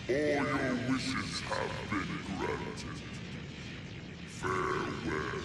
All your wishes have been granted. Farewell.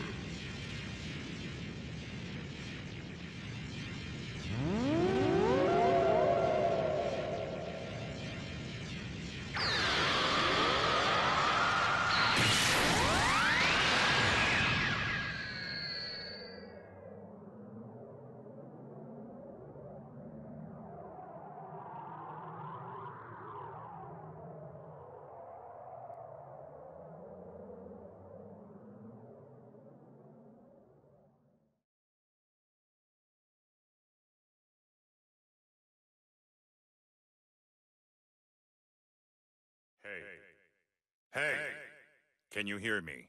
Hey. Hey! Can you hear me?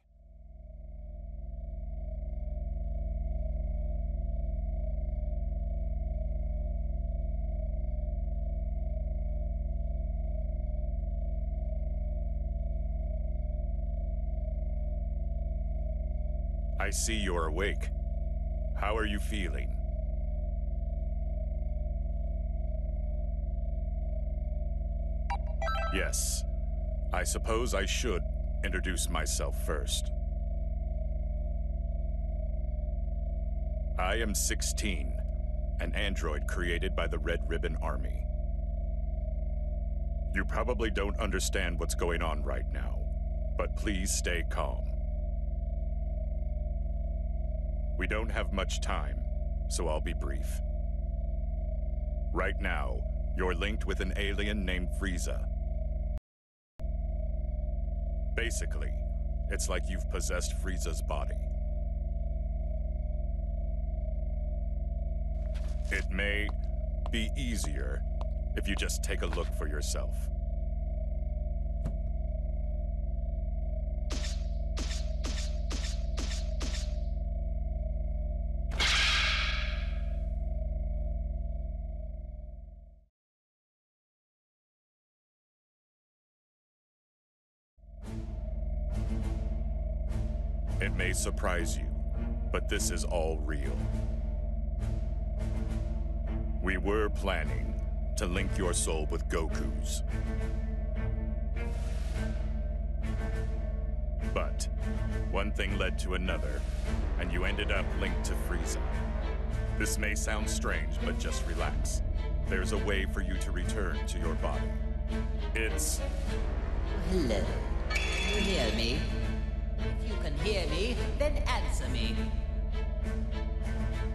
I see you're awake. How are you feeling? Yes. I suppose I should introduce myself first. I am 16, an android created by the Red Ribbon Army. You probably don't understand what's going on right now, but please stay calm. We don't have much time, so I'll be brief. Right now, you're linked with an alien named Frieza. Basically, it's like you've possessed Frieza's body. It may be easier if you just take a look for yourself. It may surprise you, but this is all real. We were planning to link your soul with Goku's. But one thing led to another, and you ended up linked to Frieza. This may sound strange, but just relax. There's a way for you to return to your body. It's... Hello. You hear me? If you can hear me, then answer me.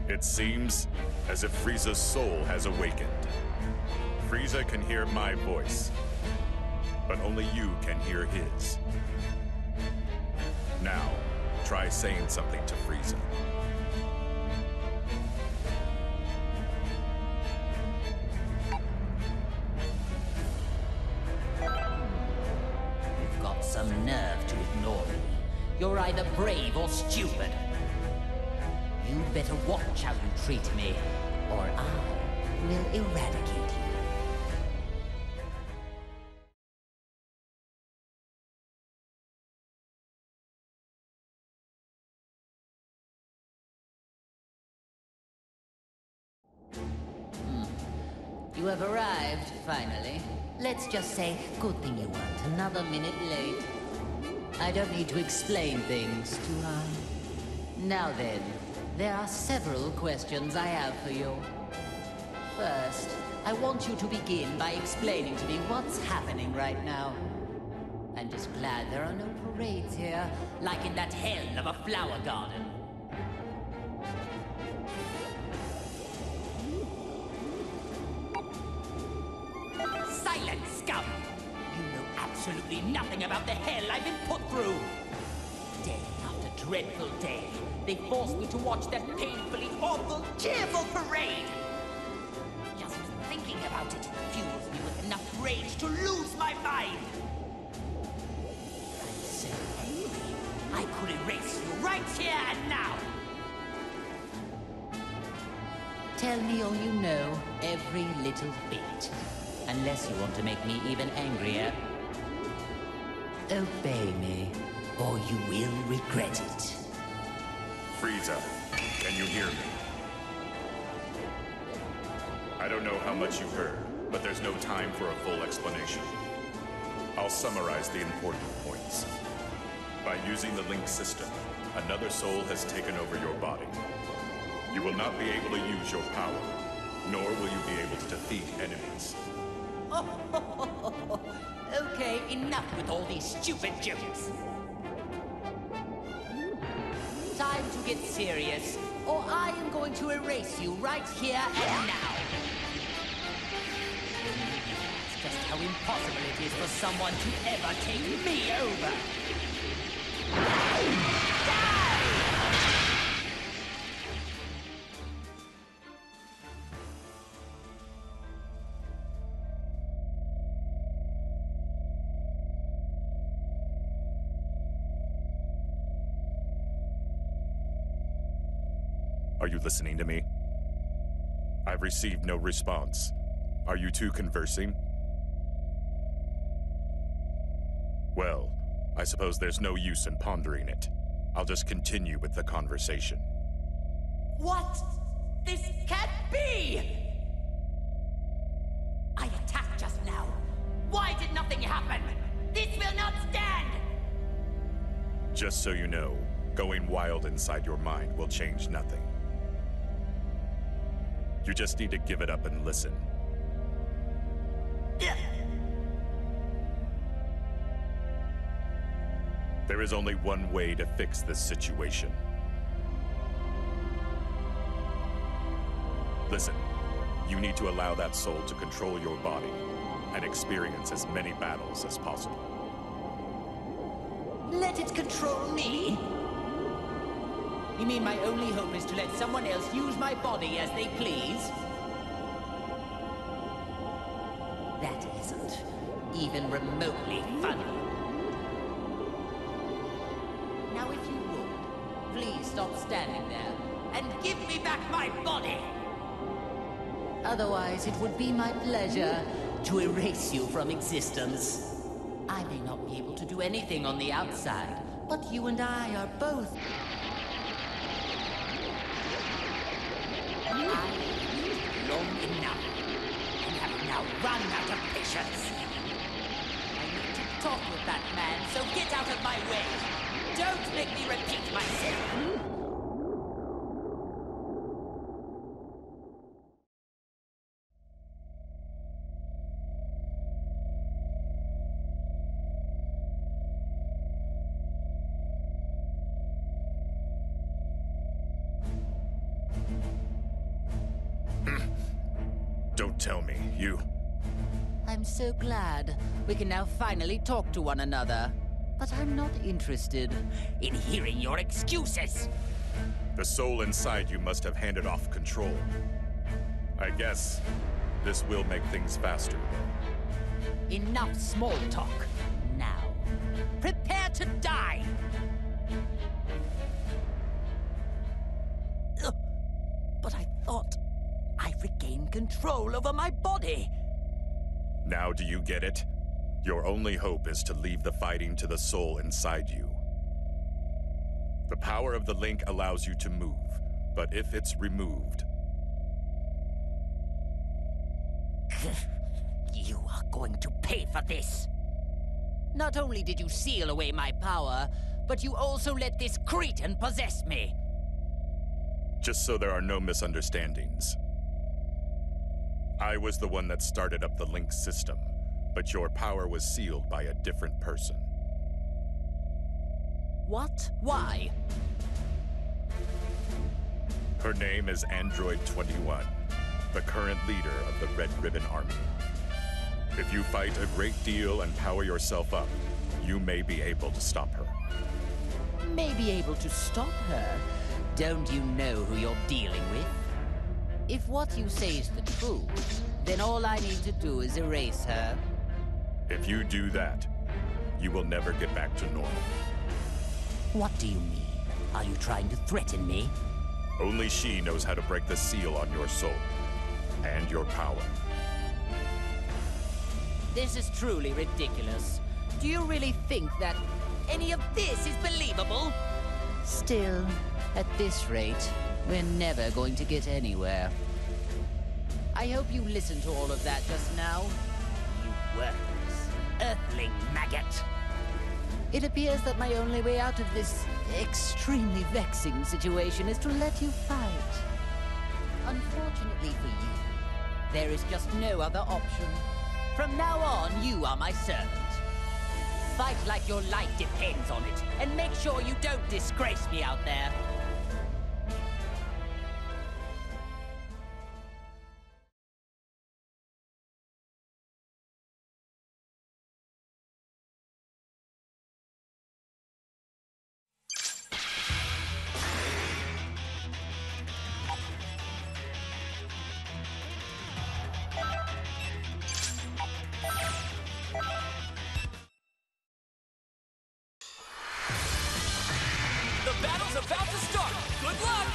It seems as if Frieza's soul has awakened. Frieza can hear my voice, but only you can hear his. Now, try saying something to Frieza. You've got some nerve to ignore me. You're either brave or stupid. You better watch how you treat me, or I will eradicate you. You have arrived, finally. Let's just say, good thing you weren't another minute late. I don't need to explain things, do I? Now then, there are several questions I have for you. First, I want you to begin by explaining to me what's happening right now. I'm just glad there are no parades here, like in that hell of a flower garden. Silence, scum! You know absolutely nothing about the hell I've been put through! Day after dreadful day, they forced me to watch that painfully awful, cheerful parade! Just thinking about it fuels me with enough rage to lose my mind! I'm so angry, I could erase you right here and now! Tell me all you know, every little bit. Unless you want to make me even angrier. Obey me, or you will regret it. Frieza, can you hear me? I don't know how much you heard, but there's no time for a full explanation. I'll summarize the important points. By using the link system, another soul has taken over your body. You will not be able to use your power, nor will you be able to defeat enemies. Okay, enough with all these stupid jokes. Time to get serious, or I am going to erase you right here and now. That's just how impossible it is for someone to ever take me over. Are you listening to me? I've received no response. Are you two conversing? Well, I suppose there's no use in pondering it. I'll just continue with the conversation. What? This can't be! I attacked just now. Why did nothing happen? This will not stand! Just so you know, going wild inside your mind will change nothing. You just need to give it up and listen. There is only one way to fix this situation. Listen, you need to allow that soul to control your body and experience as many battles as possible. Let it control me? You mean my only hope is to let someone else use my body as they please? That isn't even remotely funny. Now if you would, please stop standing there and give me back my body! Otherwise, it would be my pleasure to erase you from existence. I may not be able to do anything on the outside, but you and I are both... long enough, and have now run out of patience. I need to talk with that man, so get out of my way. Don't make me repeat myself. Don't tell me, you... I'm so glad we can now finally talk to one another. But I'm not interested in hearing your excuses. The soul inside you must have handed off control. I guess this will make things faster, though. Enough small talk. Now, prepare to die! Ugh. But I thought I regained control over my body. Now do you get it? Your only hope is to leave the fighting to the soul inside you. The power of the link allows you to move, but if it's removed... You are going to pay for this. Not only did you seal away my power, but you also let this cretin possess me. Just so there are no misunderstandings. I was the one that started up the link system, but your power was sealed by a different person. What? Why? Her name is Android 21, the current leader of the Red Ribbon Army. If you fight a great deal and power yourself up, you may be able to stop her. May be able to stop her? Don't you know who you're dealing with? If what you say is the truth, then all I need to do is erase her. If you do that, you will never get back to normal. What do you mean? Are you trying to threaten me? Only she knows how to break the seal on your soul and your power. This is truly ridiculous. Do you really think that any of this is believable? Still, at this rate, we're never going to get anywhere. I hope you listened to all of that just now. You worthless, earthling It appears that my only way out of this extremely vexing situation is to let you fight. Unfortunately for you, there is just no other option. From now on, you are my servant. Fight like your life depends on it, and make sure you don't disgrace me out there. The battle's about to start! Good luck!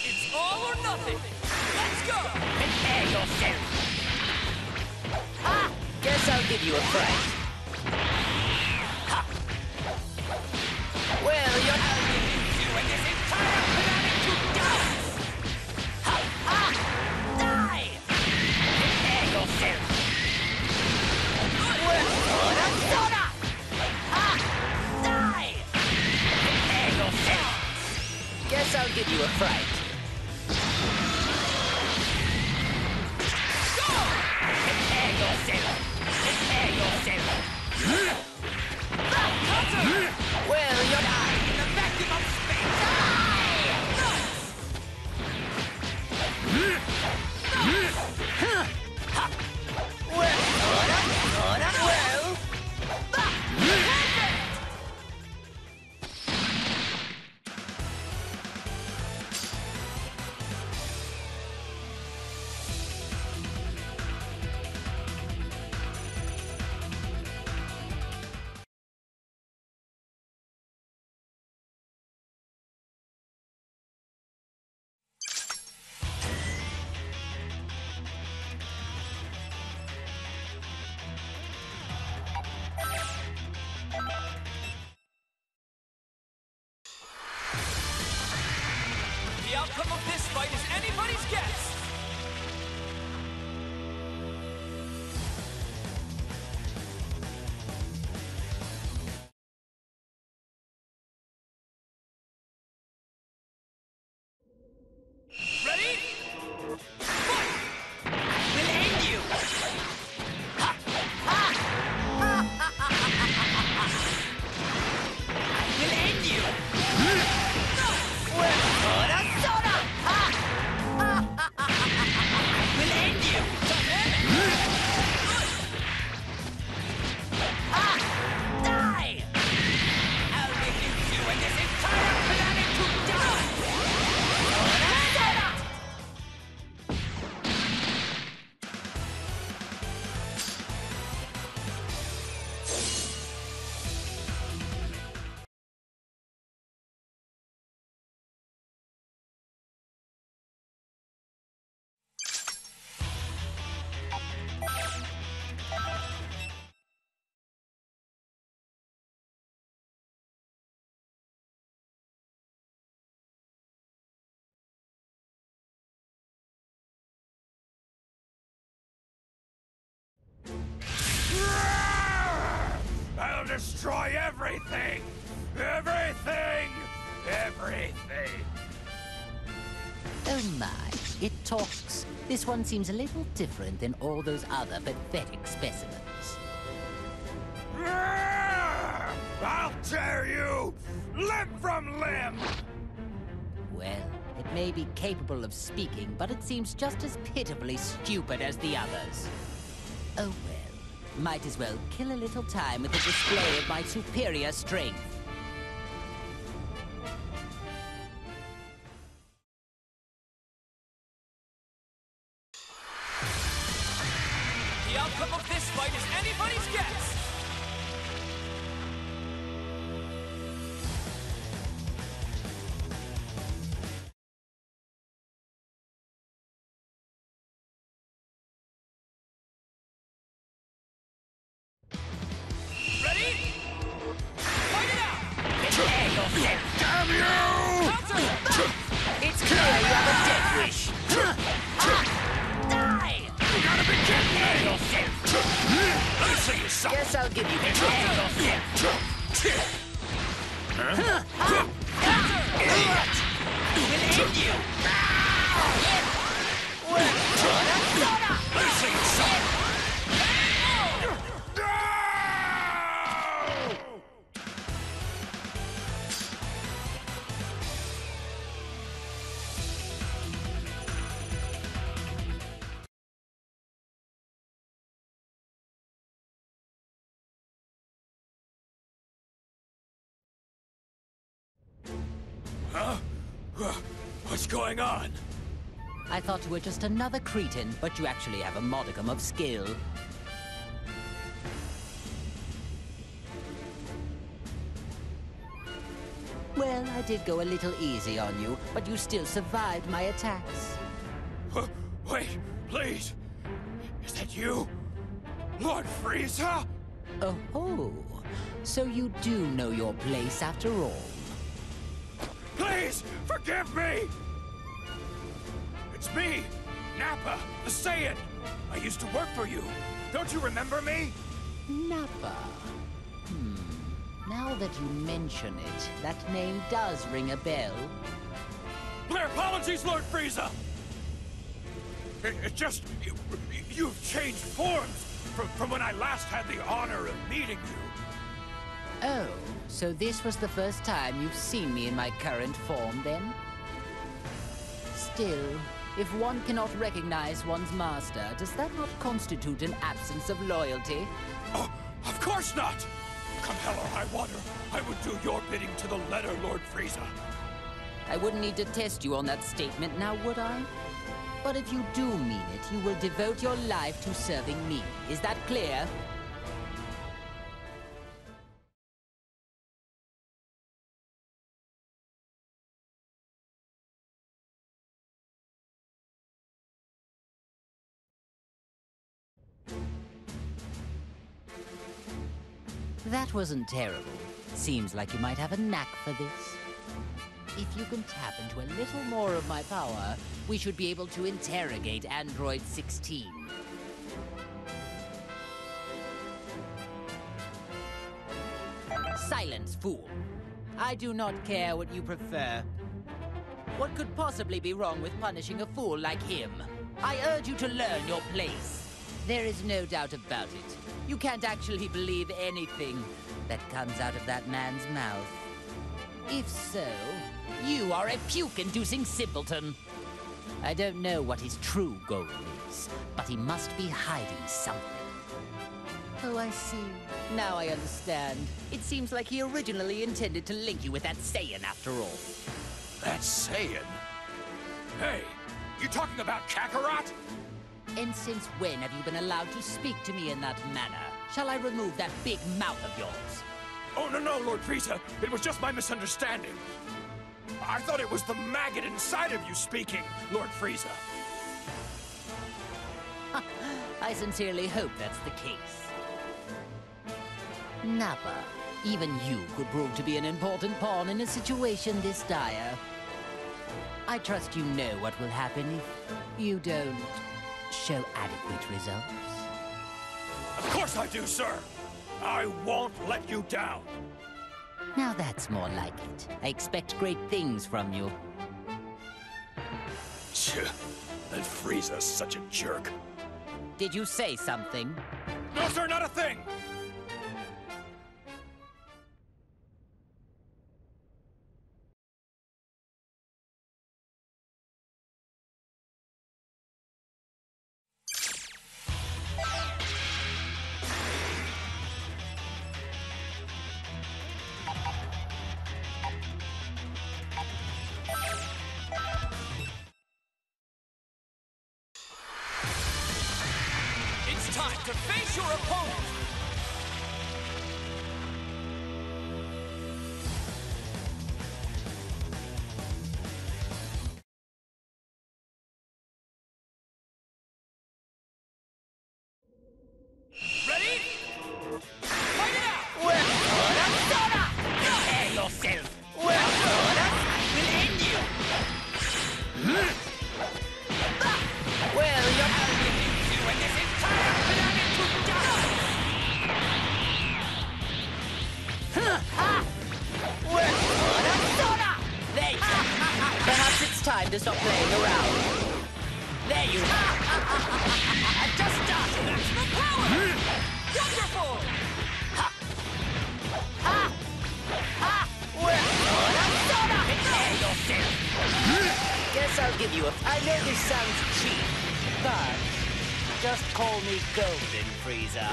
It's all or nothing! Let's go! Prepare yourself! Ha! Guess I'll give you a fright. Ha! Well, you're not doing this entire planet to dust! Ha! Ha! Die! Prepare yourself! Well, Soda! Ha! Die! Prepare yourself! Guess I'll give you a fright. Prepare yourself! Prepare yourself! Well, you're dying in the vacuum of space! Die! Well, well... The outcome of this fight is anybody's guess! Ready? Fight! We'll end you! Ha! Ha! We'll end you! Well, Soda! Ha! We'll end you! Ha! Die! I'll reduce you and this entire planet to dust! Soda! I'll destroy everything! Everything! Everything! Oh my, it talks. This one seems a little different than all those other pathetic specimens. I'll tear you limb from limb! Well, it may be capable of speaking, but it seems just as pitifully stupid as the others. Oh well, might as well kill a little time with a display of my superior strength. The outcome of this fight is anybody's guess! Ready? Fight it out! Prepare yourself! Damn you! It's clear you have a death wish! Die! You gotta be kidding Prepare me! yourself! Let me see you something! Guess I'll give you prepare yourself! Idiot! We'll end you! Let me see you something! Huh? What's going on? I thought you were just another cretin, but you actually have a modicum of skill. Well, I did go a little easy on you, but you still survived my attacks. Wait, please. Is that you? Lord Frieza? Oh, so you do know your place after all. Please, forgive me! It's me, Nappa, the Saiyan. I used to work for you. Don't you remember me? Nappa. Now that you mention it, that name does ring a bell. My apologies, Lord Frieza! It just... You've changed forms from when I last had the honor of meeting you. Oh, so this was the first time you've seen me in my current form, then? Still, if one cannot recognize one's master, does that not constitute an absence of loyalty? Oh, of course not! Come hell or high water, I would do your bidding to the letter, Lord Frieza. I wouldn't need to test you on that statement now, would I? But if you do mean it, you will devote your life to serving me. Is that clear? That wasn't terrible. Seems like you might have a knack for this. If you can tap into a little more of my power, we should be able to interrogate Android 16. Silence, fool. I do not care what you prefer. What could possibly be wrong with punishing a fool like him? I urge you to learn your place. There is no doubt about it. You can't actually believe anything that comes out of that man's mouth. If so, you are a puke-inducing simpleton. I don't know what his true goal is, but he must be hiding something. Oh, I see. Now I understand. It seems like he originally intended to link you with that Saiyan after all. That Saiyan? Hey, you talking about Kakarot? And since when have you been allowed to speak to me in that manner? Shall I remove that big mouth of yours? Oh, no, Lord Frieza. It was just my misunderstanding. I thought it was the maggot inside of you speaking, Lord Frieza. I sincerely hope that's the case. Nappa, even you could prove to be an important pawn in a situation this dire. I trust you know what will happen if you don't show adequate results. Of course I do, sir. I won't let you down. Now that's more like it. I expect great things from you. That Frieza's such a jerk. Did you say something? No, sir, not a thing. It's time to face your opponent! Ready? Fight it out! Prepare yourself! time to stop playing around. There you are. Just started. That's the power. Wonderful. Ha. Ha. Ha. Well, prepare yourself. Guess I'll give you a... I know this sounds cheap, but just call me Golden Frieza.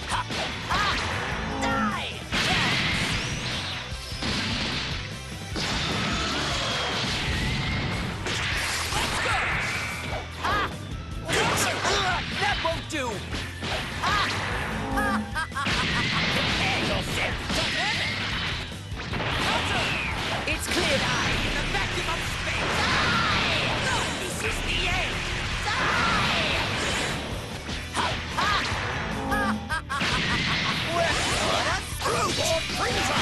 Ha. Ha. Die. That won't do! Prepare yourself! It's clear eye in the vacuum of space! This is the end! Lord Frieza!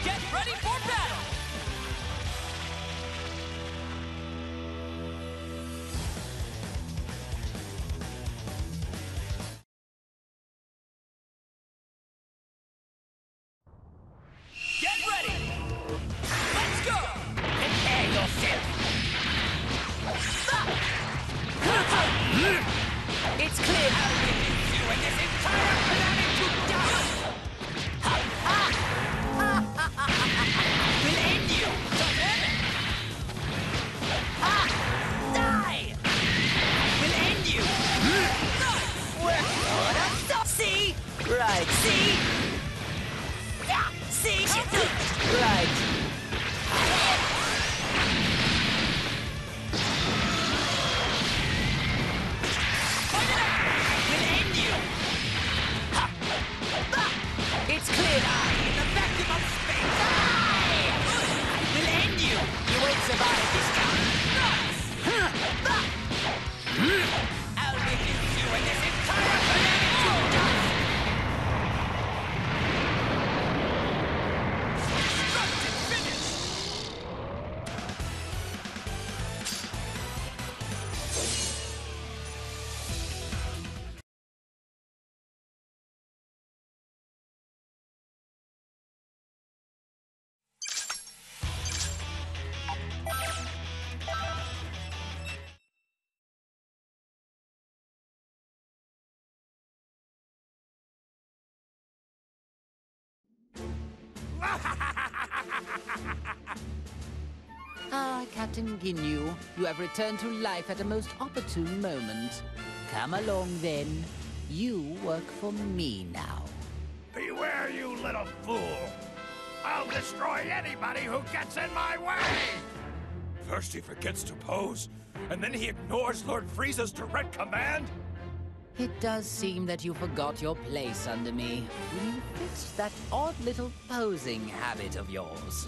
Get ready for battle! Get ready! Let's go! Prepare yourself! It's clear how we can you and this entire planet to dust! We'll end you! Die! We'll end you! See? Right, see? See? Right. Fight it out! We'll end you! It's clear eye in the vacuum of space! We'll end you! You won't survive this time! I'll reduce you and this entire planet to dust! Destructive finish! Ah, Captain Ginyu, you have returned to life at a most opportune moment. Come along, then. You work for me now. Beware, you little fool! I'll destroy anybody who gets in my way! First he forgets to pose, and then he ignores Lord Frieza's direct command? It does seem that you forgot your place under me. Will you fix that odd little posing habit of yours?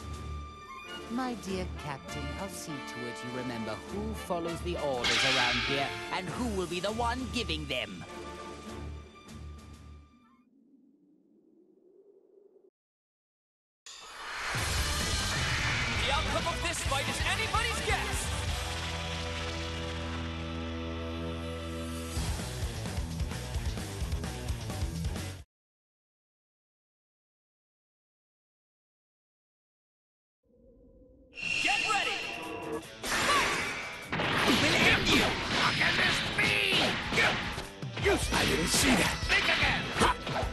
My dear Captain, I'll see to it you remember who follows the orders around here and who will be the one giving them. The outcome of this fight is anybody's guess! Get ready! We'll end you! How can this be? I didn't see that. Think again!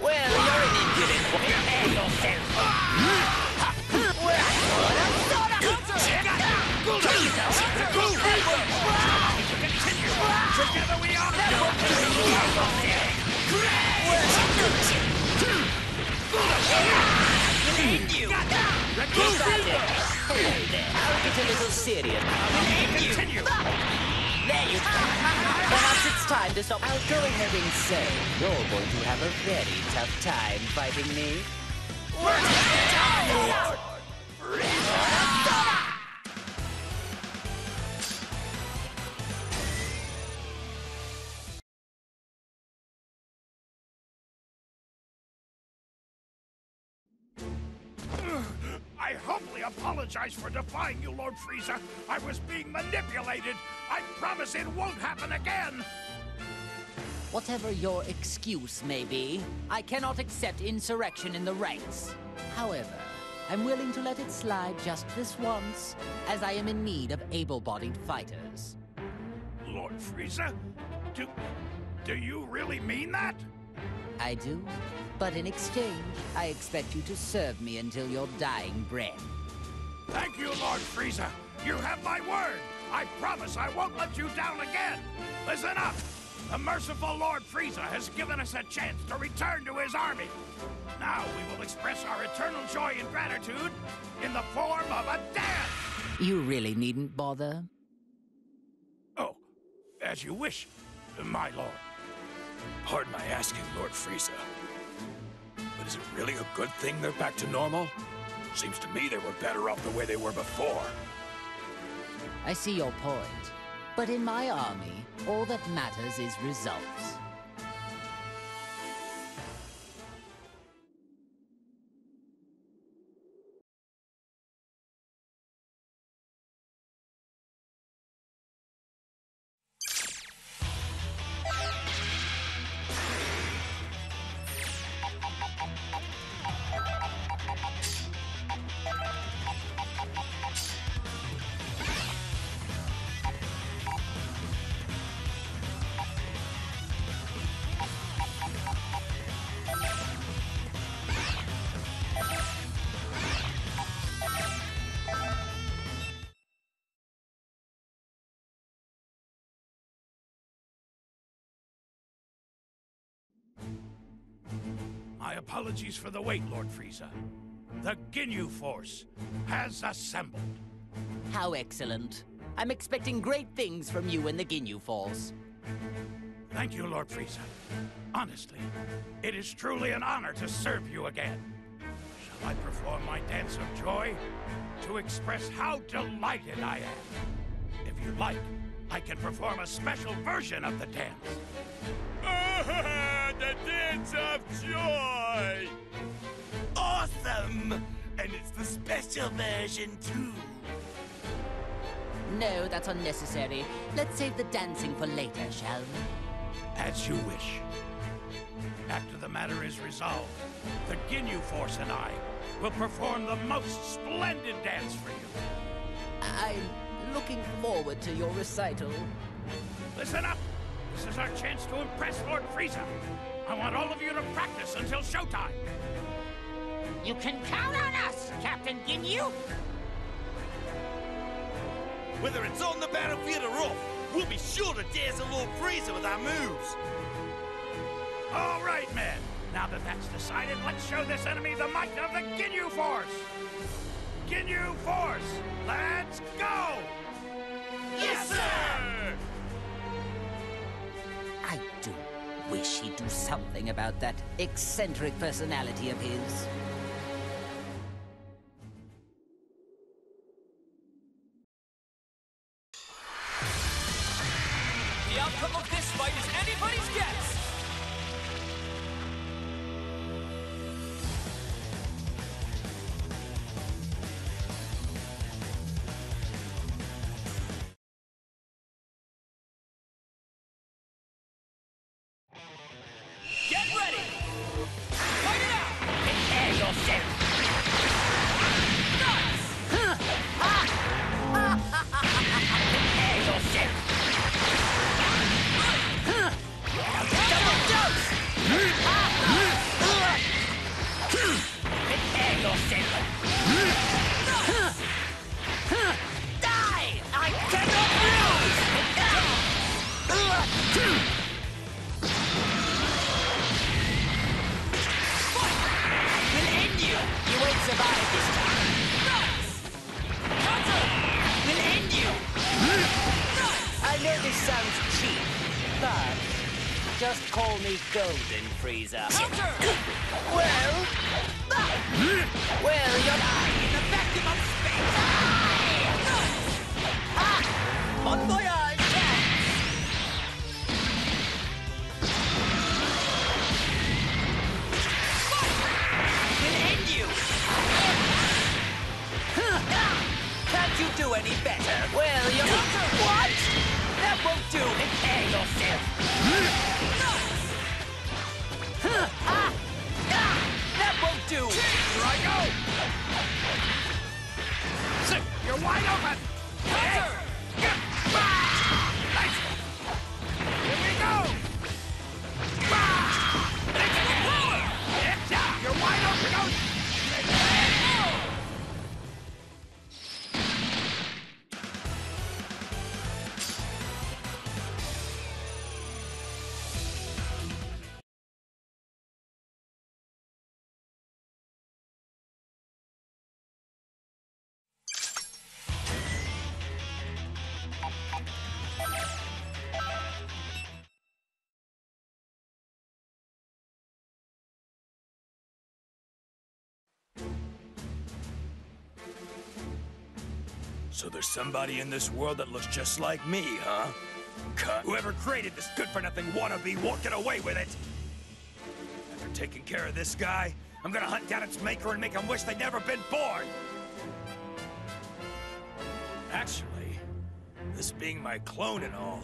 Well, you're an impudent boy. Prepare yourself! Together we are! End you! Hello there. I'll get a little serious. Continue! There you go. it's time to stop. I'll go ahead and say you're going to have a very tough time fighting me. I humbly apologize for defying you, Lord Frieza. I was being manipulated. I promise it won't happen again. Whatever your excuse may be, I cannot accept insurrection in the ranks. However, I'm willing to let it slide just this once, as I am in need of able-bodied fighters. Lord Frieza? Do you really mean that? I do, but in exchange, I expect you to serve me until your dying breath. Thank you, Lord Frieza. You have my word. I promise I won't let you down again. Listen up. The merciful Lord Frieza has given us a chance to return to his army. Now we will express our eternal joy and gratitude in the form of a dance. You really needn't bother. Oh, as you wish, my lord. Pardon my asking, Lord Frieza. But is it really a good thing they're back to normal? Seems to me they were better off the way they were before. I see your point. But in my army, all that matters is results. My apologies for the wait, Lord Frieza. The Ginyu Force has assembled. How excellent. I'm expecting great things from you and the Ginyu Force. Thank you, Lord Frieza. Honestly, it is truly an honor to serve you again. Shall I perform my dance of joy to express how delighted I am? If you like, I can perform a special version of the dance. The dance of joy! Awesome! And it's the special version, too. No, that's unnecessary. Let's save the dancing for later, shall we? As you wish. After the matter is resolved, the Ginyu Force and I will perform the most splendid dance for you. I'm looking forward to your recital. Listen up! This is our chance to impress Lord Frieza. I want all of you to practice until showtime. You can count on us, Captain Ginyu! Whether it's on the battlefield or off, we'll be sure to dazzle Lord Frieza with our moves. All right, men. Now that that's decided, let's show this enemy the might of the Ginyu Force. Ginyu Force, let's go! Yes, sir! I do wish he'd do something about that eccentric personality of his. The outcome of this fight is anybody's guess! Get ready! Fight it out! Prepare yourself! Nuts! Prepare yourself! Double dose! Prepare yourself! Nuts! Die! I cannot lose! Will end you! But just call me Golden Frieza. Well, Well, you're in the vacuum of space. Bon voyage! Will end you. Can't you do any better? Well, you're... What? That won't do. Prepare yourself. That won't do. Here I go! Sick, you're wide open! Counter! Nice one! Here we go! You're wide open! Go! So there's somebody in this world that looks just like me, huh? Whoever created this good-for-nothing wannabe won't get away with it! After taking care of this guy, I'm gonna hunt down its maker and make him wish they'd never been born! Actually, this being my clone and all,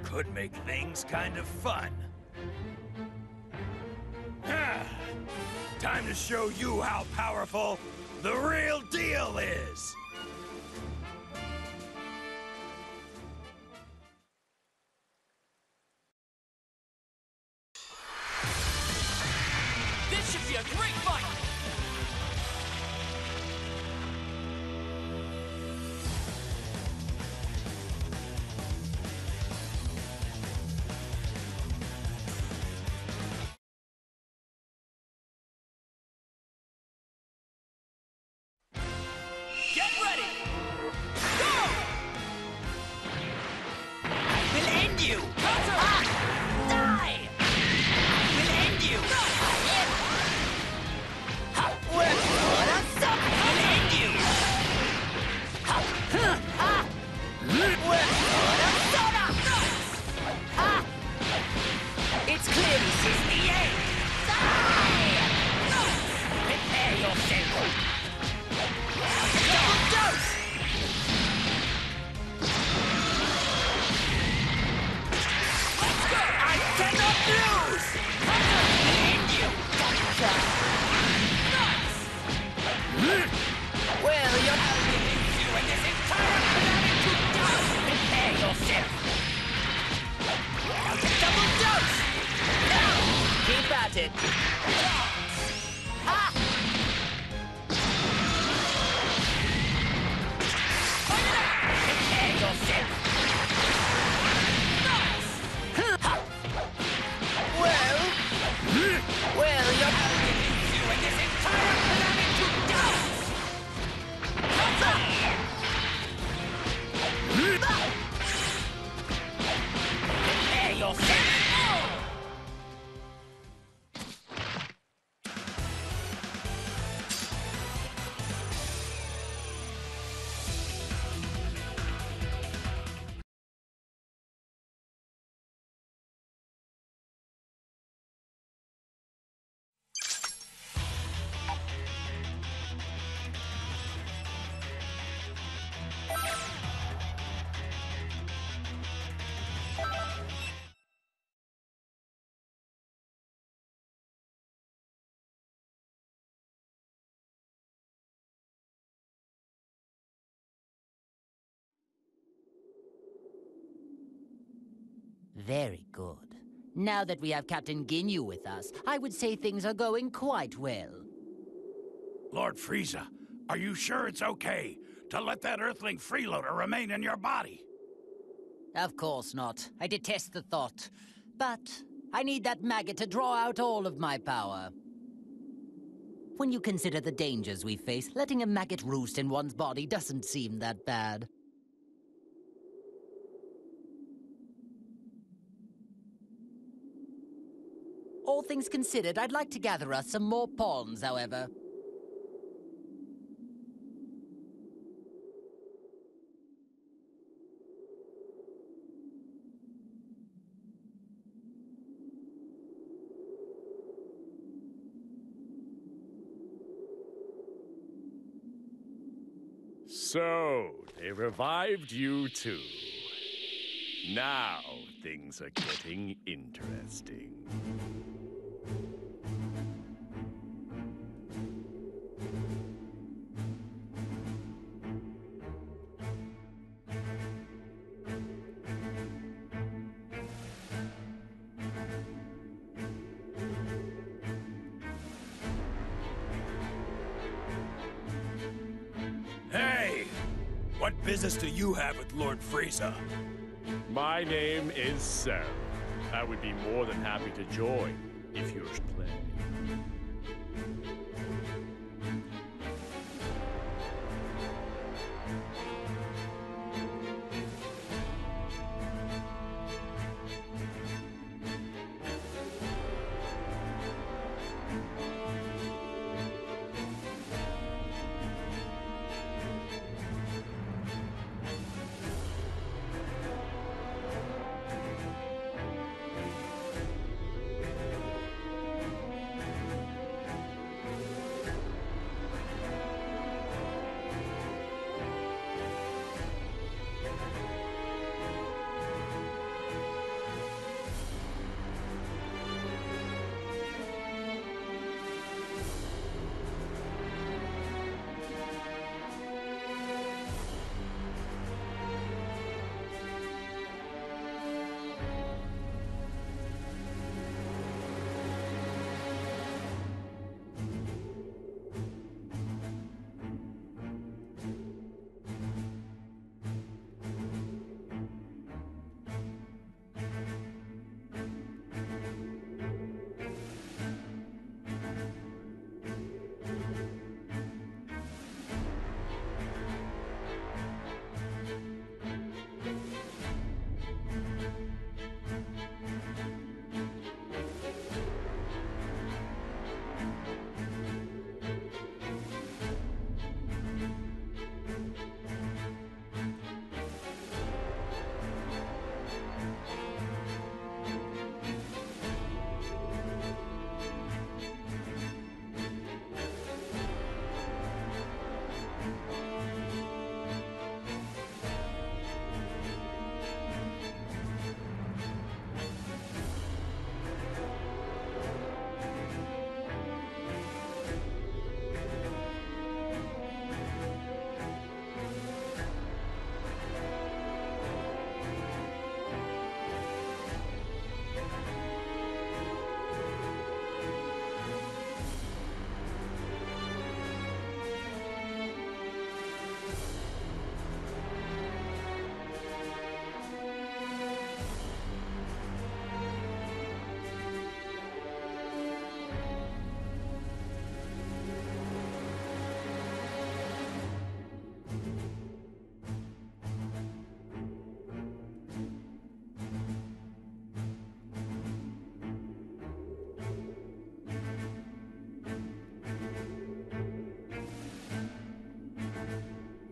could make things kind of fun. Time to show you how powerful the real deal is! This should be a great fight! Get ready! Go! I will end you! Counter! Die! I will end you! We're gonna suck! I will end you! We're gonna soda! It's clear this is the end! Die! Prepare yourself! Double dose! Let's go! I cannot lose! Hunter will end you! Nice! Well, you're not leaving you and this entire planet to dust! Prepare yourself! Double dose! Now! Keep at it! Ha! Prepare yourself! Nice! Well, you're not leaving you and this entire planet to dust! Prepare yourself! Very good. Now that we have Captain Ginyu with us, I would say things are going quite well. Lord Frieza, are you sure it's okay to let that Earthling freeloader remain in your body? Of course not. I detest the thought. But I need that maggot to draw out all of my power. When you consider the dangers we face, letting a maggot roost in one's body doesn't seem that bad. All things considered, I'd like to gather us some more pawns, however. So, they revived you too. Now, things are getting interesting. Hey! What business do you have with Lord Frieza? My name is Sam. I would be more than happy to join if you're playing.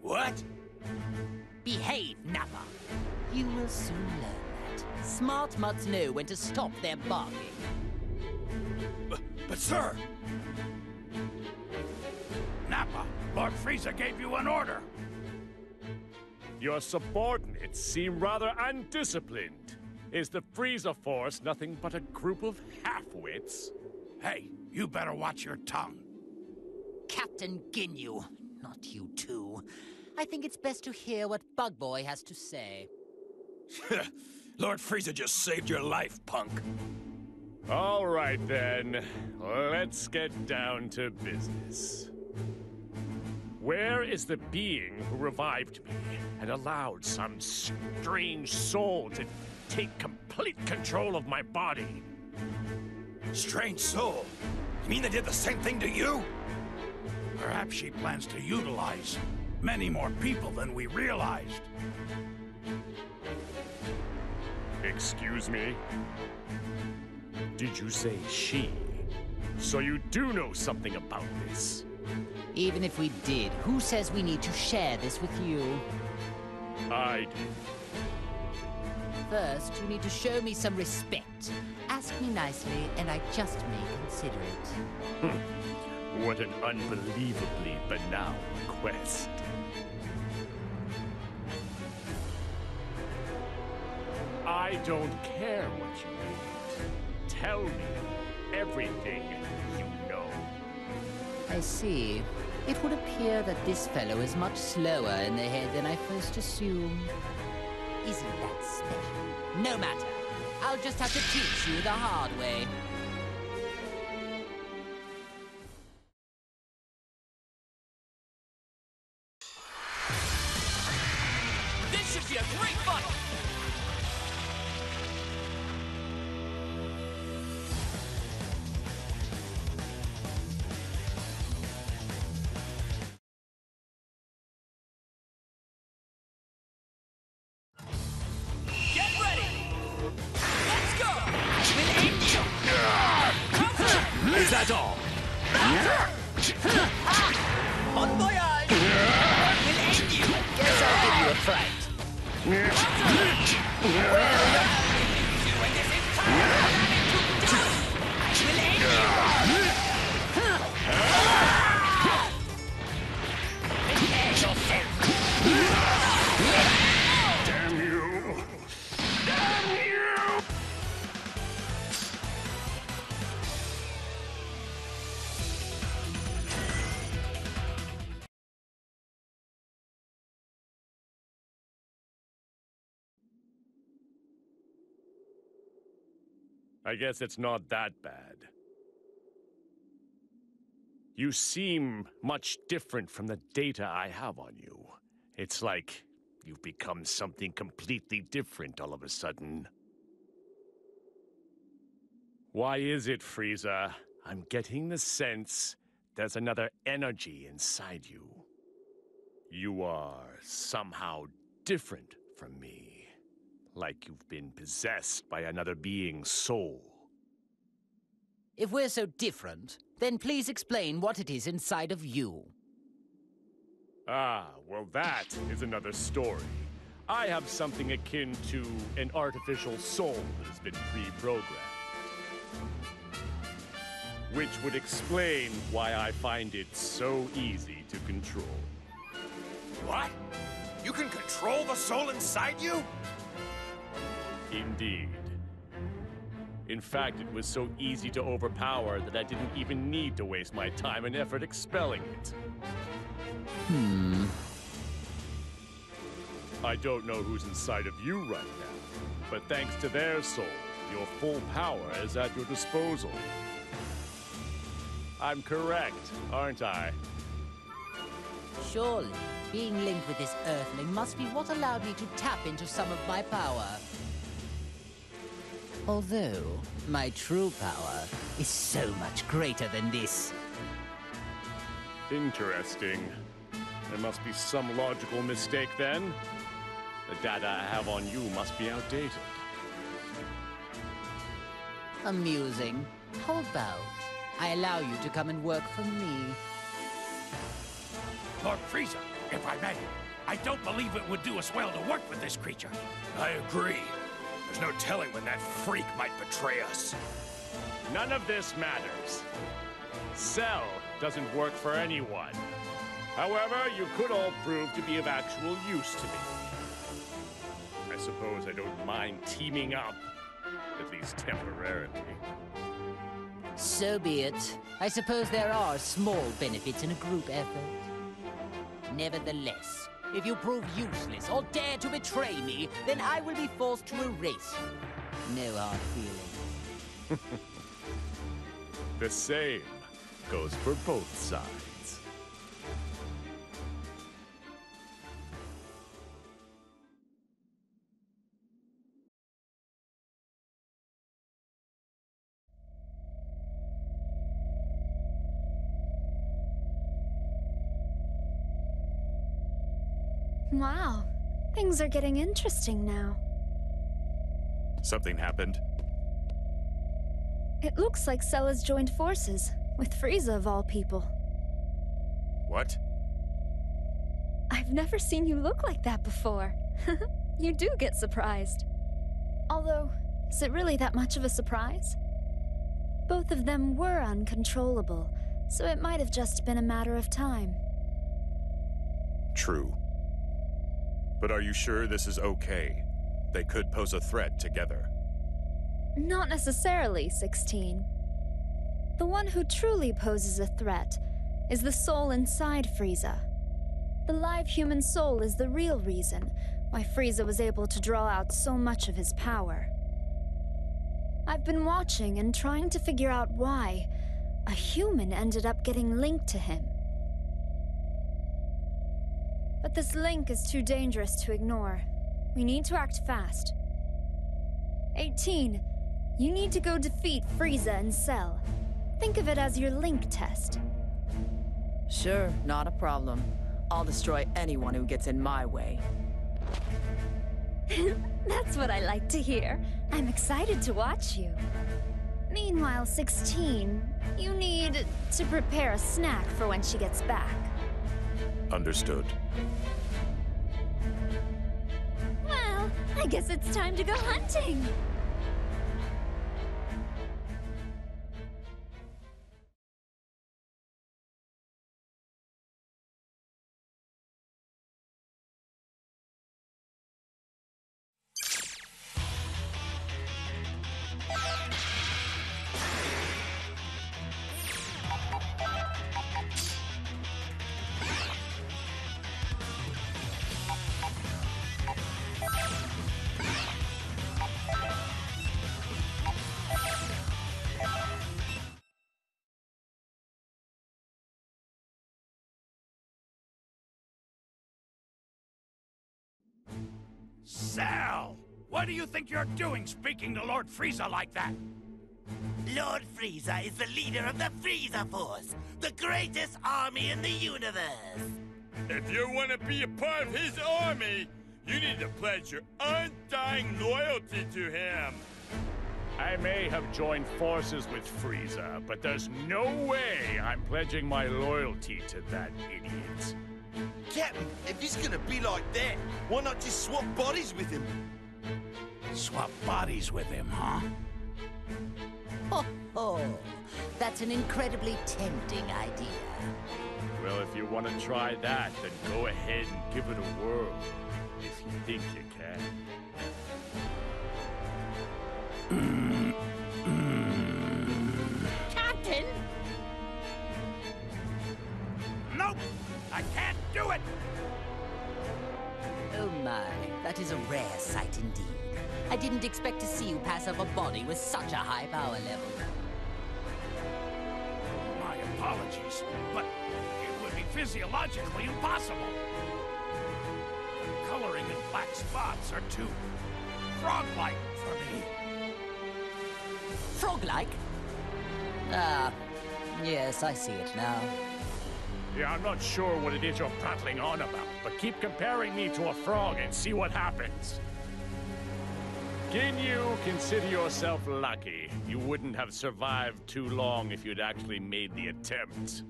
What? Behave, Nappa. You will soon learn that. Smart mutts know when to stop their barking. But sir! Nappa, Lord Frieza gave you an order. Your subordinates seem rather undisciplined. Is the Frieza Force nothing but a group of half-wits? Hey, you better watch your tongue. Captain Ginyu, not you too. I think it's best to hear what Bug Boy has to say. Lord Frieza just saved your life, punk. All right then, let's get down to business. Where is the being who revived me and allowed some strange soul to take complete control of my body? Strange soul? You mean they did the same thing to you? Perhaps she plans to utilize many more people than we realized. Excuse me? Did you say she? So you do know something about this? Even if we did, who says we need to share this with you? I do. First, you need to show me some respect. Ask me nicely, and I just may consider it. What an unbelievably banal request. I don't care what you want. Tell me everything you know. I see. It would appear that this fellow is much slower in the head than I first assumed. Isn't that special? No matter. I'll just have to teach you the hard way. This should be a great fight! Get ready! Let's go! We'll end you! Is that all? Bon voyage! We'll end you! Guess I'll give you a fright. Well, you're you and this entire planet to dust! We'll end you! Prepare yourself! Damn you! Damn you! I guess it's not that bad. You seem much different from the data I have on you. It's like you've become something completely different all of a sudden. Why is it, Frieza? I'm getting the sense there's another energy inside you. You are somehow different from me. Like you've been possessed by another being's soul. If we're so different, then please explain what it is inside of you. Ah, well that is another story. I have something akin to an artificial soul that has been pre-programmed. Which would explain why I find it so easy to control. What? You can control the soul inside you? Indeed. In fact, it was so easy to overpower that I didn't even need to waste my time and effort expelling it. I don't know who's inside of you right now, but thanks to their soul, your full power is at your disposal. I'm correct, aren't I? Surely, being linked with this Earthling must be what allowed me to tap into some of my power. Although, my true power is so much greater than this. Interesting. There must be some logical mistake then. The data I have on you must be outdated. Amusing. How about I allow you to come and work for me? Lord Frieza, if I may, I don't believe it would do us well to work with this creature. I agree. There's no telling when that freak might betray us. None of this matters. Cell doesn't work for anyone. However, you could all prove to be of actual use to me. I suppose I don't mind teaming up, at least temporarily. So be it. I suppose there are small benefits in a group effort. Nevertheless, if you prove useless or dare to betray me, then I will be forced to erase you. No hard feelings. The same goes for both sides. Wow, things are getting interesting now. Something happened? It looks like Cell has joined forces, with Frieza of all people. What? I've never seen you look like that before. You do get surprised. Although, is it really that much of a surprise? Both of them were uncontrollable, so it might have just been a matter of time. True. But are you sure this is okay? They could pose a threat together. Not necessarily, 16. The one who truly poses a threat is the soul inside Frieza. The live human soul is the real reason why Frieza was able to draw out so much of his power. I've been watching and trying to figure out why a human ended up getting linked to him. But this link is too dangerous to ignore. We need to act fast. 18, you need to go defeat Frieza and Cell. Think of it as your link test. Sure, not a problem. I'll destroy anyone who gets in my way. That's what I like to hear. I'm excited to watch you. Meanwhile, 16, you need to prepare a snack for when she gets back. Understood. Well, I guess it's time to go hunting. Cell! What do you think you're doing speaking to Lord Frieza like that? Lord Frieza is the leader of the Frieza Force, the greatest army in the universe. If you want to be a part of his army, you need to pledge your undying loyalty to him. I may have joined forces with Frieza, but there's no way I'm pledging my loyalty to that idiot. Captain, if he's gonna be like that, why not just swap bodies with him? Swap bodies with him, huh? Ho ho! That's an incredibly tempting idea. Well, if you want to try that, then go ahead and give it a whirl, if you think you can. Captain! Nope! I can't do it! Oh my, that is a rare sight indeed. I didn't expect to see you pass up a body with such a high power level. My apologies, but it would be physiologically impossible. The coloring in black spots are too frog-like for me. Frog-like? Ah, yes, I see it now. Yeah, I'm not sure what it is you're prattling on about, but keep comparing me to a frog and see what happens. Can you consider yourself lucky? You wouldn't have survived too long if you'd actually made the attempt.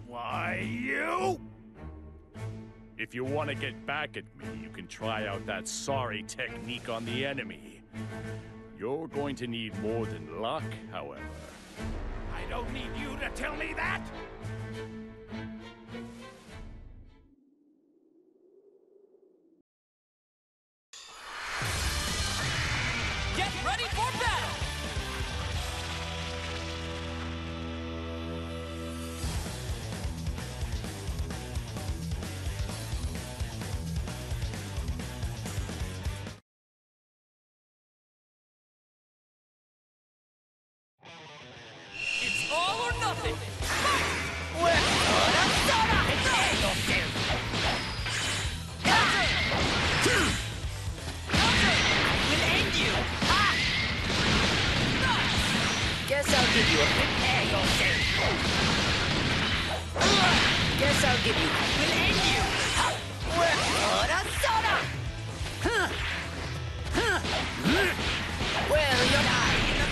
Why, you? If you want to get back at me, you can try out that sorry technique on the enemy. You're going to need more than luck, however. I don't need you to tell me that! Get ready for battle! It's all or nothing! Guess I'll give you a prepare yourself. Guess I'll give you. Will end you. Well, you'll die in the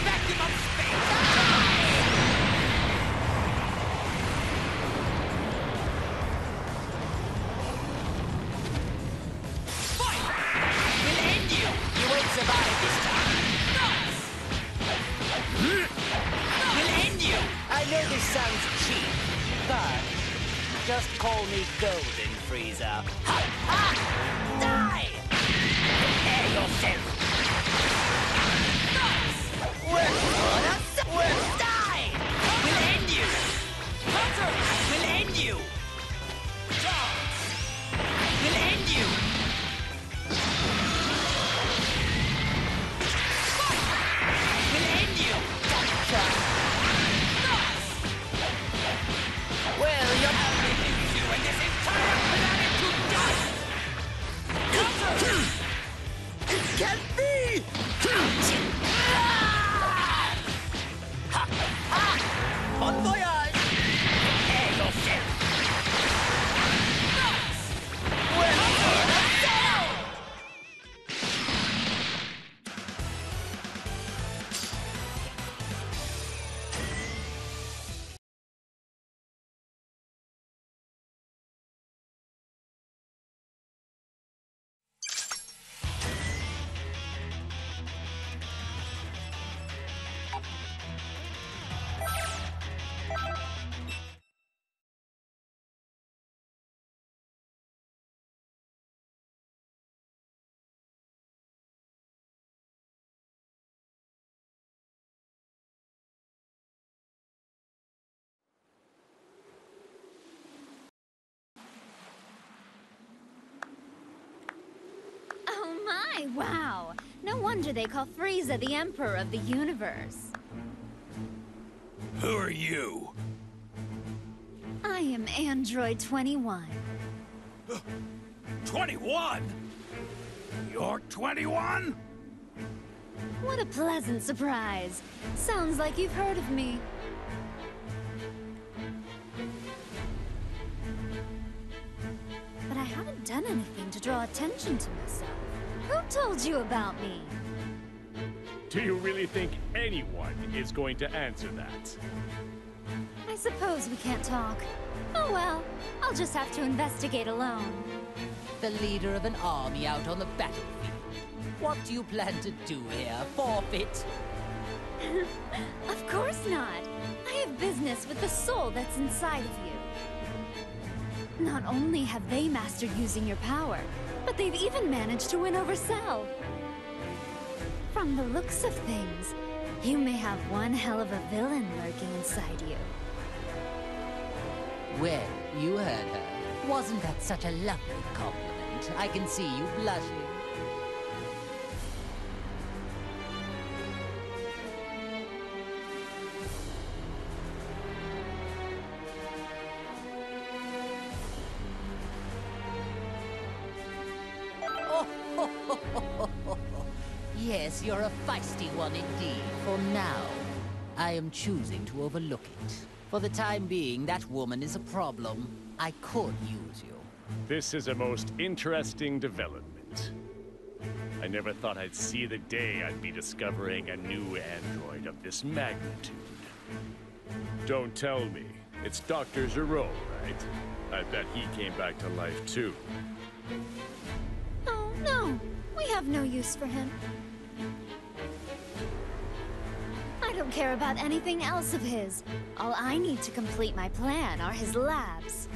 survive this time. We'll end you! I know this sounds cheap, but just call me Golden Frieza. Ha! Ha! Die! Prepare yourself! Work for us! Work! Die! We'll end you! Hunter! We'll end you! Charge! We'll end you! We'll end you! Well, you're leaving you and this entire planet to dust! Hunter! It can't be! Ha! Ha! Bon voyage! Prepare yourself! Well, Oh my, wow! No wonder they call Frieza the Emperor of the Universe. Who are you? I am Android 21. 21? You're 21? What a pleasant surprise. Sounds like you've heard of me. But I haven't done anything to draw attention to myself. Who told you about me? Do you really think anyone is going to answer that? I suppose we can't talk. Oh well, I'll just have to investigate alone. The leader of an army out on the battlefield. What do you plan to do here? Forfeit? Of course not. I have business with the soul that's inside of you. Not only have they mastered using your power, but they've even managed to win over Cell. From the looks of things, you may have one hell of a villain lurking inside you. Well, you heard her. Wasn't that such a lovely compliment? I can see you blushing. Yes, you're a feisty one indeed. For now, I am choosing to overlook it. For the time being, that woman is a problem. I could use you. This is a most interesting development. I never thought I'd see the day I'd be discovering a new android of this magnitude. Don't tell me. It's Dr. Gero, right? I bet he came back to life too. Oh, no. We have no use for him. I don't care about anything else of his. All I need to complete my plan are his labs.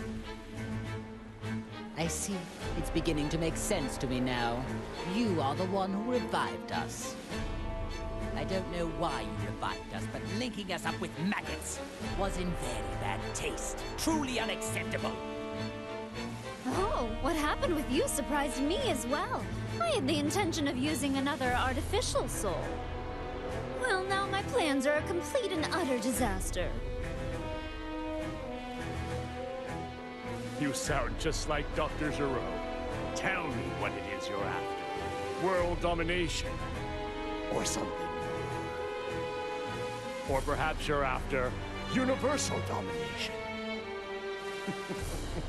I see. It's beginning to make sense to me now. You are the one who revived us. I don't know why you revived us, but linking us up with maggots was in very bad taste. Truly unacceptable. Oh, what happened with you surprised me as well. I had the intention of using another artificial soul. Well, now my plans are a complete and utter disaster. You sound just like Dr. Gero. Tell me what it is you're after. World domination. Or something. Or perhaps you're after universal domination.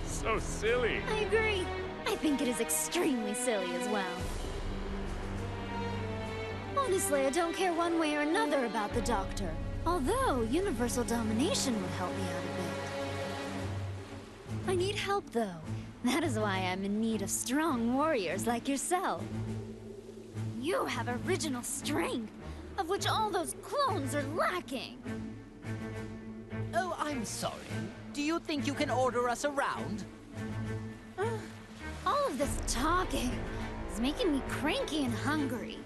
So silly. I agree. I think it is extremely silly as well. Honestly, I don't care one way or another about the Doctor. Although, universal domination would help me out a bit. I need help, though. That is why I'm in need of strong warriors like yourself. You have original strength, of which all those clones are lacking. Oh, I'm sorry. Do you think you can order us around? All of this talking is making me cranky and hungry.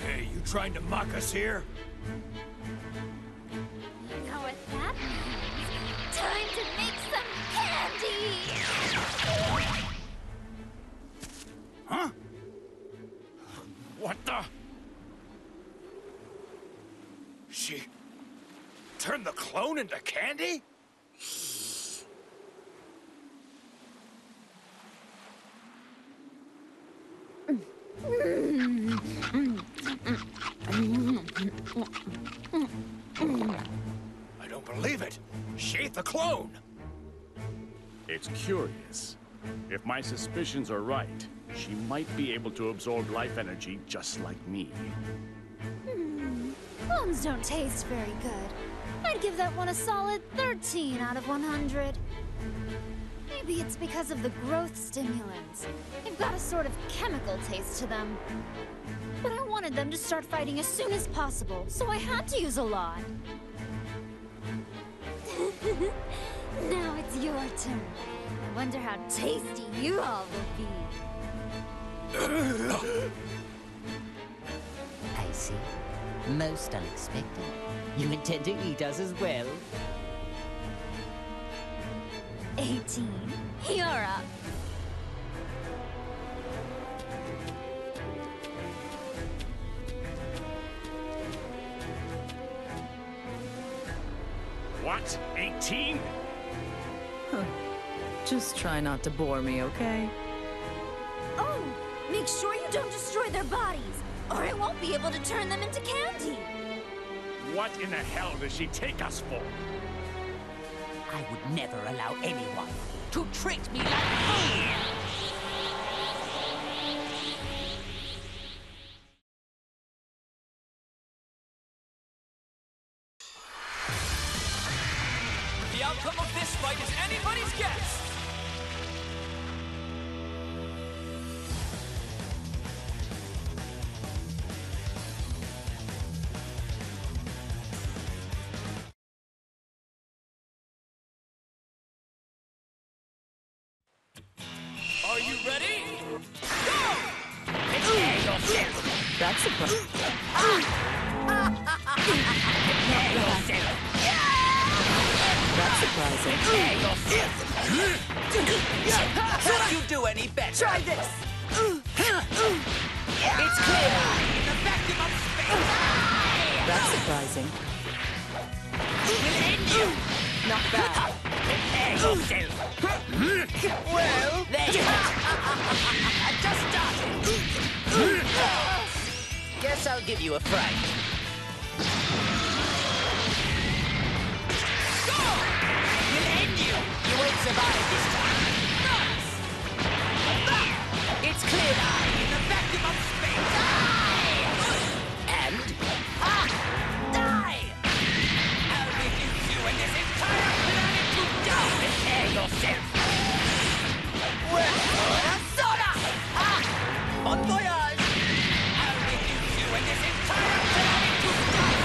Hey, you trying to mock us here? You know what that means? Time to make some candy! Huh? What the? She turned the clone into candy? I don't believe it. She ate the clone. It's curious. If my suspicions are right, she might be able to absorb life energy just like me. Clones don't taste very good. I'd give that one a solid 13 out of 100. Maybe it's because of the growth stimulants. They've got a sort of chemical taste to them. But I wanted them to start fighting as soon as possible, so I had to use a lot. Now it's your turn. I wonder how tasty you all will be. I see. Most unexpected. You intend to eat us as well? 18. You're up. What? 18? Just try not to bore me, okay? Oh, make sure you don't destroy their bodies, or I won't be able to turn them into candy. What in the hell does she take us for? I would never allow anyone to treat me like me! The outcome of this fight is anybody's guess! Are you ready? Go! Prepare yourself! That's a Prepare yourself! That's surprising. Prepare yourself! Could you do any better? Try this! It's clear! In the vacuum of space! That's surprising. We'll end you! Not bad. Prepare yourself! Well, there you go! Just started! Guess I'll give you a fright. Go! We'll end you! You won't survive this time. Nice! It's clear now in the vacuum of space! And... die! I'll reduce you and this entire planet to dust! Prepare yourself! Soda! Bon voyage! I'll reduce you and this entire planet to dust!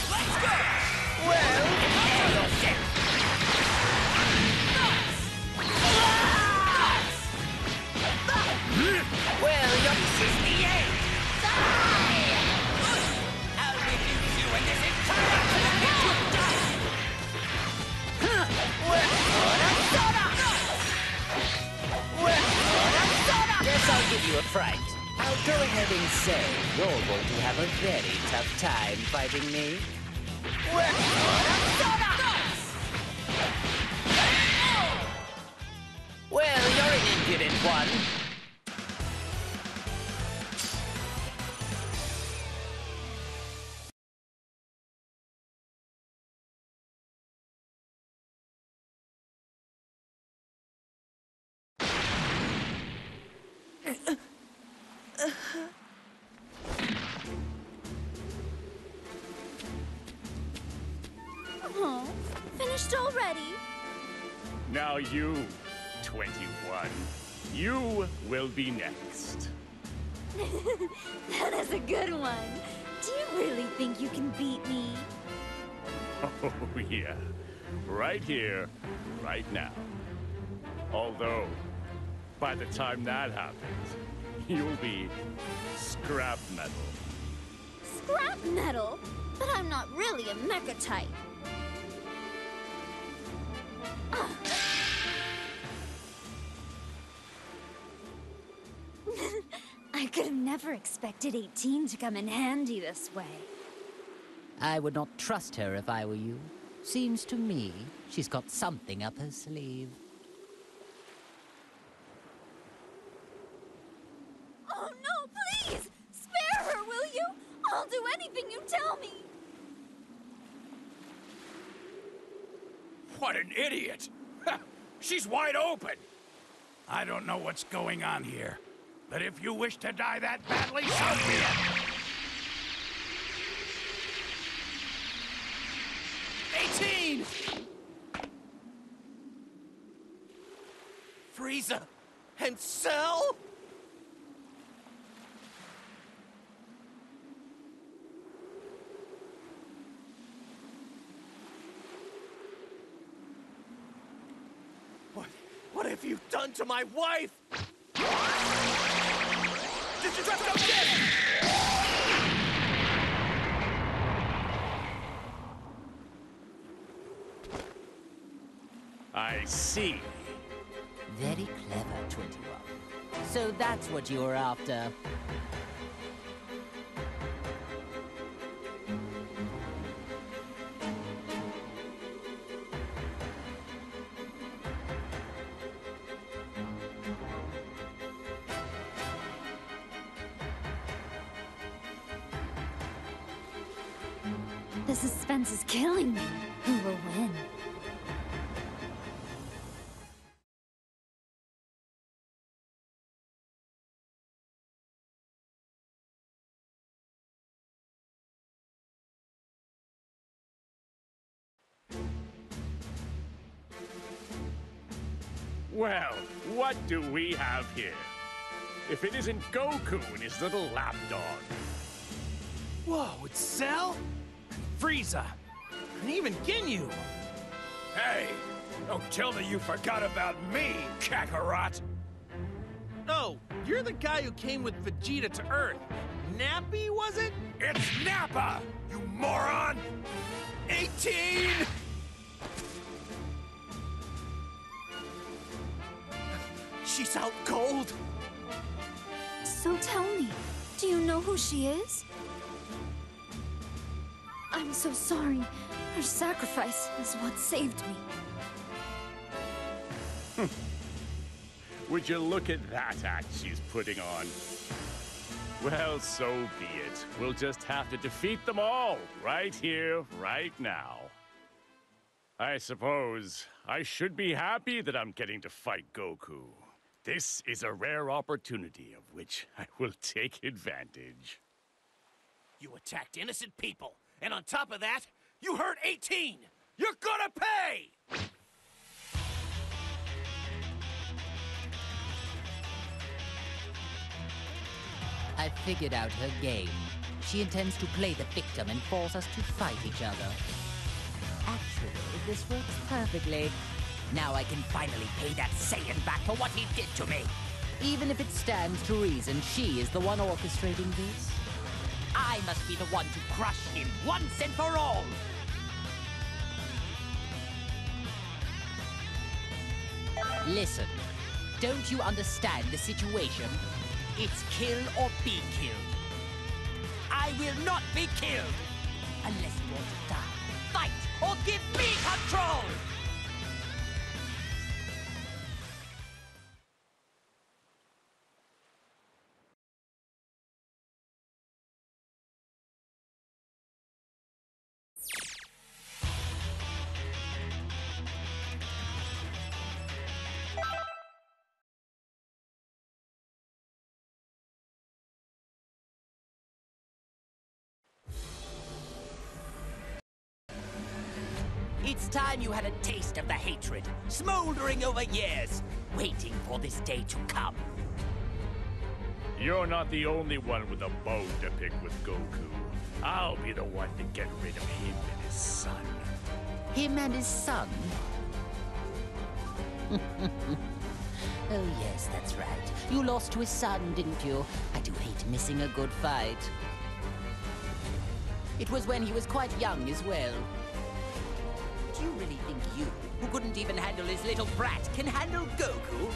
Let's go! Well, prepare yourself! Well, this is the end! Die! I'll reduce you and this entire planet to dust! Guess I'll give you a fright. I'll go ahead and say you're going to have a very tough time fighting me. Well, you're an impudent one. Oh, finished already? Now you, 21, you will be next. That is a good one. Do you really think you can beat me? Oh, yeah. Right here, right now. Although, by the time that happens, you'll be scrap metal. Scrap metal? But I'm not really a mecha type. I could have never expected 18 to come in handy this way. I would not trust her if I were you. Seems to me she's got something up her sleeve. Oh no, please! Spare her, will you? I'll do anything you tell me. What an idiot! She's wide open! I don't know what's going on here, but if you wish to die that badly, so be it! 18! Frieza and Cell? What have you done to my wife? Did you just go get it? I see. Very clever, 21. So that's what you were after. The suspense is killing me. Who will win? Well, what do we have here? If it isn't Goku and his little lapdog. Whoa, it's Cell? Frieza! And even Ginyu! Hey, don't tell me you forgot about me, Kakarot! No, you're the guy who came with Vegeta to Earth. Nappy, was it? It's Nappa, you moron! 18! She's out cold. So tell me, do you know who she is? I'm so sorry. Her sacrifice is what saved me. Would you look at that act she's putting on? Well, so be it. We'll just have to defeat them all, right here, right now. I suppose I should be happy that I'm getting to fight Goku. This is a rare opportunity of which I will take advantage. You attacked innocent people, and on top of that, you hurt 18! You're gonna pay! I figured out her game. She intends to play the victim and force us to fight each other. Actually, this works perfectly. Now I can finally pay that Saiyan back for what he did to me. Even if it stands to reason she is the one orchestrating this. I must be the one to crush him once and for all. Listen, don't you understand the situation? It's kill or be killed. I will not be killed unless you want to die. Fight or give me control! It's time you had a taste of the hatred, smoldering over years, waiting for this day to come. You're not the only one with a bone to pick with Goku. I'll be the one to get rid of him and his son. Him and his son? Oh yes, that's right. You lost to his son, didn't you? I do hate missing a good fight. It was when he was quite young as well. Do you really think you, who couldn't even handle his little brat, can handle Goku?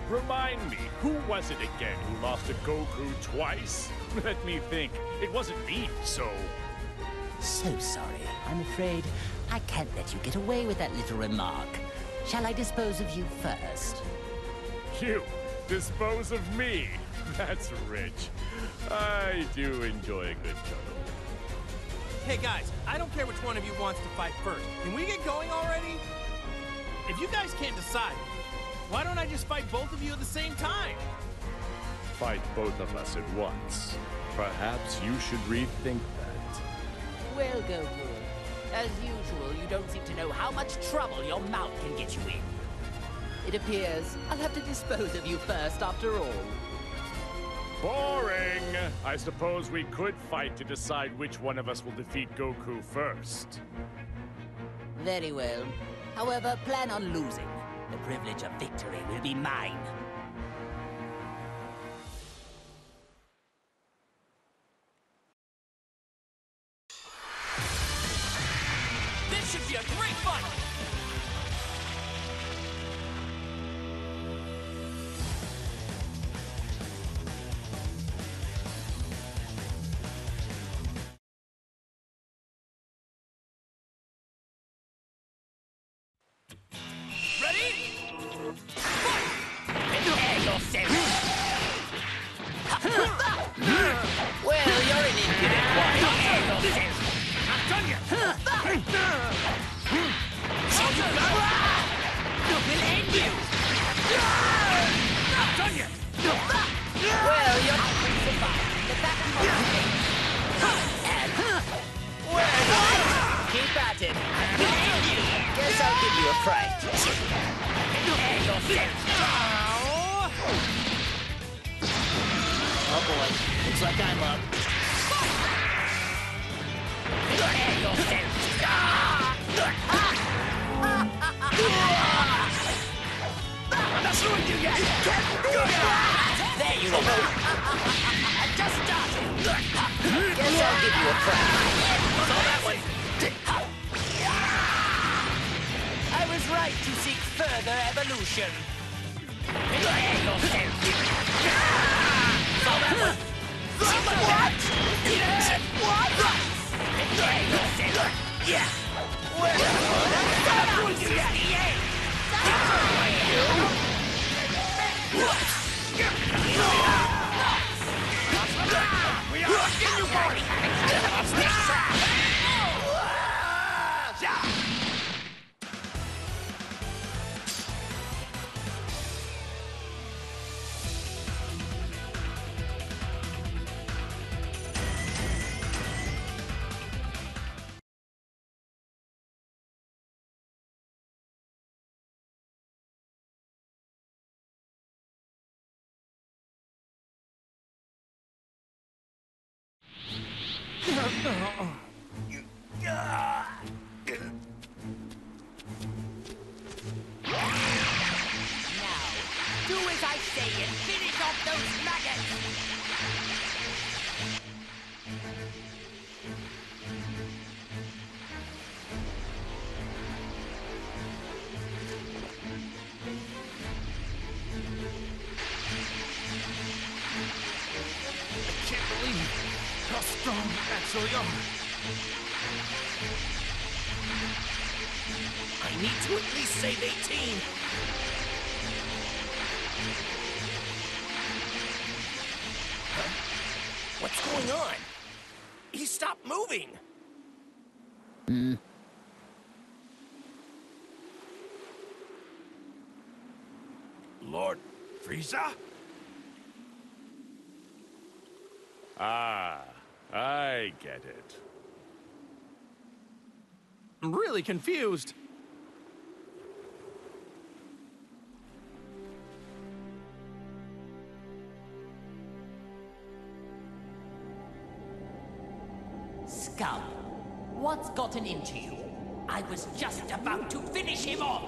Remind me, who was it again who lost to Goku twice? Let me think. It wasn't me, so... So sorry. I'm afraid I can't let you get away with that little remark. Shall I dispose of you first? You dispose of me? That's rich. I do enjoy a good cuddle. Hey guys, I don't care which one of you wants to fight first. Can we get going already? If you guys can't decide, why don't I just fight both of you at the same time? Fight both of us at once. Perhaps you should rethink that. Well, Goku, as usual, you don't seem to know how much trouble your mouth can get you in. It appears I'll have to dispose of you first after all. Boring! I suppose we could fight to decide which one of us will defeat Goku first. Very well. However, plan on losing. The privilege of victory will be mine. This should be a great fight! Well, you're an impudent one. I'm done yet! We'll end you! I'm done yet! Well, you're not survived. The back of your and well, keep at it. We'll end you! Guess I'll give you a fright. Prepare yourself! Oh boy, looks like I'm up. Prepare yourself! I'm not through with you yet! There you go. I just started! Guess I'll give you a fright. Saw that one! I was right to seek further evolution. Prepare yourself! Saw that one! What? What? Prepare yourself! Yeah. Well, I'm not with you yet! We are in you, boy! Do as I say and finish off those maggots! I can't believe how strong you actually are. I need to at least save 18. Huh? What's going on? He stopped moving. Lord Frieza? Ah, I get it. I'm really confused. Scum, what's gotten into you? I was just about to finish him off!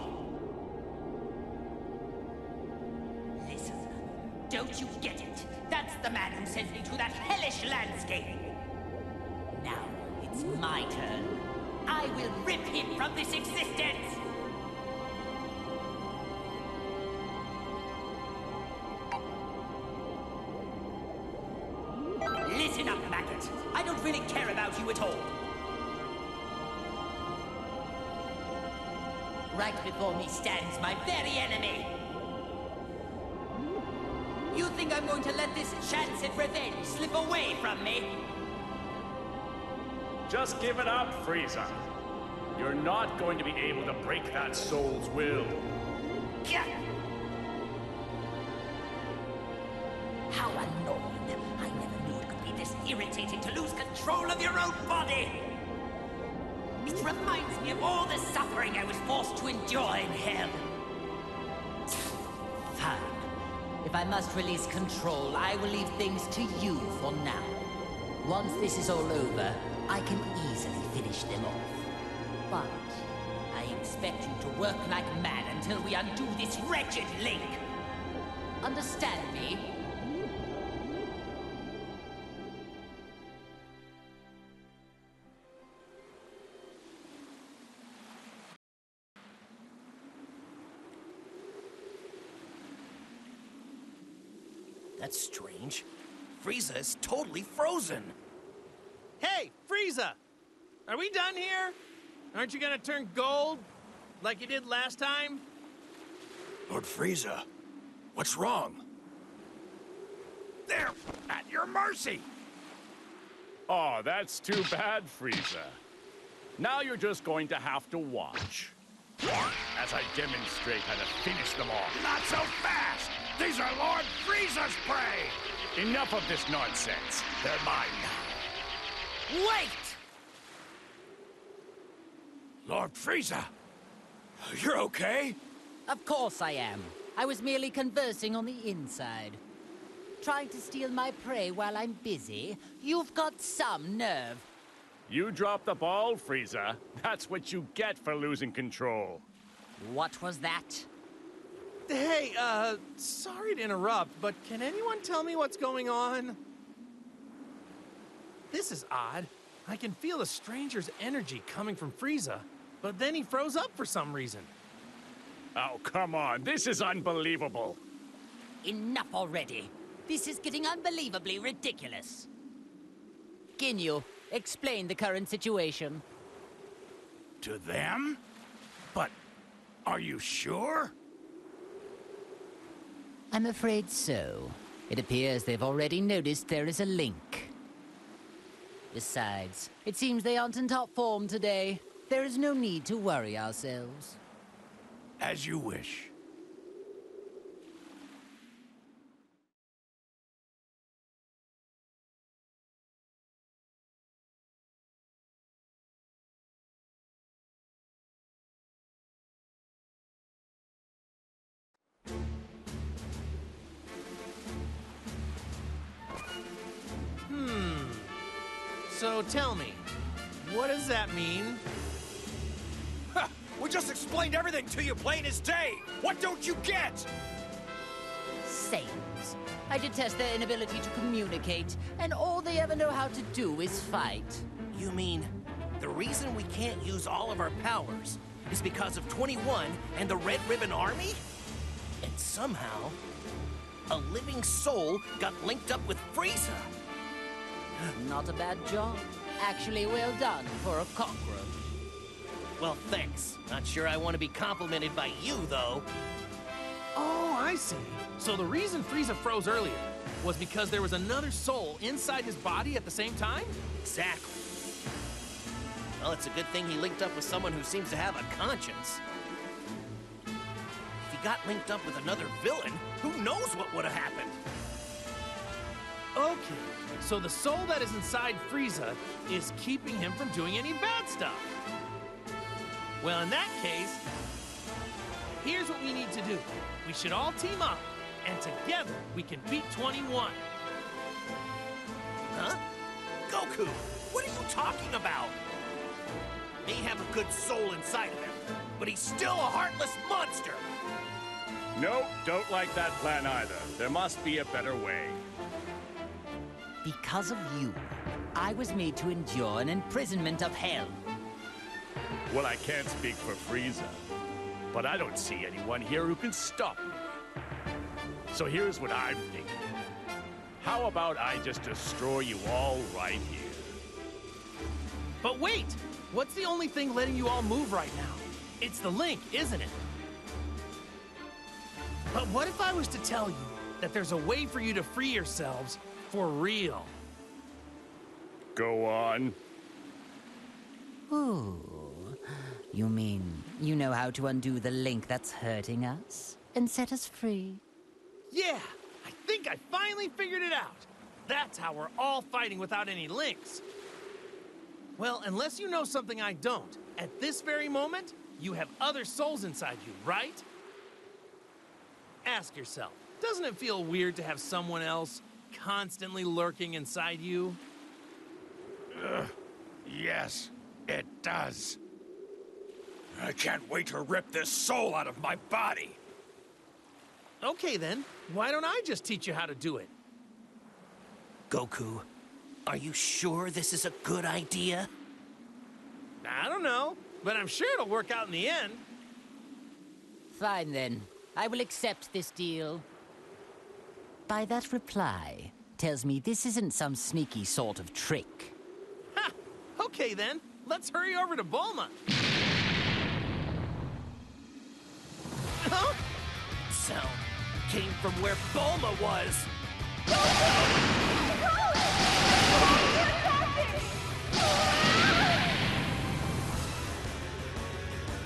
Listen, don't you get it? That's the man who sent me to that hellish landscape! Now, it's my turn. I will rip him from this existence! Listen up, maggot. I don't really care about you at all. Right before me stands my very enemy. You think I'm going to let this chance at revenge slip away from me? Just give it up, Frieza. You're not going to be able to break that soul's will. Gah! How annoying. I never knew it could be this irritating to lose control of your own body. It reminds me of all the suffering I was forced to endure in hell. Fine. If I must release control, I will leave things to you for now. Once this is all over, I can easily finish them off. But I expect you to work like mad until we undo this wretched link. Understand me? That's strange. Frieza is totally frozen. Hey, Frieza! Are we done here? Aren't you gonna turn gold like you did last time? Lord Frieza, what's wrong? They're at your mercy! Oh, that's too bad, Frieza. Now you're just going to have to watch as I demonstrate how to finish them all. Not so fast! These are Lord Frieza's prey! Enough of this nonsense. They're mine now. Wait! Lord Frieza! You're okay? Of course I am. I was merely conversing on the inside. Trying to steal my prey while I'm busy? You've got some nerve. You dropped the ball, Frieza. That's what you get for losing control. What was that? Hey, sorry to interrupt, but can anyone tell me what's going on? This is odd. I can feel a stranger's energy coming from Frieza, but then he froze up for some reason. Oh, come on. This is unbelievable. Enough already. This is getting unbelievably ridiculous. Ginyu, explain the current situation. To them? But are you sure? I'm afraid so. It appears they've already noticed there is a link. Besides, it seems they aren't in top form today. There is no need to worry ourselves. As you wish. So tell me, what does that mean? Ha! We just explained everything to you plain as day! What don't you get? Saiyans. I detest their inability to communicate, and all they ever know how to do is fight. You mean, the reason we can't use all of our powers is because of 21 and the Red Ribbon Army? And somehow, a living soul got linked up with Frieza. Not a bad job. Actually, well done for a cockroach. Well, thanks. Not sure I want to be complimented by you, though. Oh, I see. So the reason Frieza froze earlier was because there was another soul inside his body at the same time? Exactly. Well, it's a good thing he linked up with someone who seems to have a conscience. If he got linked up with another villain, who knows what would have happened? Okay, so the soul that is inside Frieza is keeping him from doing any bad stuff. Well, in that case, here's what we need to do. We should all team up, and together we can beat 21. Huh? Goku, what are you talking about? May have a good soul inside of him, but he's still a heartless monster. Nope, don't like that plan either. There must be a better way. Because of you, I was made to endure an imprisonment of hell. Well, I can't speak for Frieza, but I don't see anyone here who can stop me. So here's what I'm thinking. How about I just destroy you all right here? But wait! What's the only thing letting you all move right now? It's the link, isn't it? But what if I was to tell you that there's a way for you to free yourselves for real? Go on. Ooh. You mean you know how to undo the link that's hurting us and set us free? Yeah! I think I finally figured it out! That's how we're all fighting without any links. Well, unless you know something I don't, at this very moment, you have other souls inside you, right? Ask yourself, doesn't it feel weird to have someone else constantly lurking inside you? Yes, it does. I can't wait to rip this soul out of my body. Okay then, why don't I just teach you how to do it? Goku, are you sure this is a good idea? I don't know, but I'm sure it'll work out in the end. Fine then. I will accept this deal. By that reply, tells me this isn't some sneaky sort of trick. Ha! Okay then, let's hurry over to Bulma. Huh? Sound came from where Bulma was.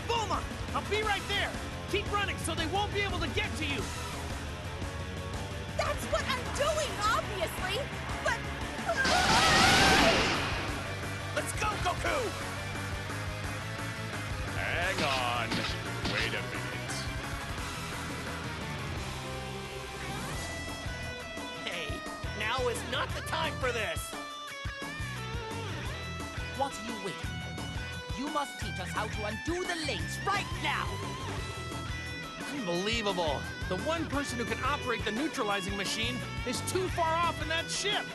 Bulma, I'll be right there. Keep running so they won't be able to get to you. That's what I'm doing, obviously! But... Let's go, Goku! Hang on. Wait a minute. Hey, now is not the time for this! What are you waiting for? You must teach us how to undo the links right now! Unbelievable. The one person who can operate the neutralizing machine is too far off in that ship.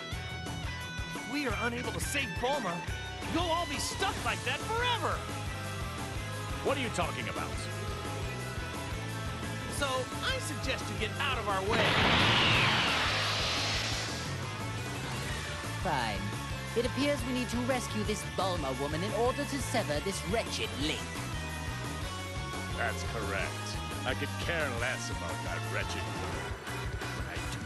If we are unable to save Bulma, you'll all be stuck like that forever. What are you talking about? So, I suggest you get out of our way. Fine. It appears we need to rescue this Bulma woman in order to sever this wretched link. That's correct. I could care less about that wretched woman. But I do.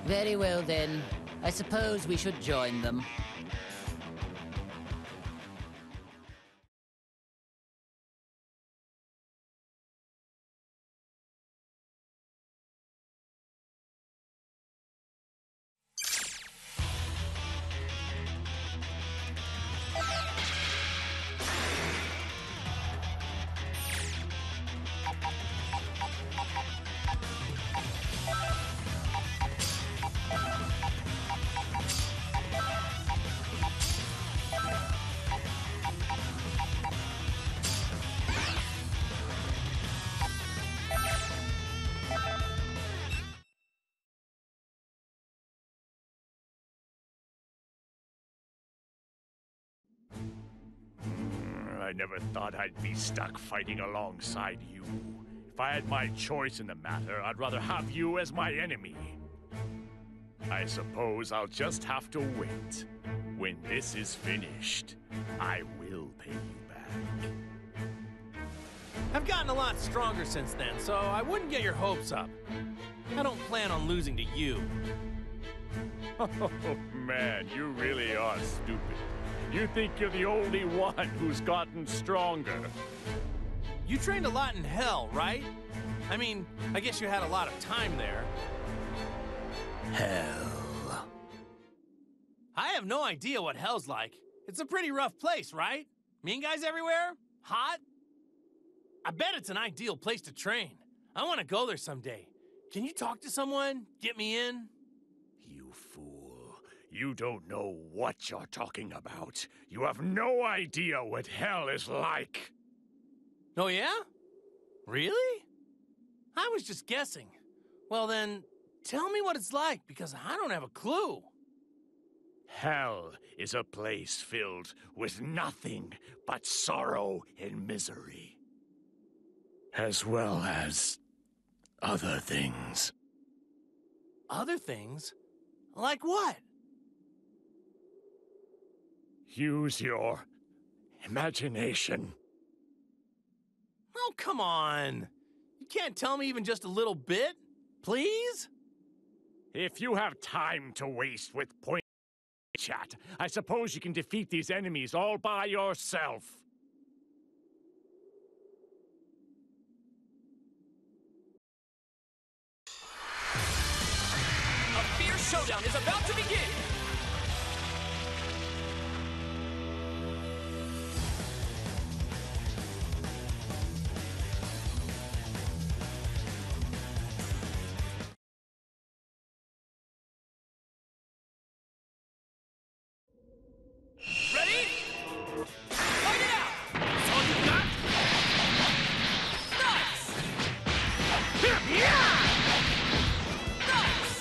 Very well then. I suppose we should join them. I never thought I'd be stuck fighting alongside you. If I had my choice in the matter, I'd rather have you as my enemy. I suppose I'll just have to wait. When this is finished, I will pay you back. I've gotten a lot stronger since then, so I wouldn't get your hopes up. I don't plan on losing to you. Oh, man, you really are stupid. You think you're the only one who's gotten stronger. You trained a lot in hell, right? I mean, I guess you had a lot of time there. Hell. I have no idea what hell's like. It's a pretty rough place, right? Mean guys everywhere? Hot? I bet it's an ideal place to train. I want to go there someday. Can you talk to someone? Get me in? You fool. You don't know what you're talking about. You have no idea what hell is like. Oh, yeah? Really? I was just guessing. Well, then, tell me what it's like, because I don't have a clue. Hell is a place filled with nothing but sorrow and misery. As well as other things. Other things? Like what? Use your imagination. Oh, come on. You can't tell me even just a little bit? Please? If you have time to waste with point chat, I suppose you can defeat these enemies all by yourself. A fierce showdown is about to begin! Ready? Fight it out! That's all you got? Nice! Yeah! Nice!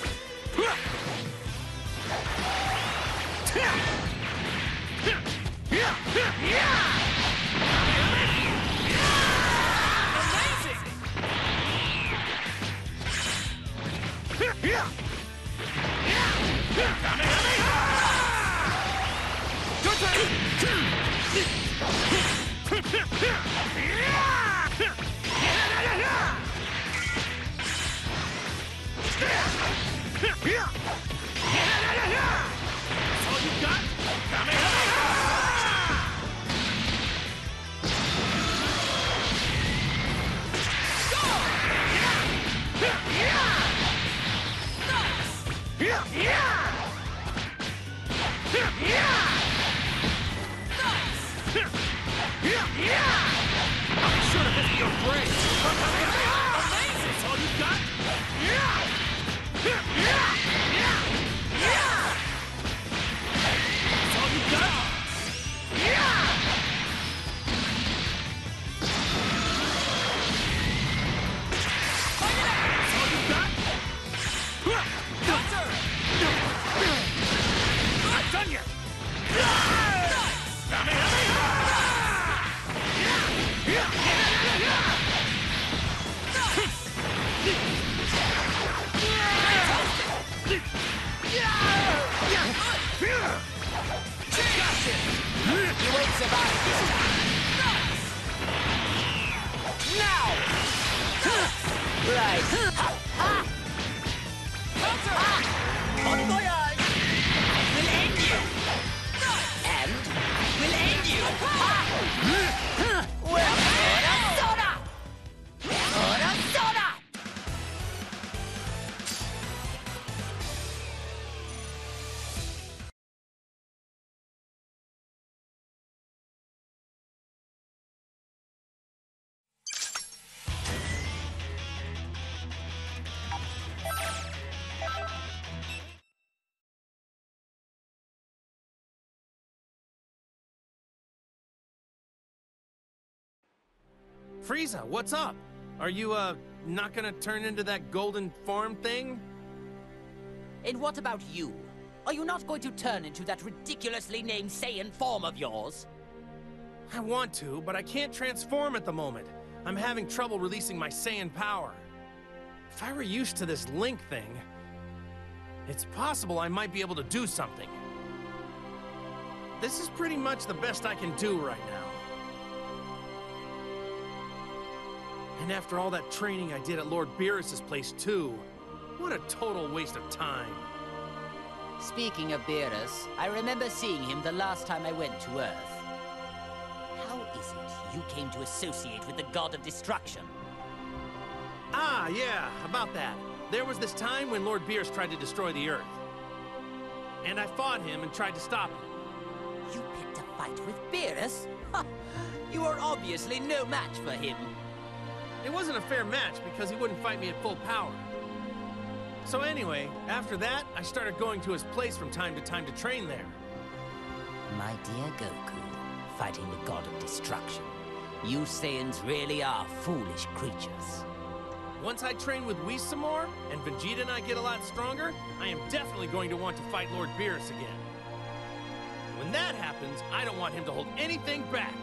Frieza, what's up? Are you, not gonna turn into that golden form thing? And what about you? Are you not going to turn into that ridiculously named Saiyan form of yours? I want to, but I can't transform at the moment. I'm having trouble releasing my Saiyan power. If I were used to this Link thing, it's possible I might be able to do something. This is pretty much the best I can do right now. And after all that training I did at Lord Beerus' place too, what a total waste of time. Speaking of Beerus, I remember seeing him the last time I went to Earth. How is it you came to associate with the god of destruction? Ah, yeah, about that. There was this time when Lord Beerus tried to destroy the Earth. And I fought him and tried to stop him. You picked up fight with Beerus? You are obviously no match for him. It wasn't a fair match because he wouldn't fight me at full power. So anyway, after that, I started going to his place from time to train there. My dear Goku, fighting the god of destruction, you Saiyans really are foolish creatures. Once I train with Whis some more, and Vegeta and I get a lot stronger, I am definitely going to want to fight Lord Beerus again. When that happens, I don't want him to hold anything back.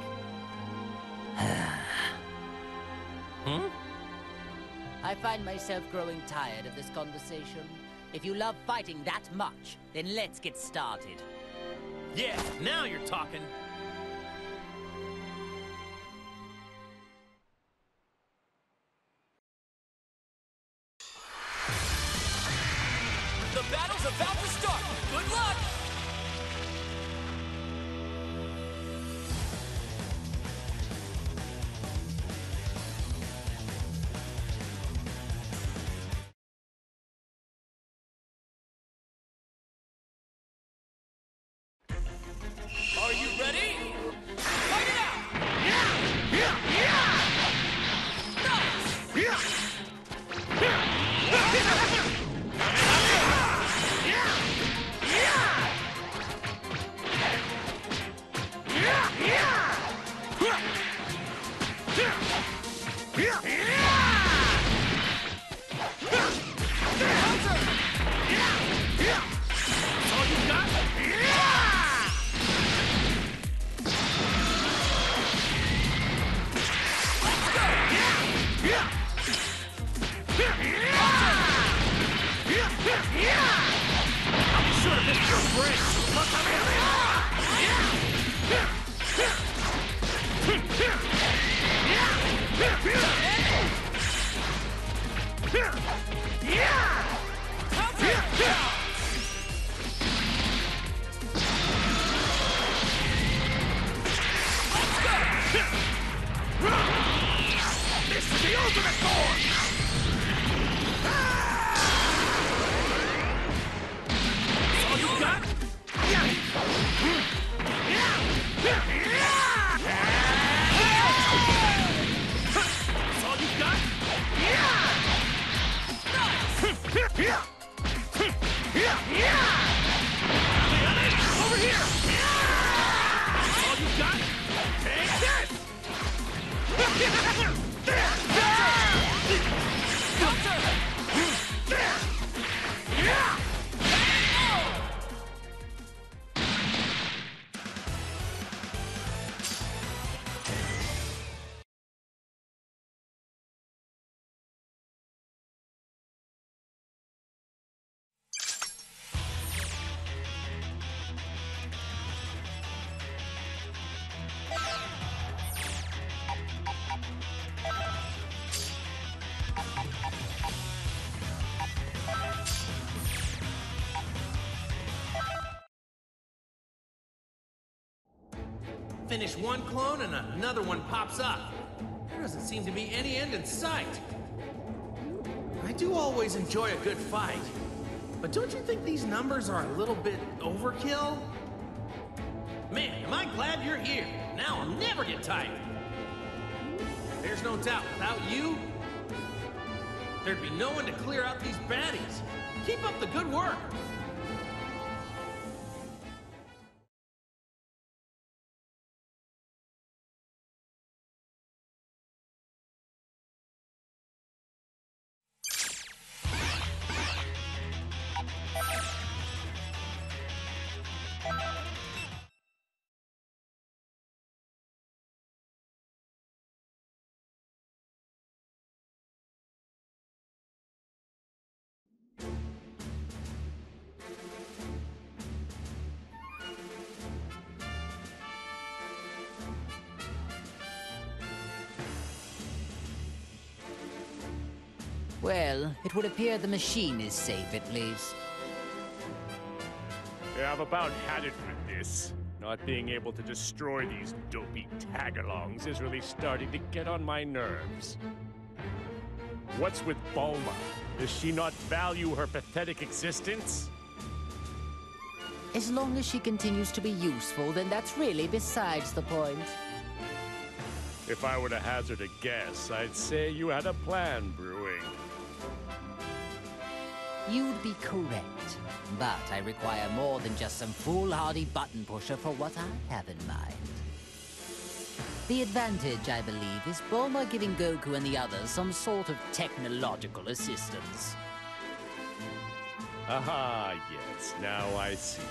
I find myself growing tired of this conversation. If you love fighting that much, then let's get started. Yeah, now you're talking. The battle's about to start. Good luck! Are you ready? Fight it out! Finish one clone and another one pops up. There doesn't seem to be any end in sight. I do always enjoy a good fight, but don't you think these numbers are a little bit overkill? Man, am I glad you're here. Now I'll never get tired. There's no doubt, without you, there'd be no one to clear out these baddies. Keep up the good work. Well, it would appear the machine is safe at least. Yeah, I've about had it with this. Not being able to destroy these dopey tagalongs is really starting to get on my nerves. What's with Bulma? Does she not value her pathetic existence? As long as she continues to be useful, then that's really besides the point. If I were to hazard a guess, I'd say you had a plan brewing. You'd be correct. But I require more than just some foolhardy button pusher for what I have in mind. The advantage, I believe, is Bulma giving Goku and the others some sort of technological assistance. Aha, yes, now I see.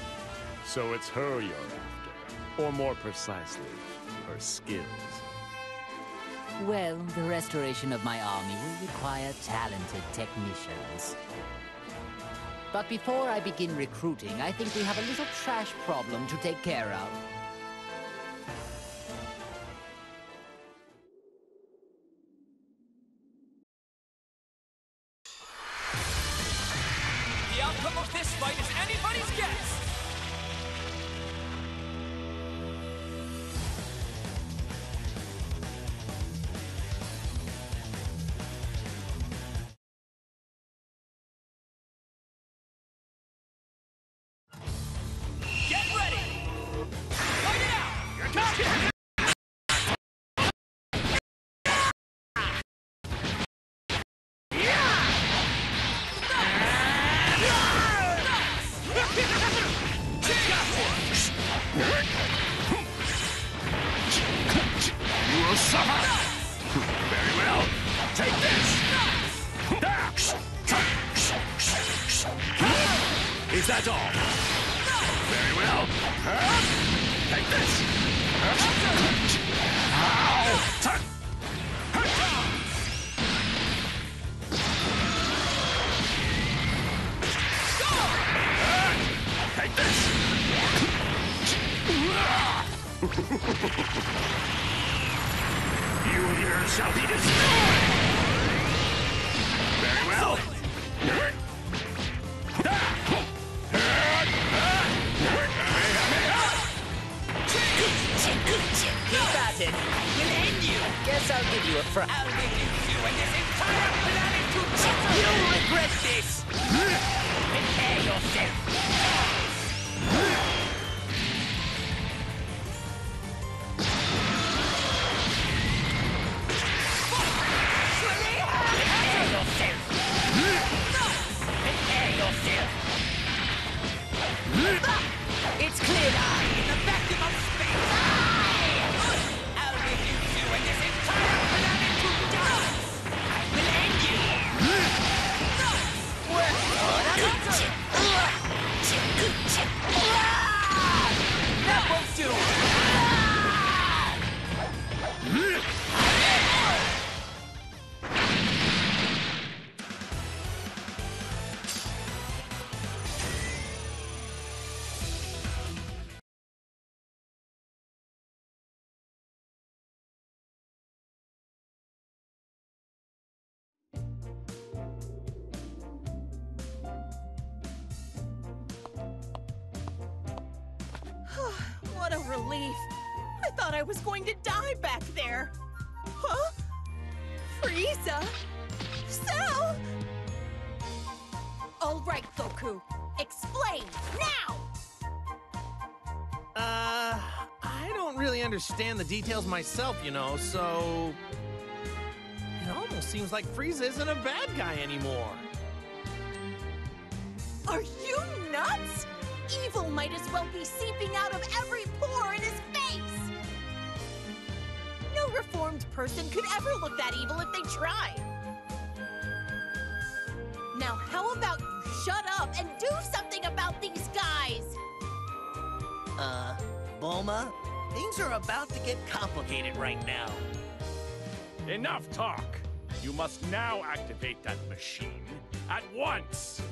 So it's her you're after. Or more precisely, her skills. Well, the restoration of my army will require talented technicians. But before I begin recruiting, I think we have a little trash problem to take care of. The outcome of this fight is anybody's guess! Get ready! Fight it out! Here it comes! You will suffer! Very well. Take this! Is that all? Very well. Take this! Take this! You here shall be destroyed! Very well. Keep at it! We'll end you! Guess I'll give you a fry. I'll reduce you and this entire planet to dust! You'll regret this! Prepare yourself! Prepare yourself! Prepare yourself! It's clear now! In the vacuum of space! I'll reduce you and this entire planet to dust! I will end you! That won't do! What a relief. I thought I was going to die back there. Huh? Frieza? Cell? All right, Goku. Explain, now! I don't really understand the details myself, you know, so... It almost seems like Frieza isn't a bad guy anymore. Are you nuts? Evil might as well be seeping out of every pore in his face! No reformed person could ever look that evil if they tried. Now, how about you shut up and do something about these guys? Bulma, things are about to get complicated right now. Enough talk! You must now activate that machine at once!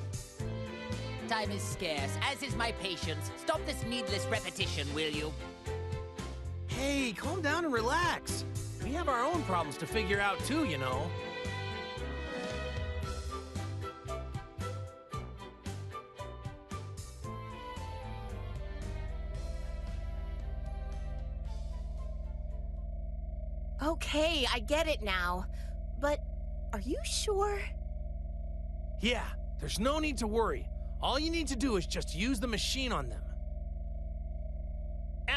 Time is scarce, as is my patience. Stop this needless repetition, will you? Hey, calm down and relax. We have our own problems to figure out too, you know. Okay, I get it now. But are you sure? Yeah, there's no need to worry. All you need to do is just use the machine on them.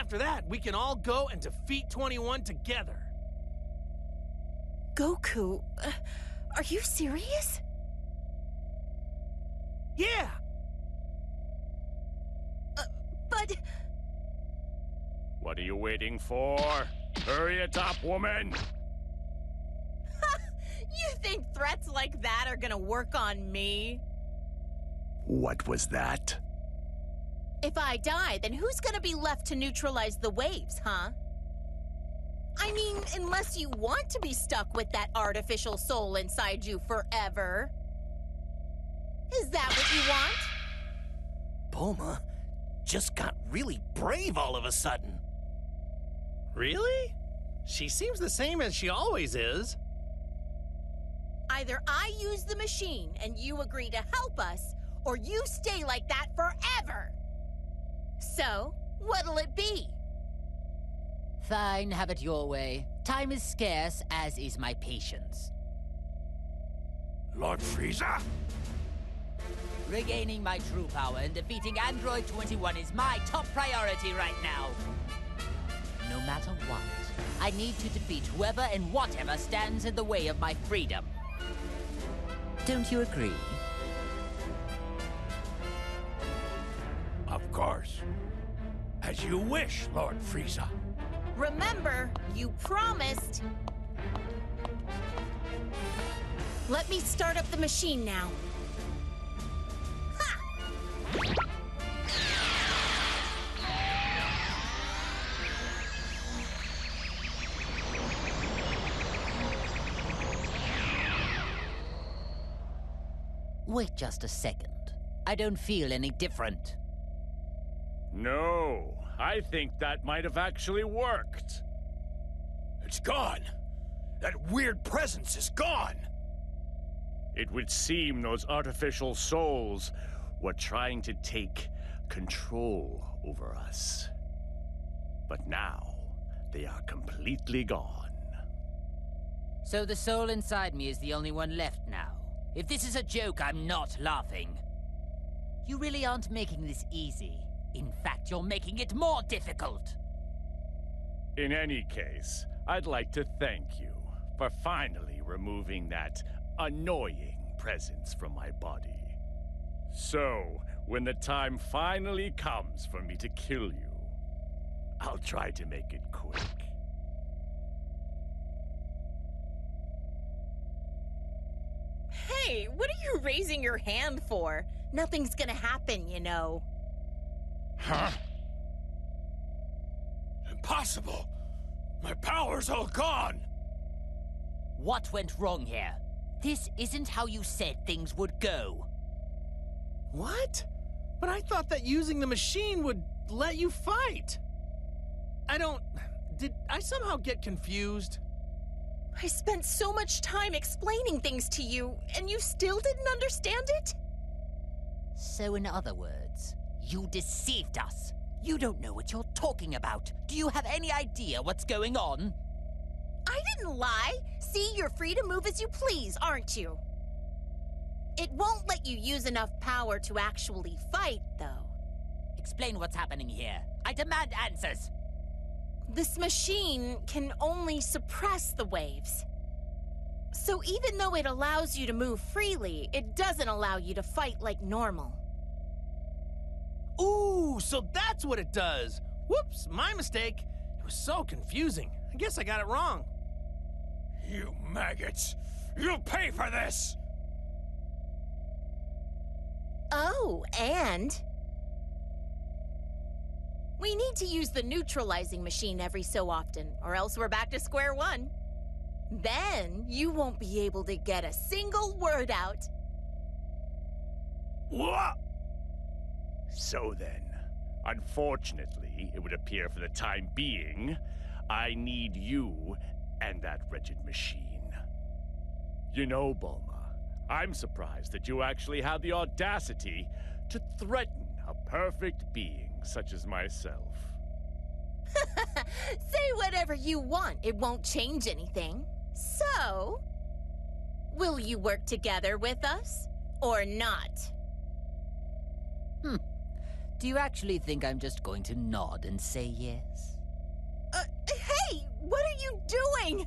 after that, we can all go and defeat 21 together. Goku, are you serious? Yeah! But... What are you waiting for? Hurry it up, woman! You think threats like that are gonna work on me? What was that? If I die, then who's gonna be left to neutralize the waves, huh? I mean, unless you want to be stuck with that artificial soul inside you forever. Is that what you want? Bulma just got really brave all of a sudden. Really? She seems the same as she always is. Either I use the machine and you agree to help us, or you stay like that forever. So, what'll it be? Fine, have it your way. Time is scarce, as is my patience. Lord Frieza? Regaining my true power and defeating Android 21 is my top priority right now. No matter what, I need to defeat whoever and whatever stands in the way of my freedom. Don't you agree? Of course. As you wish, Lord Frieza. Remember, you promised. Let me start up the machine now. Wait just a second. I don't feel any different. No, I think that might have actually worked. It's gone. That weird presence is gone. It would seem those artificial souls were trying to take control over us. But now, they are completely gone. So the soul inside me is the only one left now. If this is a joke, I'm not laughing. You really aren't making this easy. In fact, you're making it more difficult. In any case, I'd like to thank you for finally removing that annoying presence from my body. So, when the time finally comes for me to kill you, I'll try to make it quick. Hey, what are you raising your hand for? Nothing's gonna happen, you know. Huh? Impossible! My power's all gone! What went wrong here? This isn't how you said things would go. What? But I thought that using the machine would let you fight. Did I somehow get confused? I spent so much time explaining things to you, and you still didn't understand it? So in other words, you deceived us. You don't know what you're talking about. Do you have any idea what's going on? I didn't lie. See, you're free to move as you please, aren't you? It won't let you use enough power to actually fight, though. Explain what's happening here. I demand answers. This machine can only suppress the waves. So even though it allows you to move freely, it doesn't allow you to fight like normal. Ooh, so that's what it does. Whoops, my mistake. It was so confusing. I guess I got it wrong. You maggots! You'll pay for this! Oh, and... we need to use the neutralizing machine every so often, or else we're back to square one. Then you won't be able to get a single word out. What? So then, unfortunately, it would appear for the time being, I need you and that wretched machine. You know, Bulma, I'm surprised that you actually have the audacity to threaten a perfect being such as myself. Say whatever you want, it won't change anything. So, will you work together with us, or not? Do you actually think I'm just going to nod and say yes? Hey! What are you doing?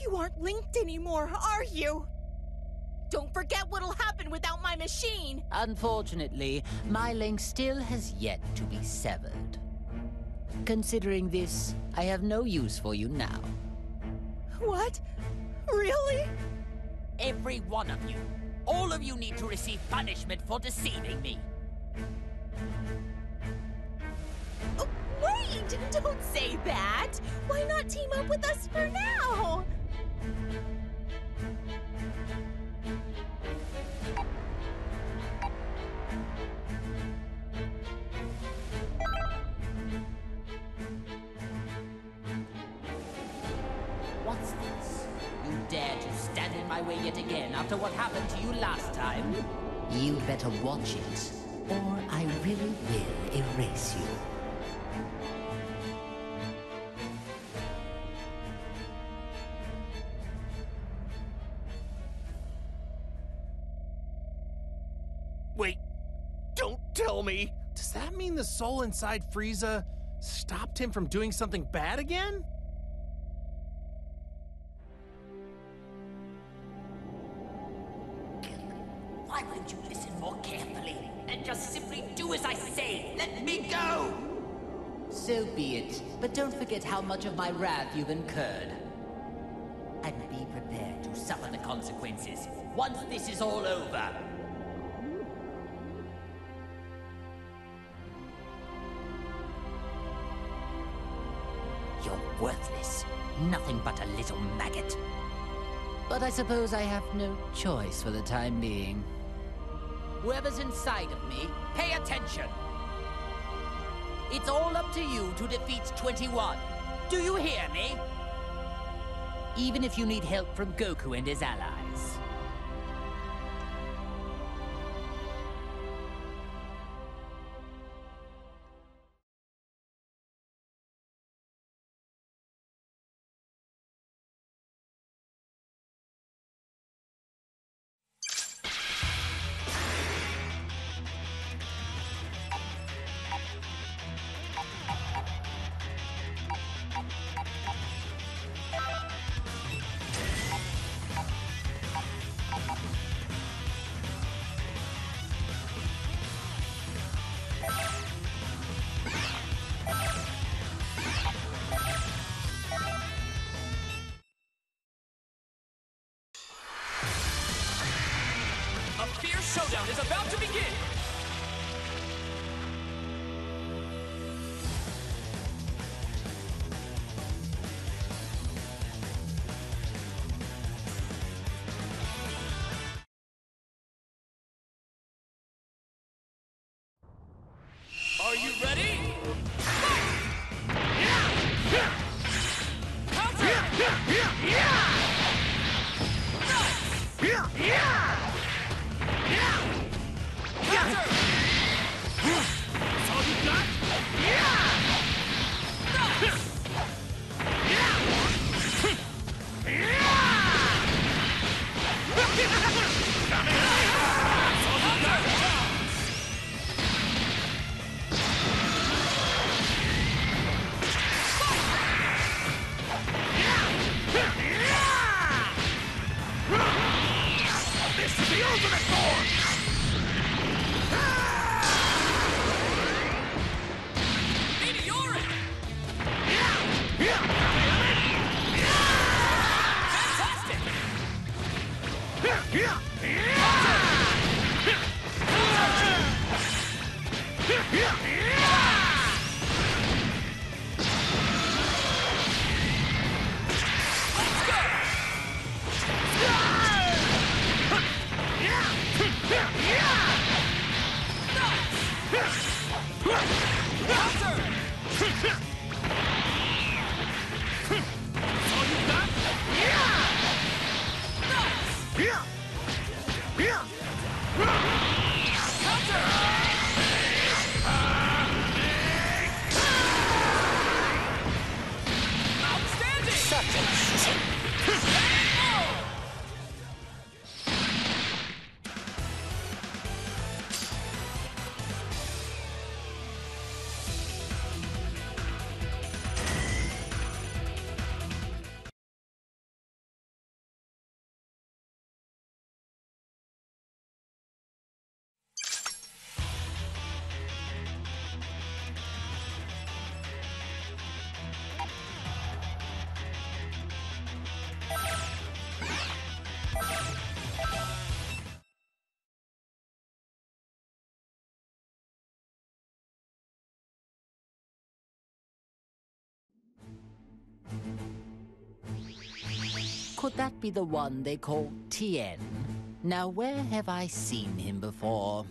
You aren't linked anymore, are you? Don't forget what'll happen without my machine! Unfortunately, my link still has yet to be severed. Considering this, I have no use for you now. What? Really? Every one of you. All of you need to receive punishment for deceiving me. Oh, wait! Don't say that! Why not team up with us for now? What's this? You dare to stand in my way yet again after what happened to you last time? You'd better watch it, or I really will erase you. Wait, don't tell me! Does that mean the soul inside Frieza stopped him from doing something bad again? Why wouldn't you listen more carefully and just simply do as I say? Let me go! So be it, but don't forget how much of my wrath you've incurred. And be prepared to suffer the consequences once this is all over. You're worthless. Nothing but a little maggot. But I suppose I have no choice for the time being. Whoever's inside of me, pay attention! It's all up to you to defeat 21. Do you hear me? Even if you need help from Goku and his allies. A fierce showdown is about to begin! Are you ready? Fight! Counter! That's all you got? This is the ultimate form! Meteoric! Could that be the one they call Tien? Now, where have I seen him before?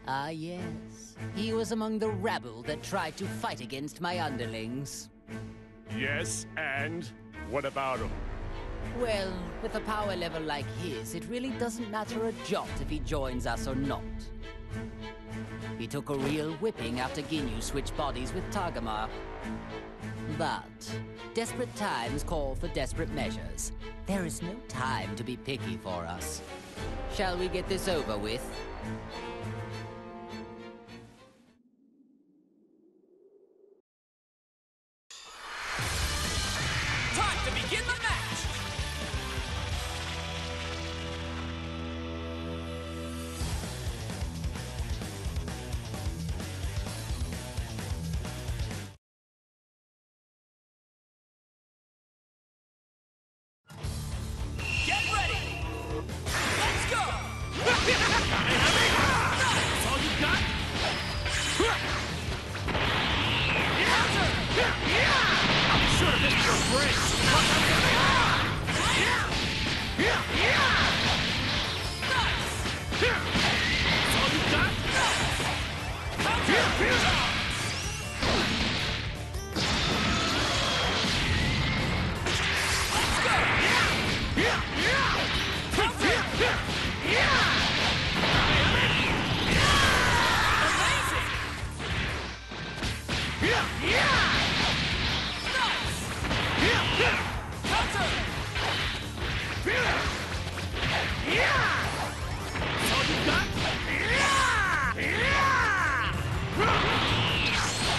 Ah, yes. He was among the rabble that tried to fight against my underlings. Yes, and what about him? Well, with a power level like his, it really doesn't matter a jot if he joins us or not. He took a real whipping after Ginyu switched bodies with Tagamar. But desperate times call for desperate measures. There is no time to be picky for us. Shall we get this over with? Time to begin the match! Get ready! Let's go! That's all you got? I'll be sure to miss your brakes. That's all you got?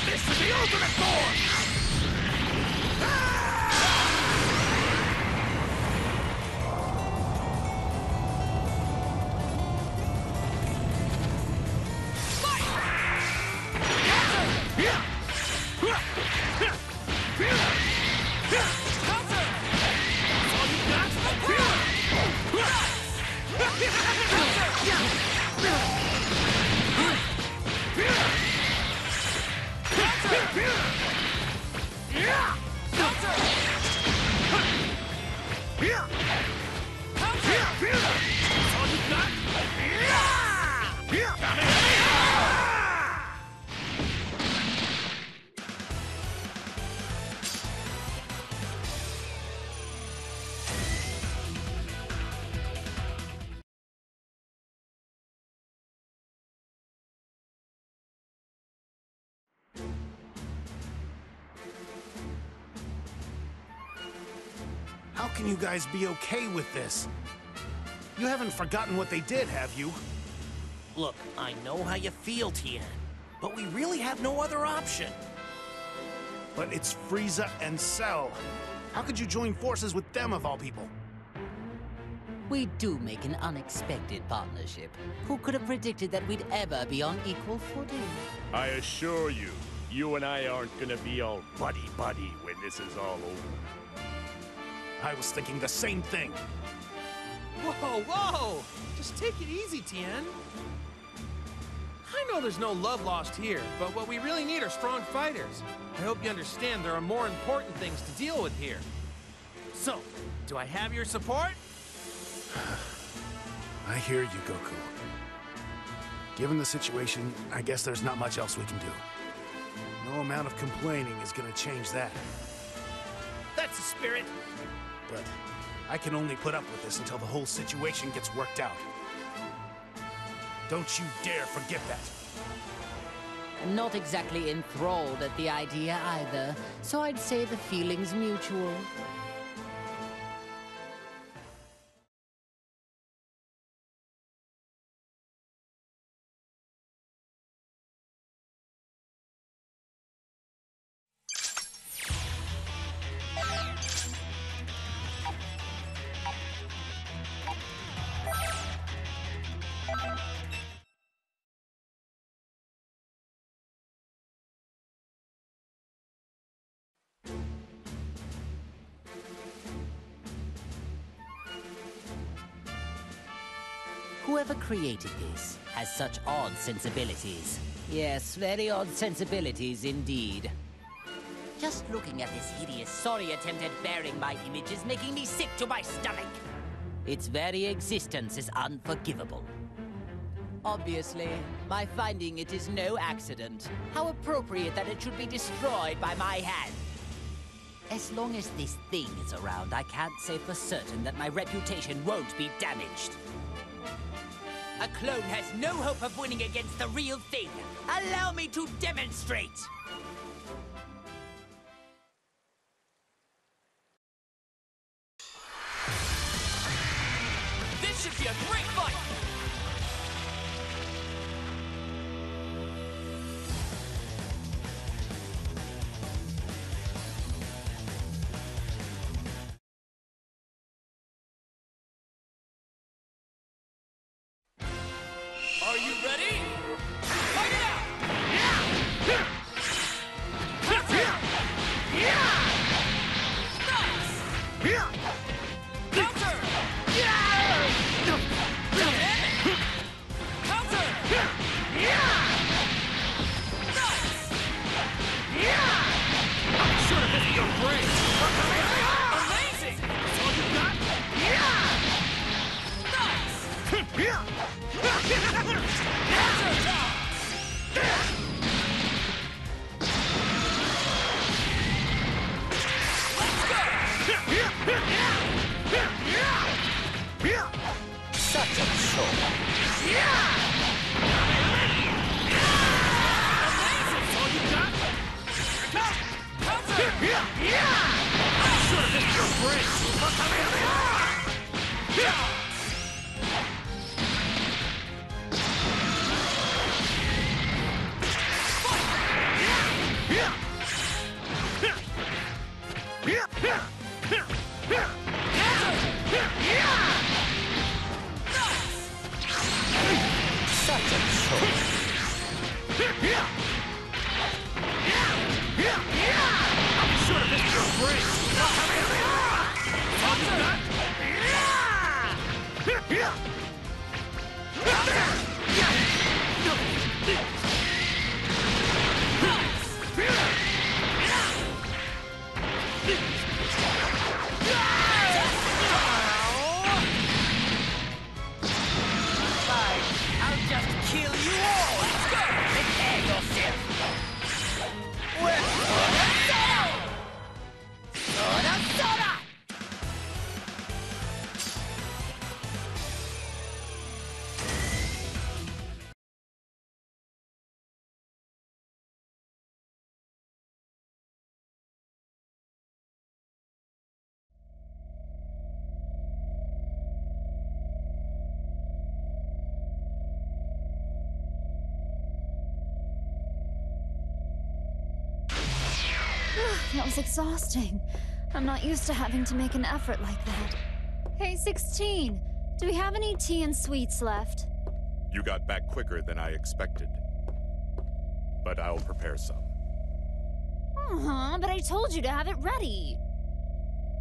This is the ultimate force! How can you guys be okay with this? You haven't forgotten what they did, have you? Look, I know how you feel, Tien, but we really have no other option. But it's Frieza and Cell. How could you join forces with them, of all people? We do make an unexpected partnership. Who could have predicted that we'd ever be on equal footing? I assure you, you and I aren't gonna be all buddy-buddy when this is all over. I was thinking the same thing. Whoa, whoa! Just take it easy, Tien. I know there's no love lost here, but what we really need are strong fighters. I hope you understand there are more important things to deal with here. So, do I have your support? I hear you, Goku. Given the situation, I guess there's not much else we can do. No amount of complaining is gonna change that. That's the spirit. But I can only put up with this until the whole situation gets worked out. Don't you dare forget that. I'm not exactly enthralled at the idea either, so I'd say the feeling's mutual. Whoever created this has such odd sensibilities. Yes, very odd sensibilities indeed. Just looking at this hideous, sorry attempt at bearing my image is making me sick to my stomach. Its very existence is unforgivable. Obviously, my finding it is no accident. How appropriate that it should be destroyed by my hand. As long as this thing is around, I can't say for certain that my reputation won't be damaged. A clone has no hope of winning against the real thing. Allow me to demonstrate! This should be a great fight! Are you ready? Fight it out! Counter! Nice! Counter! Counter! Nice! I'm sure this is your brain. Amazing! That's all you got? Nice! Such a show. Such a show. I'll be sure to miss your brain. All you got? I'll just kill you all! Let's go! Prepare yourself! We're Soda! Soda! That was exhausting. I'm not used to having to make an effort like that. Hey, 16, do we have any tea and sweets left? You got back quicker than I expected. But I'll prepare some. But I told you to have it ready.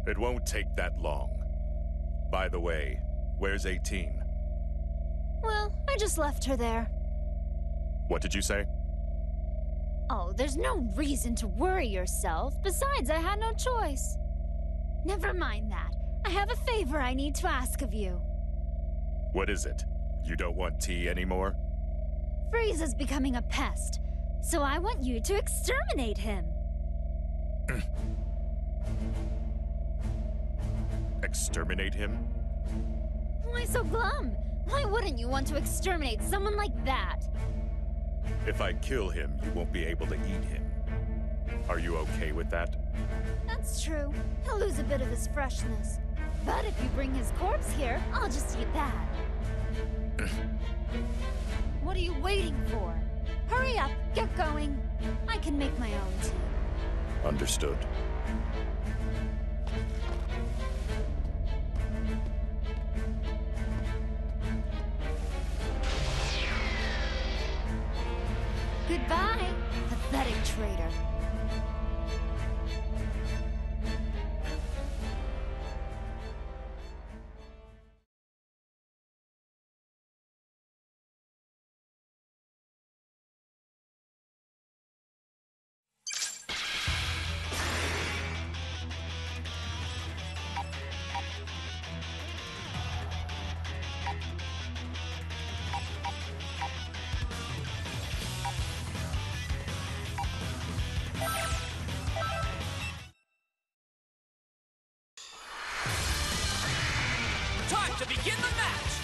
It won't take that long. By the way, where's 18? Well, I just left her there. What did you say? Oh, there's no reason to worry yourself. Besides, I had no choice. Never mind that. I have a favor I need to ask of you. What is it? You don't want tea anymore? Frieza's becoming a pest, so I want you to exterminate him. Exterminate him? Why so glum? Why wouldn't you want to exterminate someone like that? If I kill him, you won't be able to eat him. Are you okay with that? That's true. He'll lose a bit of his freshness. But if you bring his corpse here, I'll just eat that. What are you waiting for? Hurry up, get going. I can make my own tea. Understood. Goodbye, pathetic traitor. match!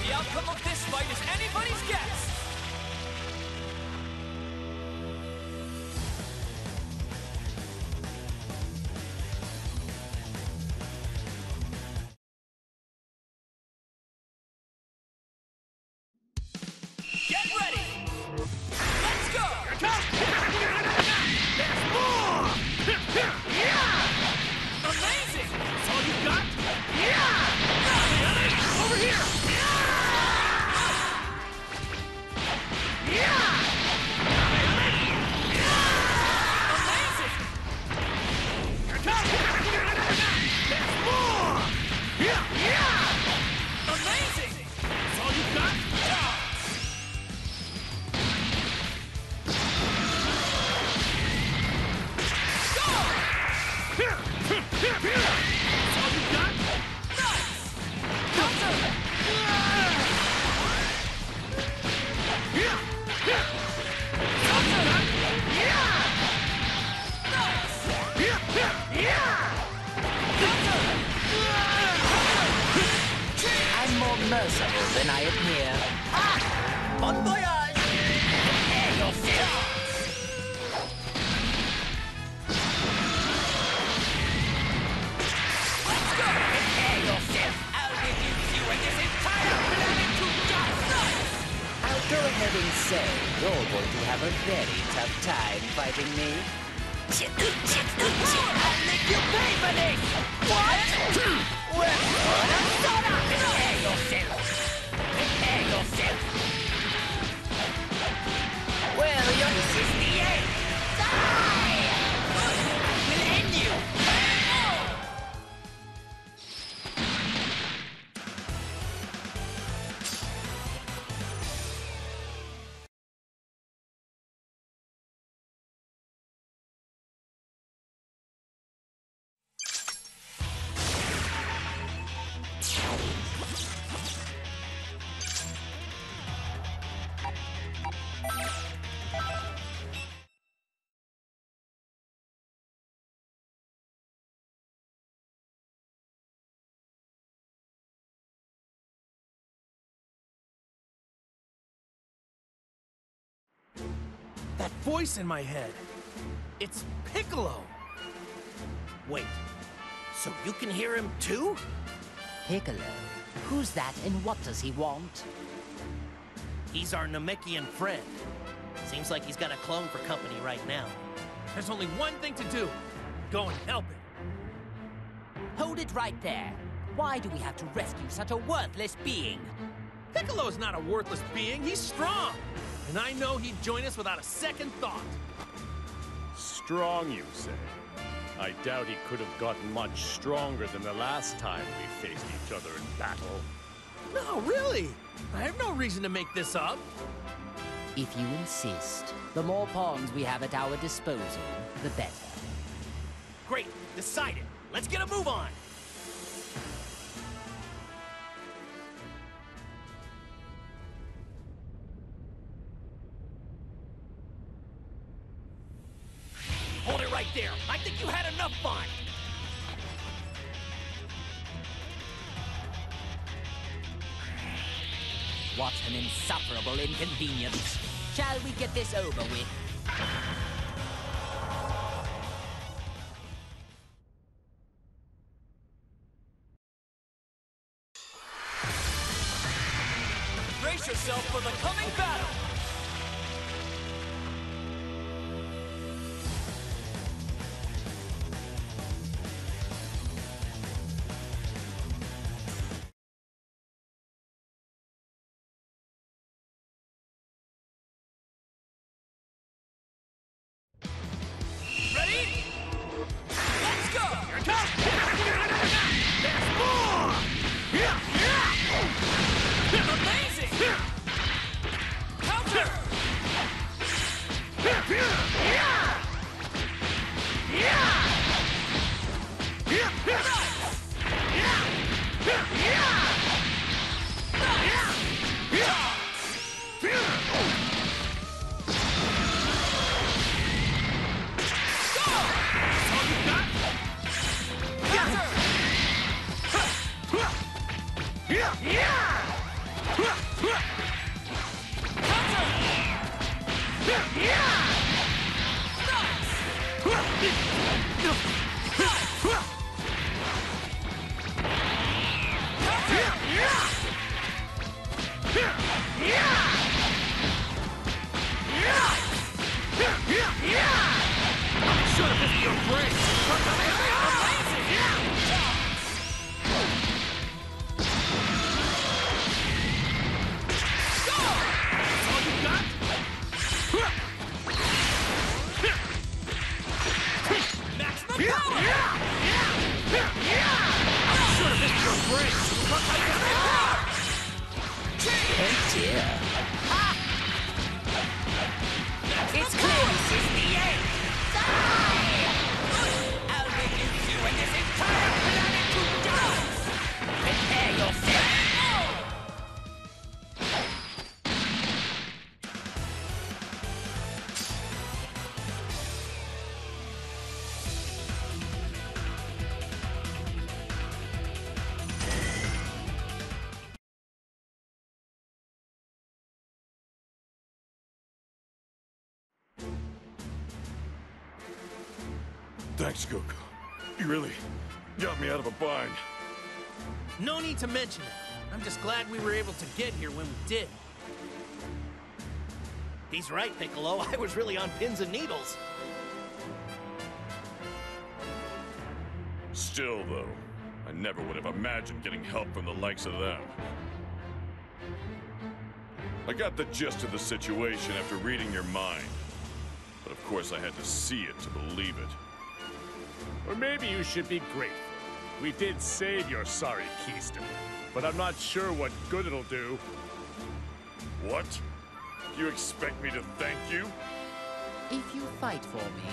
The outcome of this fight is anybody's guess! Get ready! Let's go! There's more! Amazing! That's all you got? Over here! Amazing! There's more! Amazing! That's all you got? I'm more merciful than I appear. Bon voyage! Prepare yourself! Let's go! Prepare yourself! I'll reduce you and this entire planet to dust! I'll go ahead and say you're going to have a very tough time fighting me. I'll make you pay for this! What? Well, prepare yourself! Prepare yourself! Well, this is the end! Die! We'll end you! That voice in my head. It's Piccolo! Wait, so you can hear him too? Piccolo? Who's that and what does he want? He's our Namekian friend. Seems like he's got a clone for company right now. There's only one thing to do. Go and help him. Hold it right there. Why do we have to rescue such a worthless being? Piccolo is not a worthless being. He's strong. And I know he'd join us without a second thought. Strong, you say? I doubt he could have gotten much stronger than the last time we faced each other in battle. No, really. I have no reason to make this up. If you insist, the more pawns we have at our disposal, the better. Great, decided. Let's get a move on. Hold it right there. I think you had enough fun. What an insufferable inconvenience. Shall we get this over with? Brace yourself for the coming battle! Ready? Let's go! Here it comes! There's more! Amazing! Counter! It's clear this is the end! I'll reduce you and this entire planet to dust! Prepare yourself! Thanks, Goku. You really got me out of a bind. No need to mention it. I'm just glad we were able to get here when we did. He's right, Piccolo. I was really on pins and needles. Still, though, I never would have imagined getting help from the likes of them. I got the gist of the situation after reading your mind. But of course I had to see it to believe it. Or maybe you should be grateful. We did save your sorry Keystone, but I'm not sure what good it'll do. What? You expect me to thank you? If you fight for me,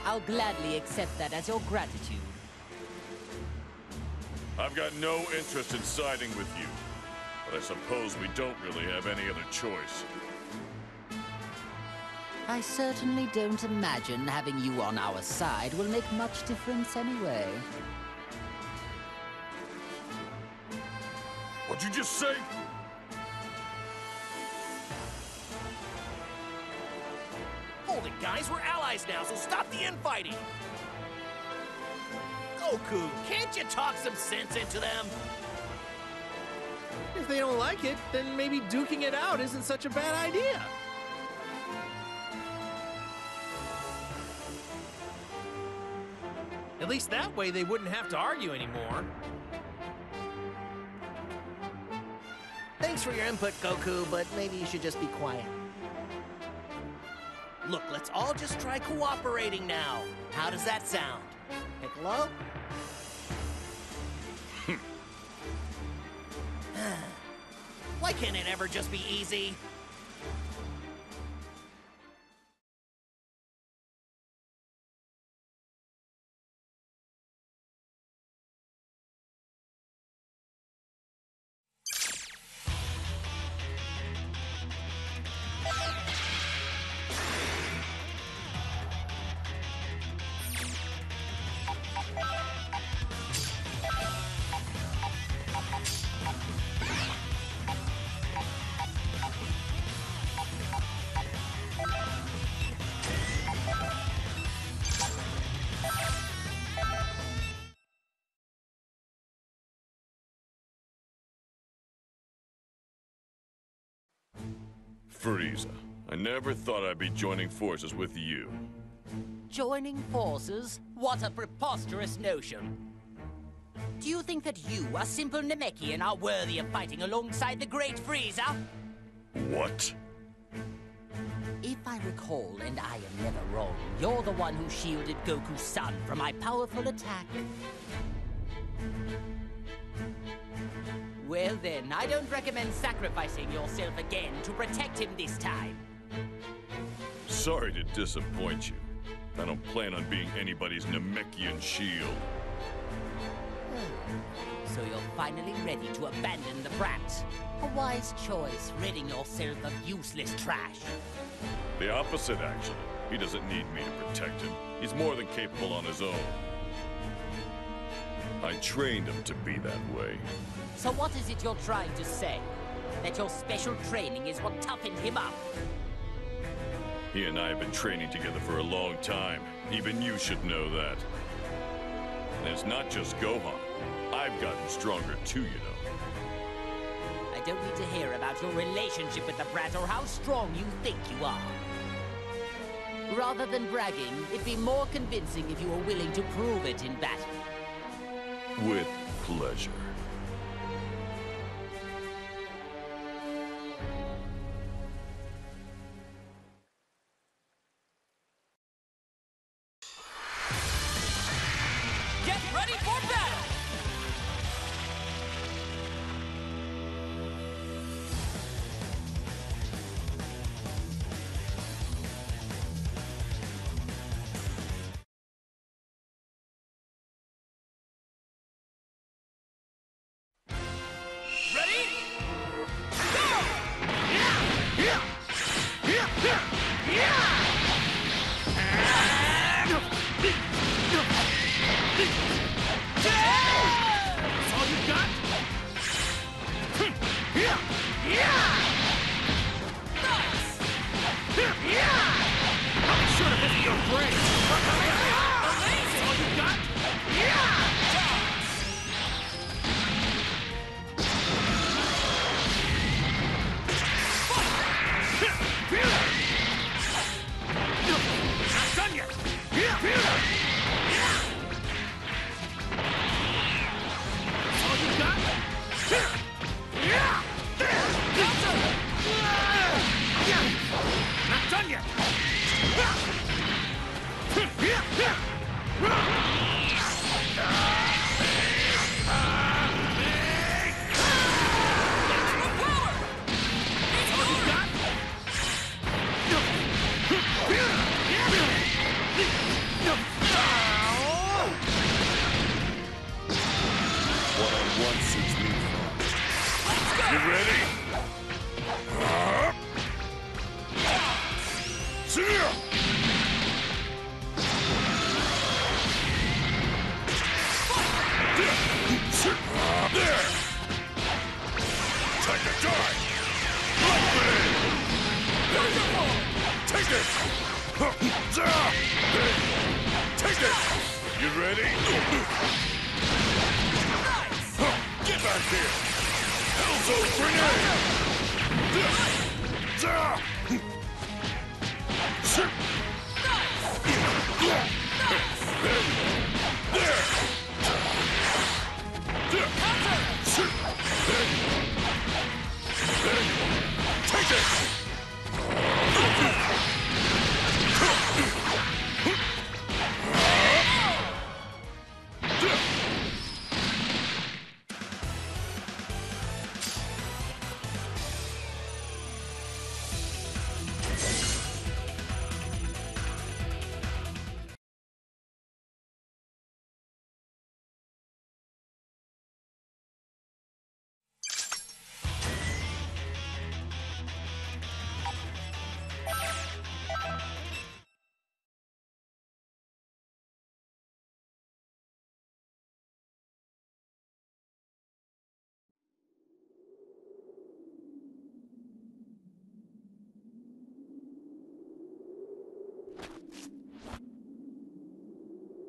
I'll gladly accept that as your gratitude. I've got no interest in siding with you, but I suppose we don't really have any other choice. I certainly don't imagine having you on our side will make much difference anyway. What'd you just say? Hold it, guys. We're allies now, so stop the infighting. Goku, can't you talk some sense into them? If they don't like it, then maybe duking it out isn't such a bad idea. At least that way they wouldn't have to argue anymore. Thanks for your input, Goku, but maybe you should just be quiet. Look, let's all just try cooperating now. How does that sound? Piccolo? Why can't it ever just be easy? Frieza, I never thought I'd be joining forces with you. Joining forces? What a preposterous notion. Do you think that you, a simple Namekian, are worthy of fighting alongside the great Frieza? What? If I recall, and I am never wrong, you're the one who shielded Goku's son from my powerful attack. Well then, I don't recommend sacrificing yourself again to protect him this time. Sorry to disappoint you. I don't plan on being anybody's Namekian shield. So you're finally ready to abandon the brat. A wise choice, ridding yourself of useless trash. The opposite, actually. He doesn't need me to protect him. He's more than capable on his own. I trained him to be that way. So what is it you're trying to say? That your special training is what toughened him up? He and I have been training together for a long time. Even you should know that. And it's not just Gohan. I've gotten stronger too, you know. I don't need to hear about your relationship with the brat or how strong you think you are. Rather than bragging, it'd be more convincing if you were willing to prove it in battle. With pleasure. Get ready for battle! Ready? That's all you got? I'll be sure to visit your brain. That's all you got? Not done yet. That's all you got? Not done yet. One-on-one suits me fine. You ready? See ya! There! Time to die! Lightning! Take it! Take it! You ready? Get back here! Elzo grenade! There! Take it!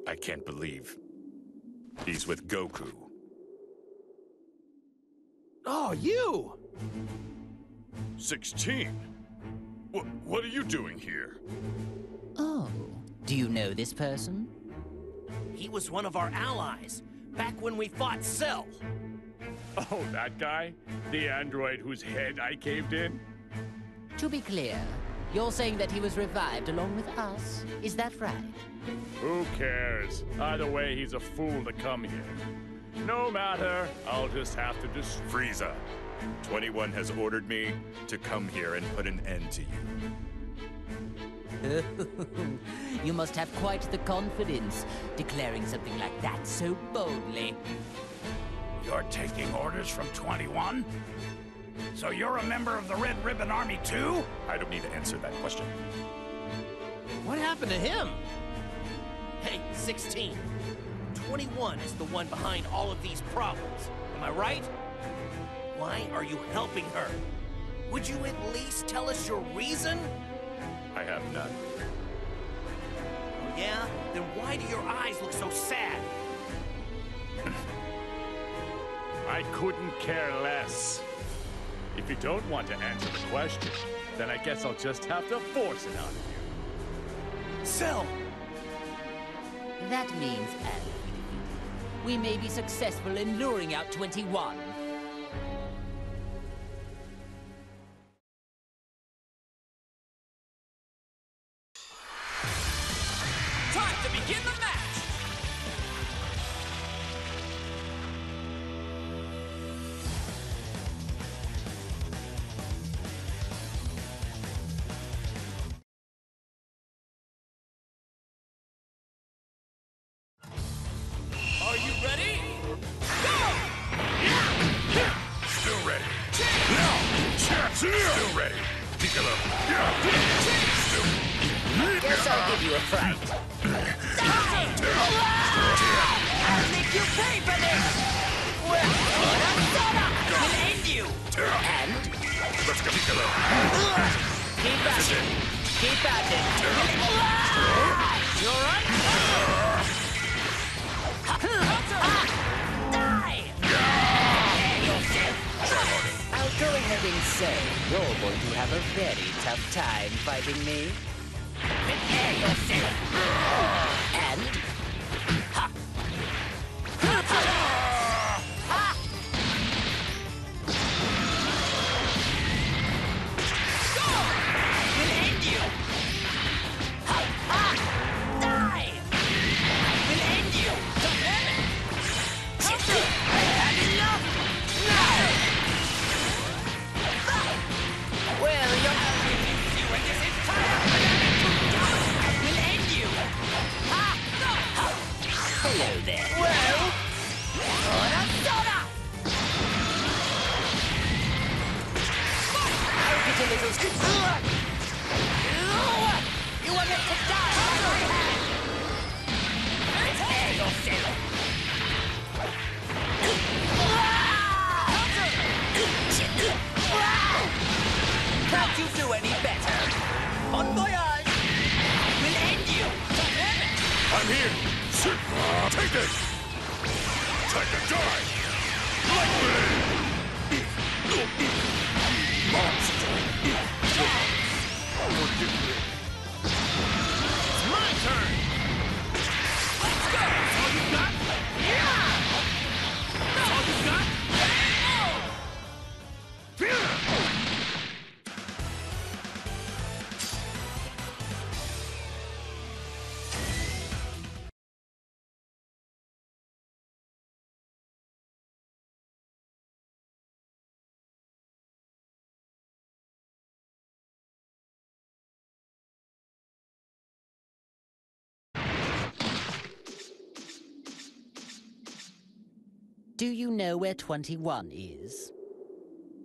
I can't believe he's with Goku. Oh, you! 16? What are you doing here? Oh, do you know this person? He was one of our allies, back when we fought Cell. Oh, that guy? The android whose head I caved in? To be clear, you're saying that he was revived along with us? Is that right? Who cares? Either way, he's a fool to come here. No matter, I'll just have to Frieza, 21 has ordered me to come here and put an end to you. You must have quite the confidence, declaring something like that so boldly. You're taking orders from 21? So you're a member of the Red Ribbon Army too? I don't need to answer that question. What happened to him? Hey, 16. 21 is the one behind all of these problems. Am I right? Why are you helping her? Would you at least tell us your reason? I have none. Oh, yeah? Then why do your eyes look so sad? I couldn't care less. If you don't want to answer the question, then I guess I'll just have to force it out of you. Cell! That means, we may be successful in luring out 21. Time to begin the match! Are you ready? Go! Still ready. Still ready. Piccolo. Guess I'll give you a fright. I'll make you pay for this! Well, Sora will end you! And Let's go, Piccolo. keep at it. Keep at it. You alright? Die! I'll go ahead and say you're going to have a very tough time fighting me. Prepare yourself. And... Ha! We'll end you! Die! We'll end you! Had enough! Well, you're... You and this entire planet will end you! Hello there. Well... Sora! I'll get a little... You were meant to die on my hand! Prepare yourself. Can't you do any better? Bon voyage! I'm here! Take this! Time to die! Lightning! Monster! It's my turn! Let's go! That's all you got? Yeah! That's all you got? Do you know where 21 is?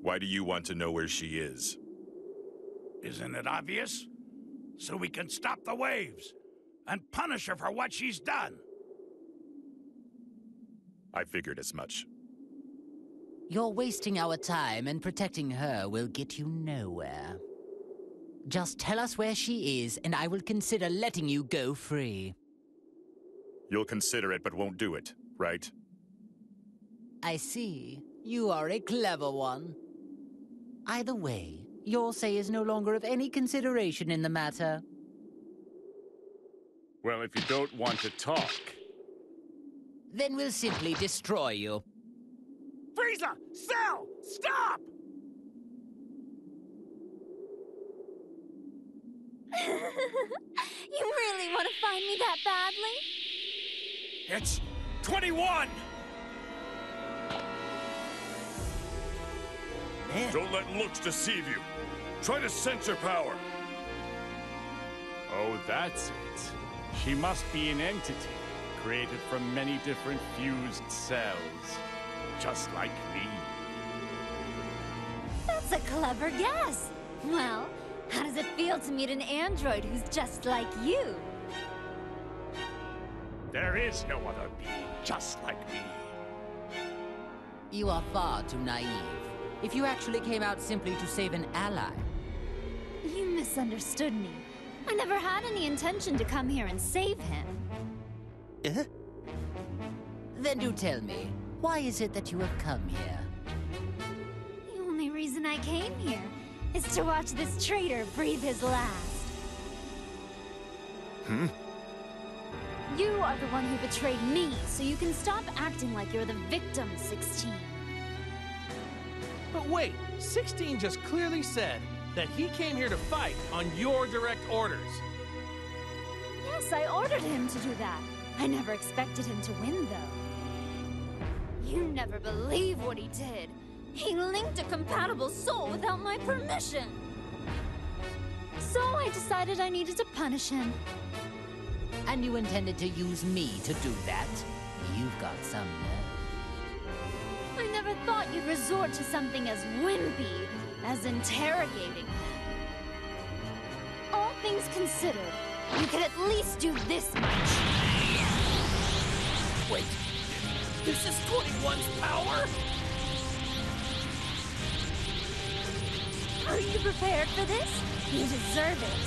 Why do you want to know where she is? Isn't it obvious? So we can stop the waves and punish her for what she's done. I figured as much. You're wasting our time, and protecting her will get you nowhere. Just tell us where she is, and I will consider letting you go free. You'll consider it, but won't do it, right? I see. You are a clever one. Either way, your say is no longer of any consideration in the matter. Well, if you don't want to talk... Then we'll simply destroy you. Frieza! Cell! Stop! You really want to find me that badly? It's 21! Man. Don't let looks deceive you. Try to sense her power. Oh, that's it. She must be an entity, created from many different fused cells. Just like me. That's a clever guess. Well, how does it feel to meet an android who's just like you? There is no other being just like me. You are far too naive. If you actually came out simply to save an ally... You misunderstood me. I never had any intention to come here and save him. Then do tell me, why is it that you have come here? The only reason I came here is to watch this traitor breathe his last. You are the one who betrayed me, so you can stop acting like you're the victim, 16. But wait, 16 just clearly said that he came here to fight on your direct orders. Yes, I ordered him to do that. I never expected him to win, though. You never believe what he did. He linked a compatible soul without my permission. So I decided I needed to punish him. And you intended to use me to do that? You've got some nerve. I never thought you'd resort to something as wimpy as interrogating him. All things considered, you could at least do this much. Wait, this is 21's power? Are you prepared for this? You deserve it.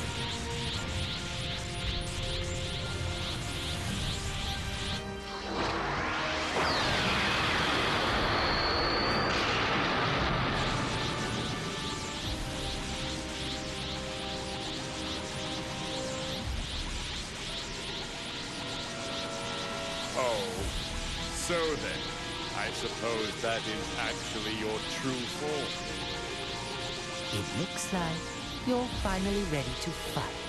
So then, I suppose that is actually your true form. It looks like you're finally ready to fight.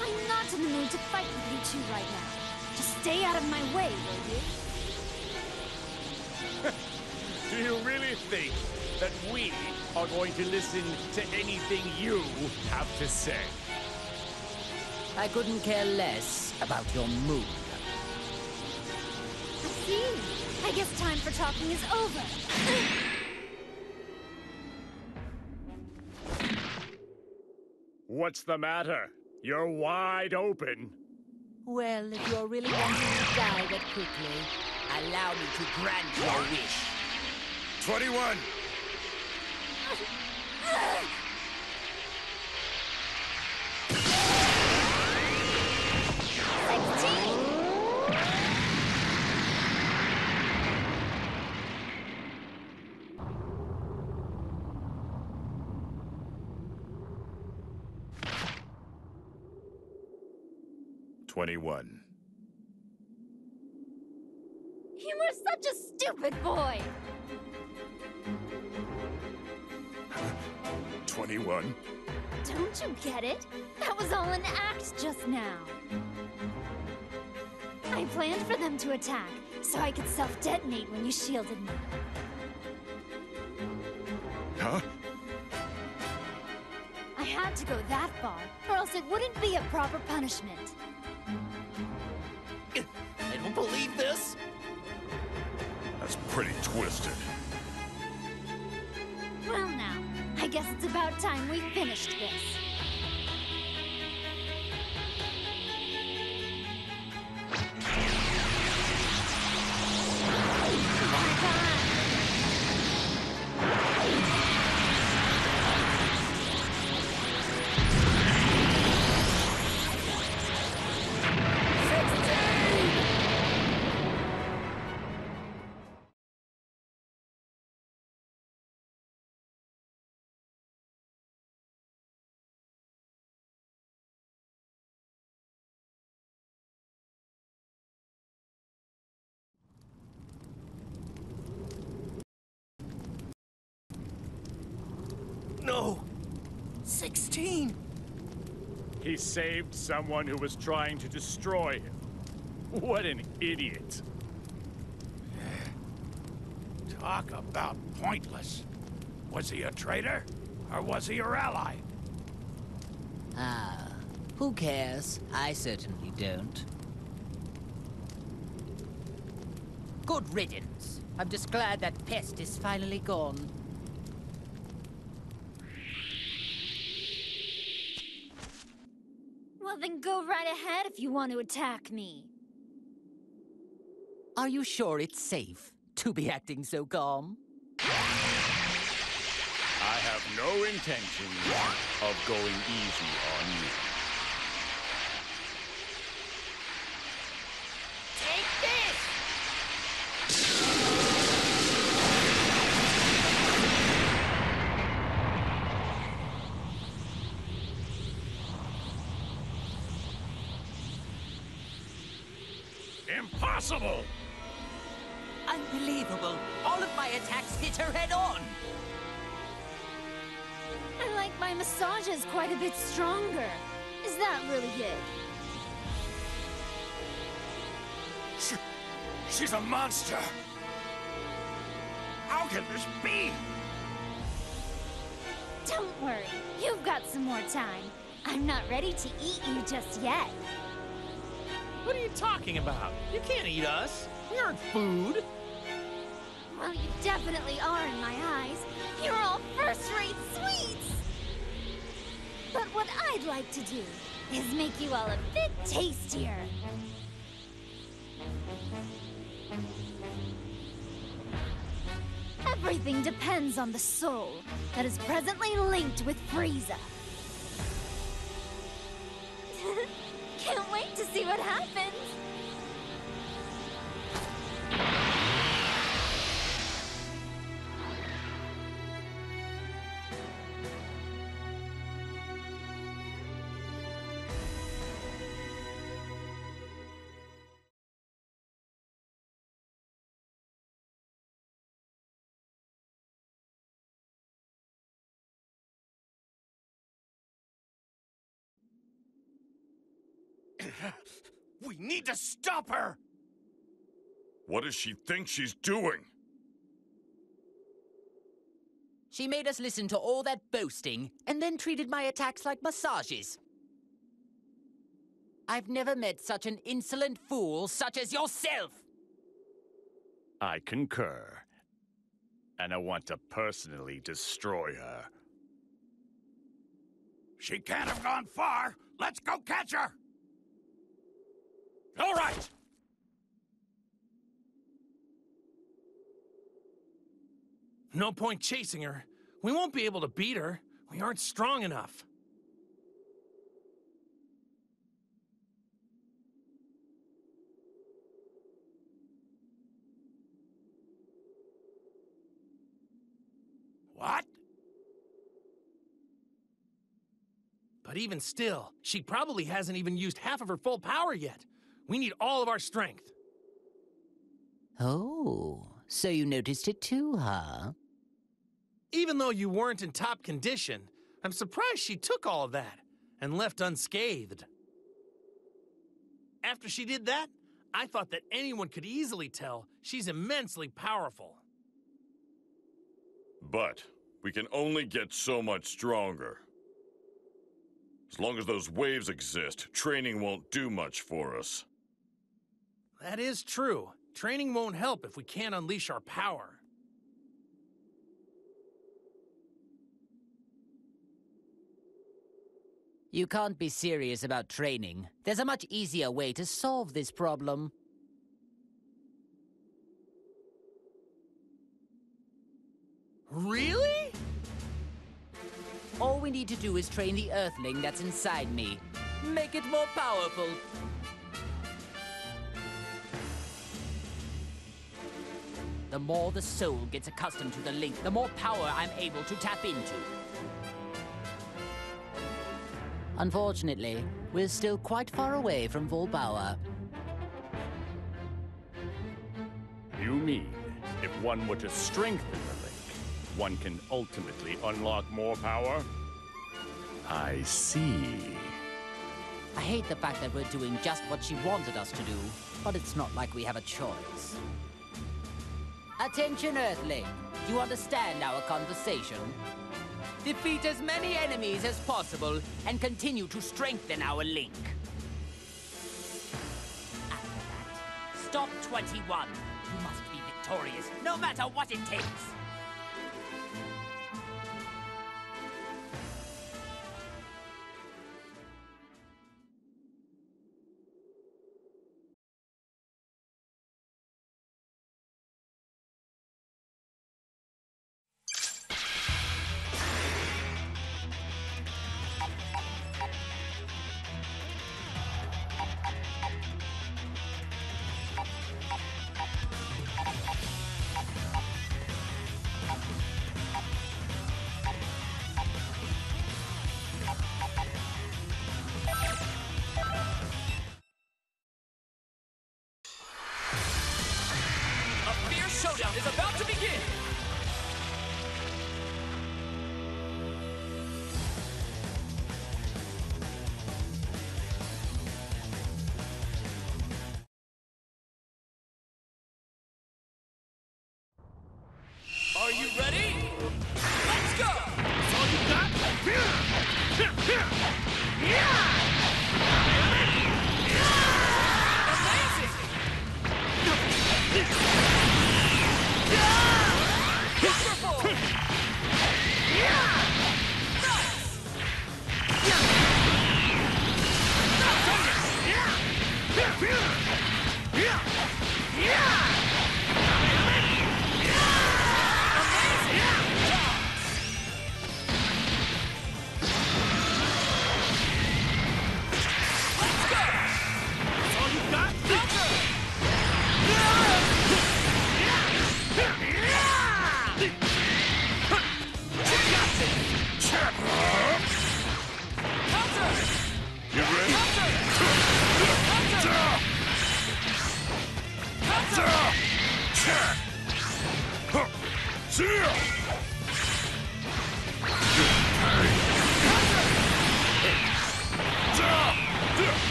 I'm not in the mood to fight with you two right now. Just stay out of my way, will you? Do you really think that we are going to listen to anything you have to say? I couldn't care less about your mood. I see. I guess time for talking is over. What's the matter? You're wide open. Well, if you're really wanting to die that quickly, allow me to grant your wish. 21! 21. You were such a stupid boy! 21. Don't you get it? That was all an act just now. I planned for them to attack, so I could self-detonate when you shielded me. Huh? I had to go that far, or else it wouldn't be a proper punishment. I don't believe this. That's pretty twisted. Well now, I guess it's about time we finished this. No! 16! He saved someone who was trying to destroy him. What an idiot. Talk about pointless. Was he a traitor? Or was he your ally? Ah, who cares? I certainly don't. Good riddance. I'm just glad that pest is finally gone. Well, then go right ahead if you want to attack me. Are you sure it's safe to be acting so calm? I have no intention of going easy on you. Take this! Impossible! Unbelievable! All of my attacks hit her head on! I like my massages quite a bit stronger. Is that really it? She's a monster! How can this be? Don't worry, you've got some more time. I'm not ready to eat you just yet. What are you talking about? You can't eat us. We aren't food. Well, you definitely are in my eyes. You're all first-rate sweets! But what I'd like to do is make you all a bit tastier. Everything depends on the soul that is presently linked with Frieza. Can't wait to see what happens! We need to stop her! What does she think she's doing? She made us listen to all that boasting, and then treated my attacks like massages. I've never met such an insolent fool such as yourself! I concur. And I want to personally destroy her. She can't have gone far! Let's go catch her! All right! No point chasing her. We won't be able to beat her. We aren't strong enough. What? But even still, she probably hasn't even used half of her full power yet. We need all of our strength. Oh, so you noticed it too, huh? Even though you weren't in top condition, I'm surprised she took all of that and left unscathed. After she did that, I thought that anyone could easily tell she's immensely powerful. But we can only get so much stronger. As long as those waves exist, training won't do much for us. That is true. Training won't help if we can't unleash our power. You can't be serious about training. There's a much easier way to solve this problem. Really? All we need to do is train the Earthling that's inside me. Make it more powerful. The more the soul gets accustomed to the link, the more power I'm able to tap into. Unfortunately, we're still quite far away from full power. You mean, if one were to strengthen the link, one can ultimately unlock more power? I see. I hate the fact that we're doing just what she wanted us to do, but it's not like we have a choice. Attention, Earthling. Do you understand our conversation? Defeat as many enemies as possible and continue to strengthen our link. After that, stop 21. You must be victorious, no matter what it takes. showdown is about to begin! Are you ready? Let's go! That's all you got? Amazing! Wonderful!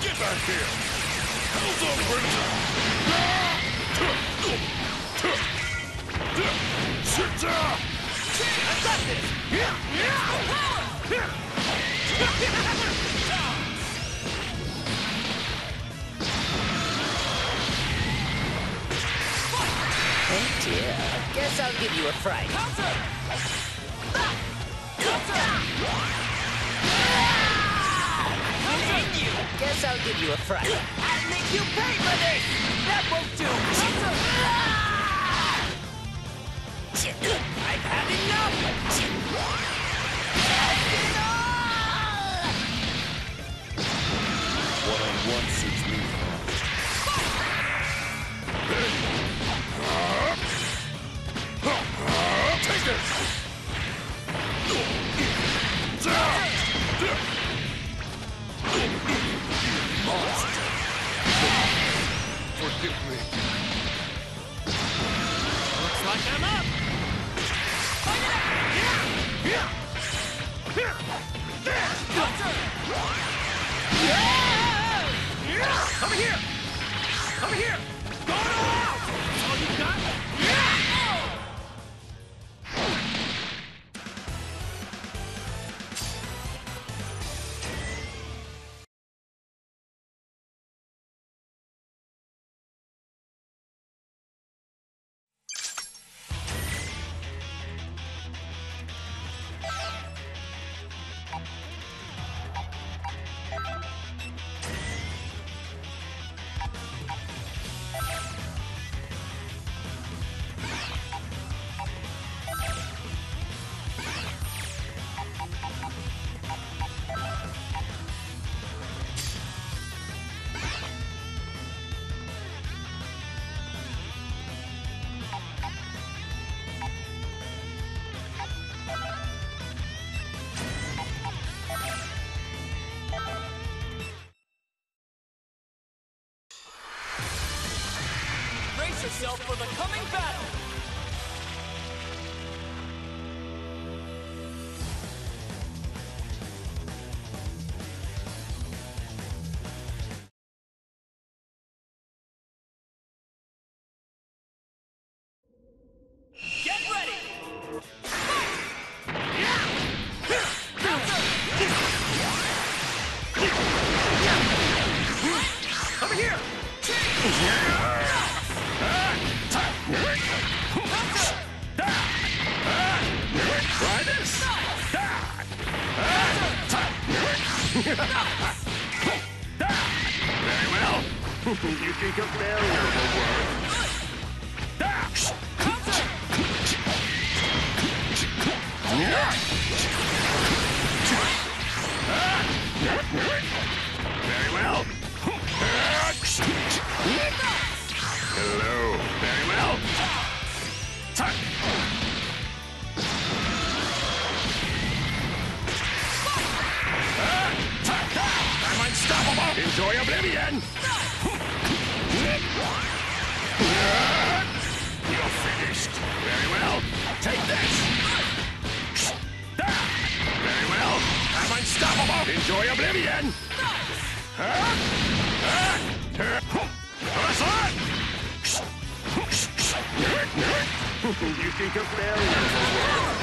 Get back here! Hold on, Predator! I got this! Oh dear. Guess I'll give you a fright. Counter! Guess I'll give you a fright. I'll make you pay for this! That won't do! I've had enough! One-on-one suits me fine. stupid. Looks like I'm up. Over here! Over here! Go all out! That's all you got? Brace yourself for the coming battle! Get ready! Over here! Try this! Very well. You think a barrier will work? Very well. Hello. Very well. I'm unstoppable. Enjoy oblivion. You're finished. Very well. Take this. Very well. I'm unstoppable. Enjoy oblivion. You think a barrier will work?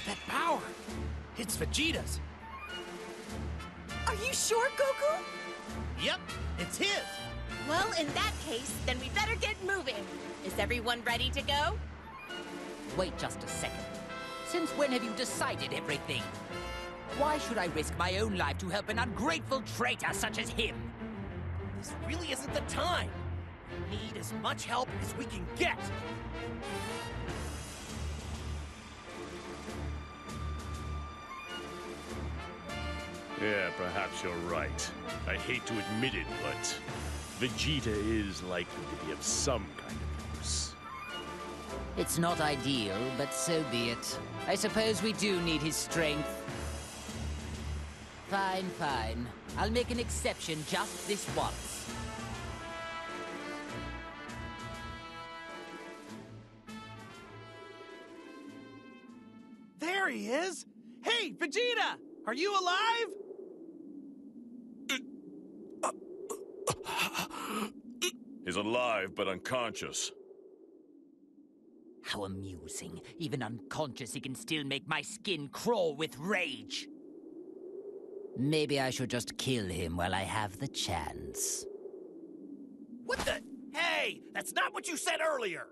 That power! It's Vegeta's. Are you sure, Goku? Yep, it's his. Well, in that case, then we better get moving. Is everyone ready to go? Wait just a second. Since when have you decided everything? Why should I risk my own life to help an ungrateful traitor such as him? This really isn't the time. We need as much help as we can get. Yeah, perhaps you're right. I hate to admit it, but Vegeta is likely to be of some kind of use. It's not ideal, but so be it. I suppose we do need his strength. Fine, fine. I'll make an exception just this once. There he is! Hey, Vegeta! Are you alive? He's alive, but unconscious. How amusing. Even unconscious, he can still make my skin crawl with rage. Maybe I should just kill him while I have the chance. What the? Hey, that's not what you said earlier!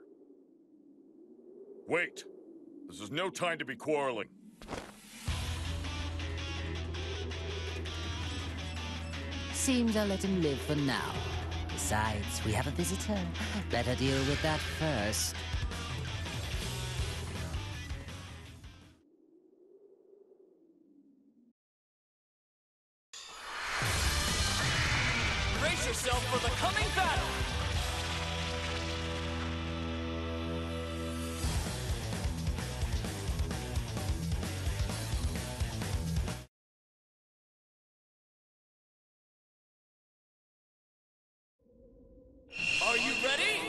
Wait. This is no time to be quarreling. Seems I'll let him live for now. Besides, we have a visitor. Better deal with that first. Brace yourself for the coming battle! Are you ready?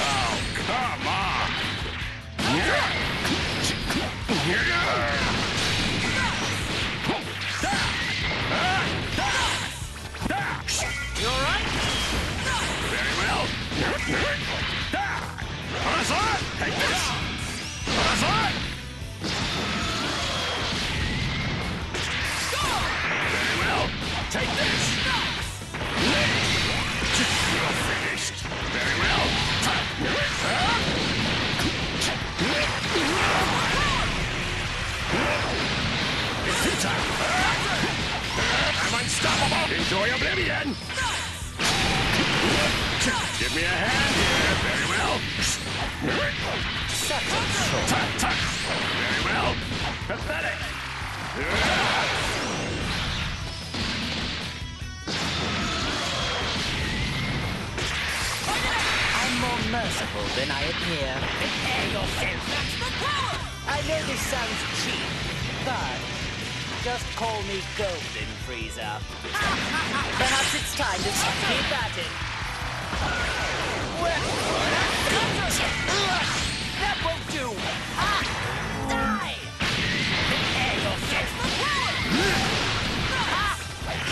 Oh, come on! You alright? Very well. Onslaught! Take this! Onslaught! Very well. Take this! You're finished. Very well. It's too tough. I'm unstoppable. Enjoy oblivion. Give me a hand here. Very well. Such a troll. Very well. Pathetic. I'm more merciful than I appear. Prepare yourself! That's the power! I know this sounds cheap, but just call me Golden Frieza. Perhaps it's time to keep at it. That won't do! Die! Prepare yourself! The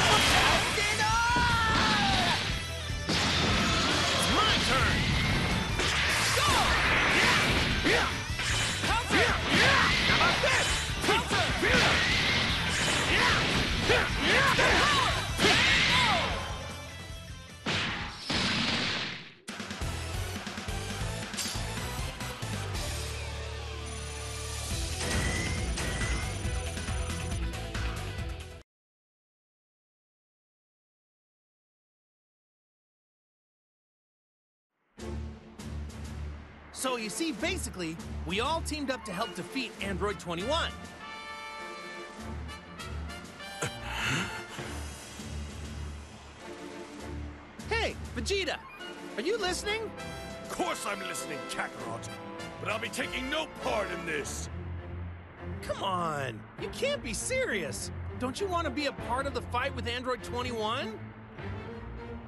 power! It's my turn! Counter! How about this? Counter! So you see, basically, we all teamed up to help defeat Android 21. Hey, Vegeta, are you listening? Of course I'm listening, Kakarot. But I'll be taking no part in this. Come on, you can't be serious. Don't you want to be a part of the fight with Android 21?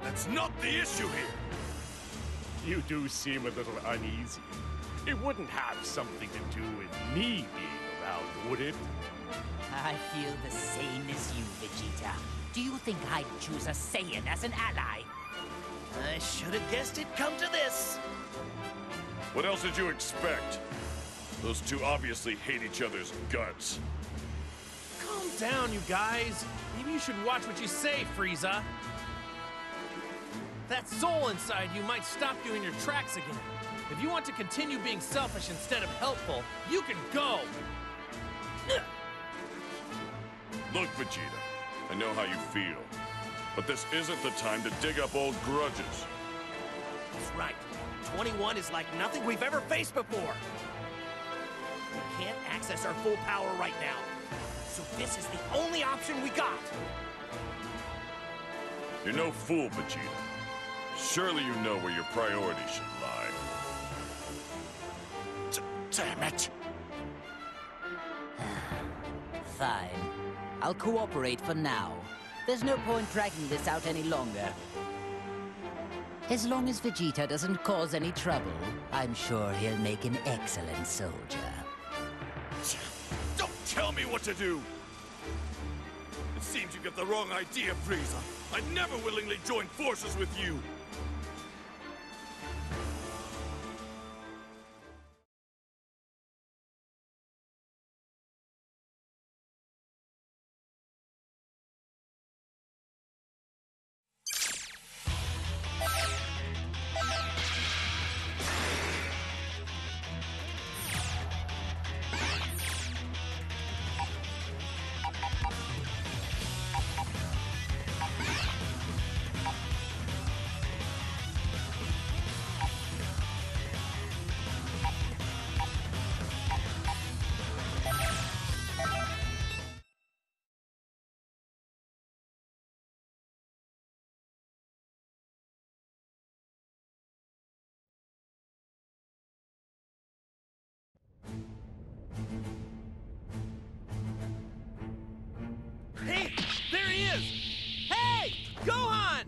That's not the issue here. You do seem a little uneasy. It wouldn't have something to do with me being around, would it? I feel the same as you, Vegeta. Do you think I'd choose a Saiyan as an ally? I should have guessed it'd come to this. What else did you expect? Those two obviously hate each other's guts. Calm down, you guys. Maybe you should watch what you say, Frieza. That soul inside you might stop you in your tracks again. If you want to continue being selfish instead of helpful, you can go! Look, Vegeta, I know how you feel. But this isn't the time to dig up old grudges. That's right. 21 is like nothing we've ever faced before. We can't access our full power right now. So this is the only option we got. You're no fool, Vegeta. Surely you know where your priorities should lie. Damn it! Fine. I'll cooperate for now. There's no point dragging this out any longer. As long as Vegeta doesn't cause any trouble, I'm sure he'll make an excellent soldier. me what to do! It seems you get the wrong idea, Frieza. I'd never willingly join forces with you! Hey, there he is! Hey, Gohan!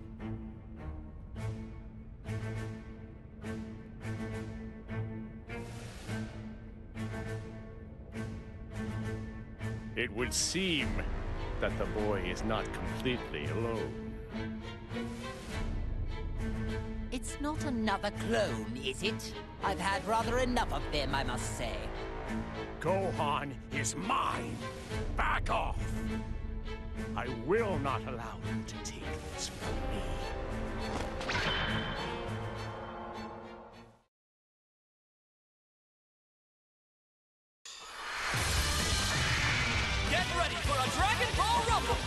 It would seem that the boy is not completely alone. It's not another clone, is it? I've had rather enough of them, I must say. Gohan is mine! Back off! I will not allow you to take this from me. Get ready for a Dragon Ball Rumble!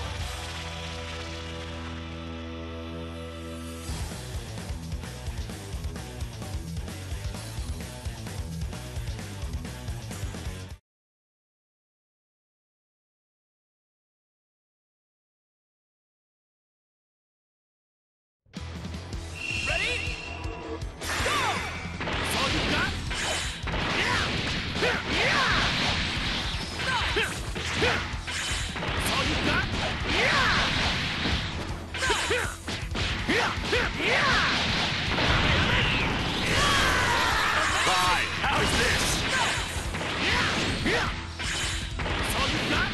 Ready? Go! That's all you got? Yeah! Nice! That's all you got? Fine, how's this? That's all you got?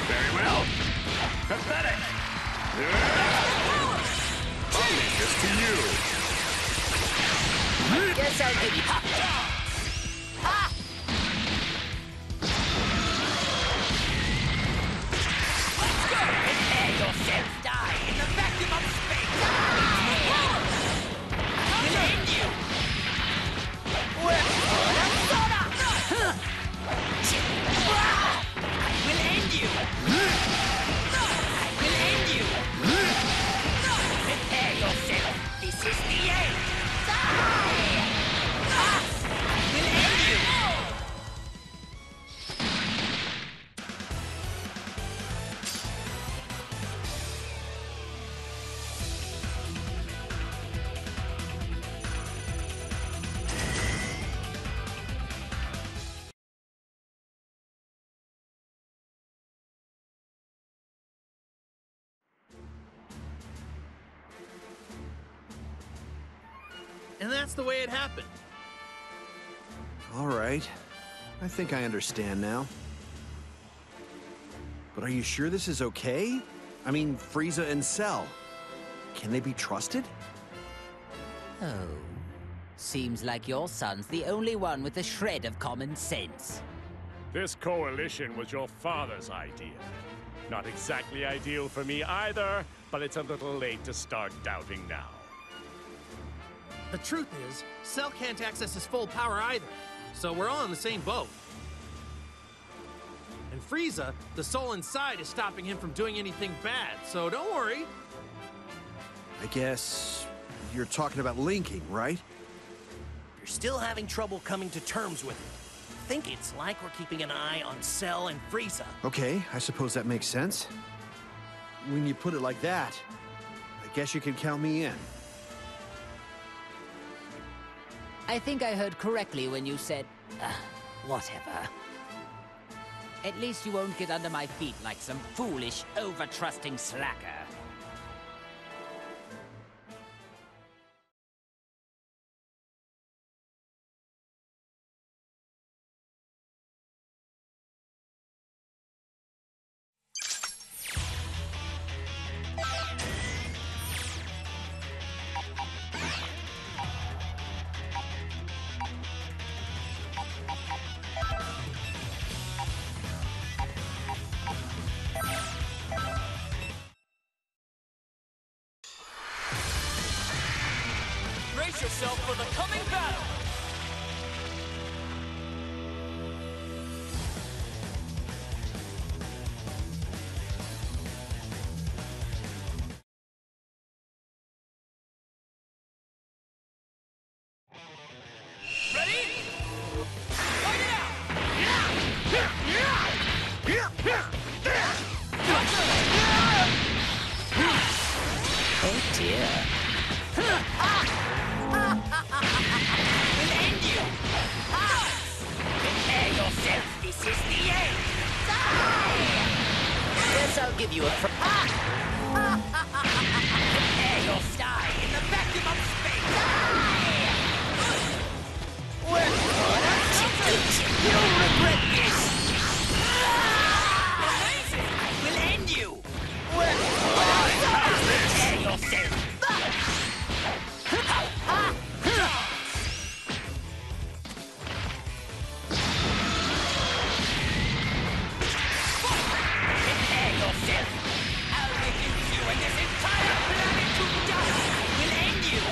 Very well. Pathetic. I'll leave this to you. Guess I'll give you... Ha! Let's go! Prepare yourself, die in the vacuum of space! I'll end you! I will end you! I will end you! Prepare yourself! This is the end! Die! I will end you! And that's the way it happened. All right. I think I understand now. But are you sure this is okay? I mean, Frieza and Cell. Can they be trusted? Oh. Seems like your son's the only one with a shred of common sense. This coalition was your father's idea. Not exactly ideal for me either, but it's a little late to start doubting now. The truth is, Cell can't access his full power either, so we're all in the same boat. And Frieza, the soul inside, is stopping him from doing anything bad, so don't worry. I guess you're talking about linking, right? you're still having trouble coming to terms with it, I think it's like we're keeping an eye on Cell and Frieza. Okay, I suppose that makes sense. When you put it like that, I guess you can count me in. I think I heard correctly when you said, whatever. At least you won't get under my feet like some foolish, over-trusting slacker. Brace yourself for the coming battle! Ready? Fight it out! Oh dear. We'll end you! Prepare yourself, this is the end! Guess I'll give you a Prepare your die in the vacuum of space! You'll regret this! Amazing! We'll end you! Prepare yourself! Prepare yourself! I'll reduce you and this entire planet to dust! We'll end you!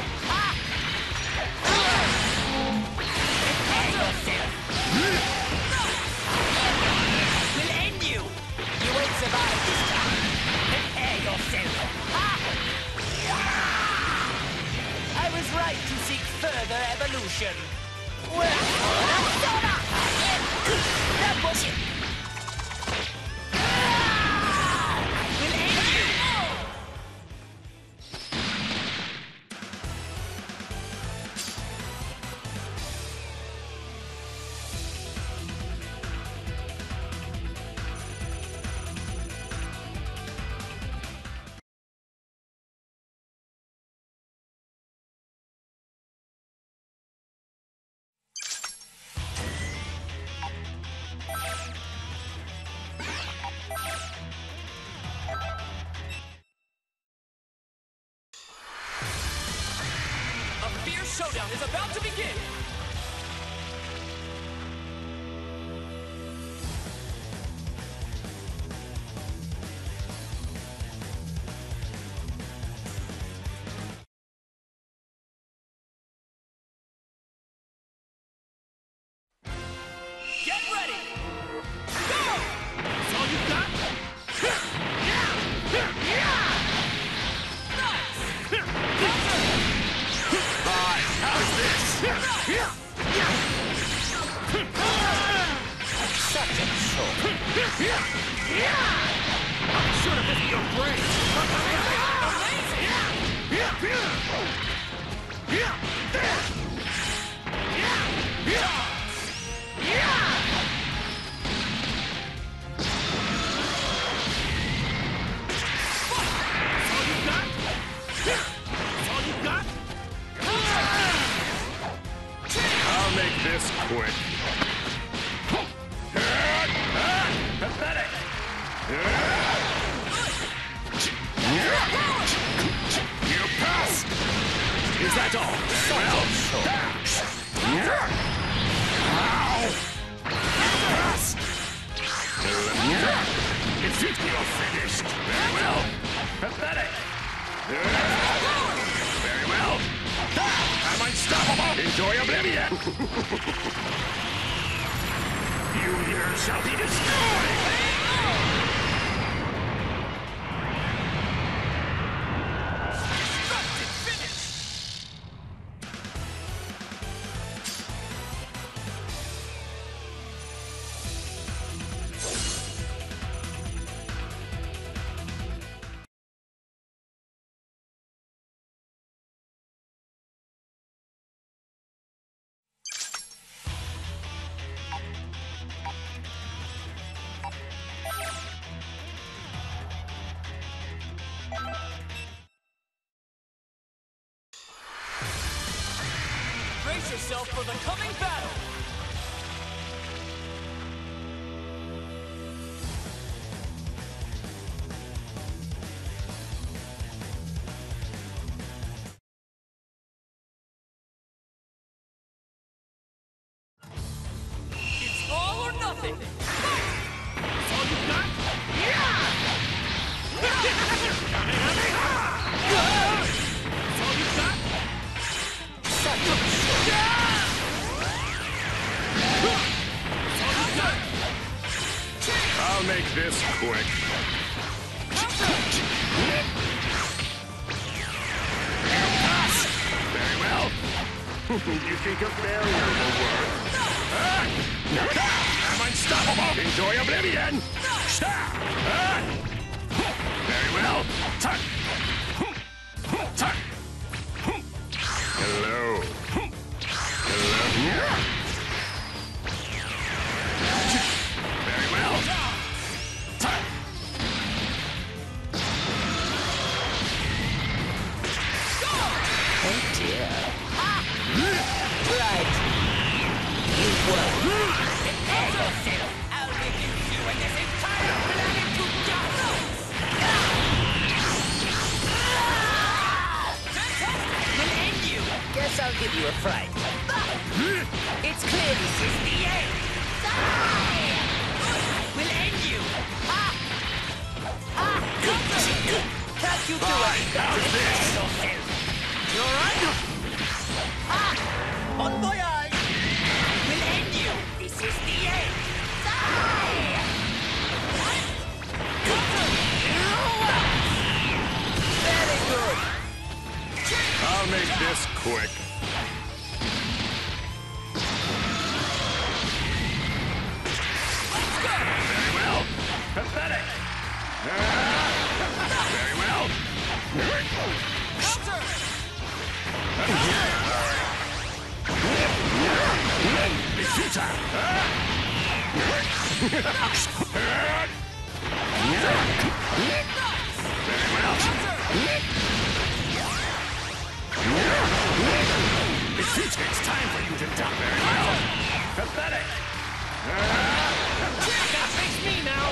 Prepare yourself! We'll end you! You won't survive this time! Prepare yourself! I was right to seek further evolution! That was it! We'll end you! A fierce showdown is about to begin! Get ready! Go! That's all you got? Nice! How's this? Such a show! I'm sure to visit your brain. I'll make this quick. Pathetic. You passed! Is that all? Passed! It seems you're finished. Very well. Pathetic. Very well. I'm unstoppable. Enjoy oblivion. You here shall be destroyed. Destructive finish. Brace yourself for the coming battle! It's all or nothing! That's all you got? Yeah! That's all you got? I'll make this quick. Very well. You think a barrier will work? I'm unstoppable! Enjoy oblivion! Very well. Hello. Hello. Very well. Oh dear. Right. You won. I'll reduce you and this entire planet to dust! Fantastic! We'll end you! Guess I'll give you a fright. It's clear this is the end. We'll end you! Can't you do it? How's this? You alright? Bon voyage! We'll end you! This is the end. Very good. I'll make this quick. Very well. Pathetic. Very well. It's futile. Very well. It's time for you to die. Very well. Pathetic. Face me now!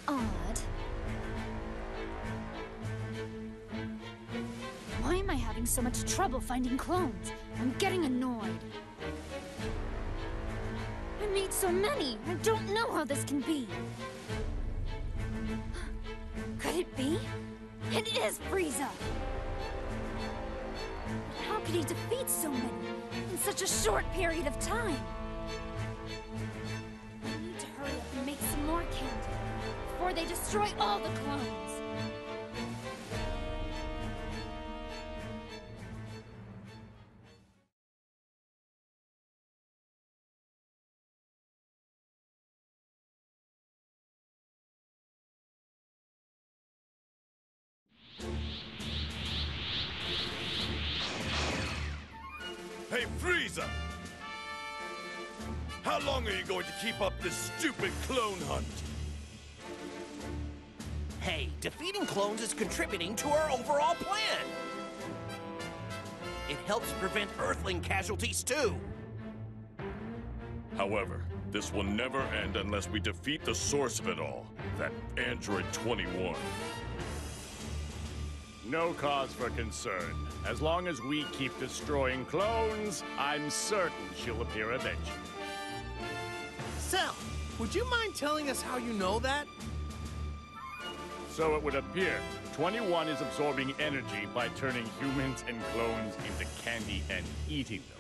Odd. Why am I having so much trouble finding clones? I'm getting annoyed. I made so many. I don't know how this can be. Could it be? It is Frieza! But how could he defeat so many in such a short period of time? I need to hurry up and make some more candy before they destroy all the clones. Hey, Frieza! How long are you going to keep up this stupid clone hunt? Hey, defeating clones is contributing to our overall plan. It helps prevent Earthling casualties, too. However, this will never end unless we defeat the source of it all, that Android 21. No cause for concern. As long as we keep destroying clones, I'm certain she'll appear eventually. Cell, would you mind telling us how you know that? So it would appear 21 is absorbing energy by turning humans and clones into candy and eating them.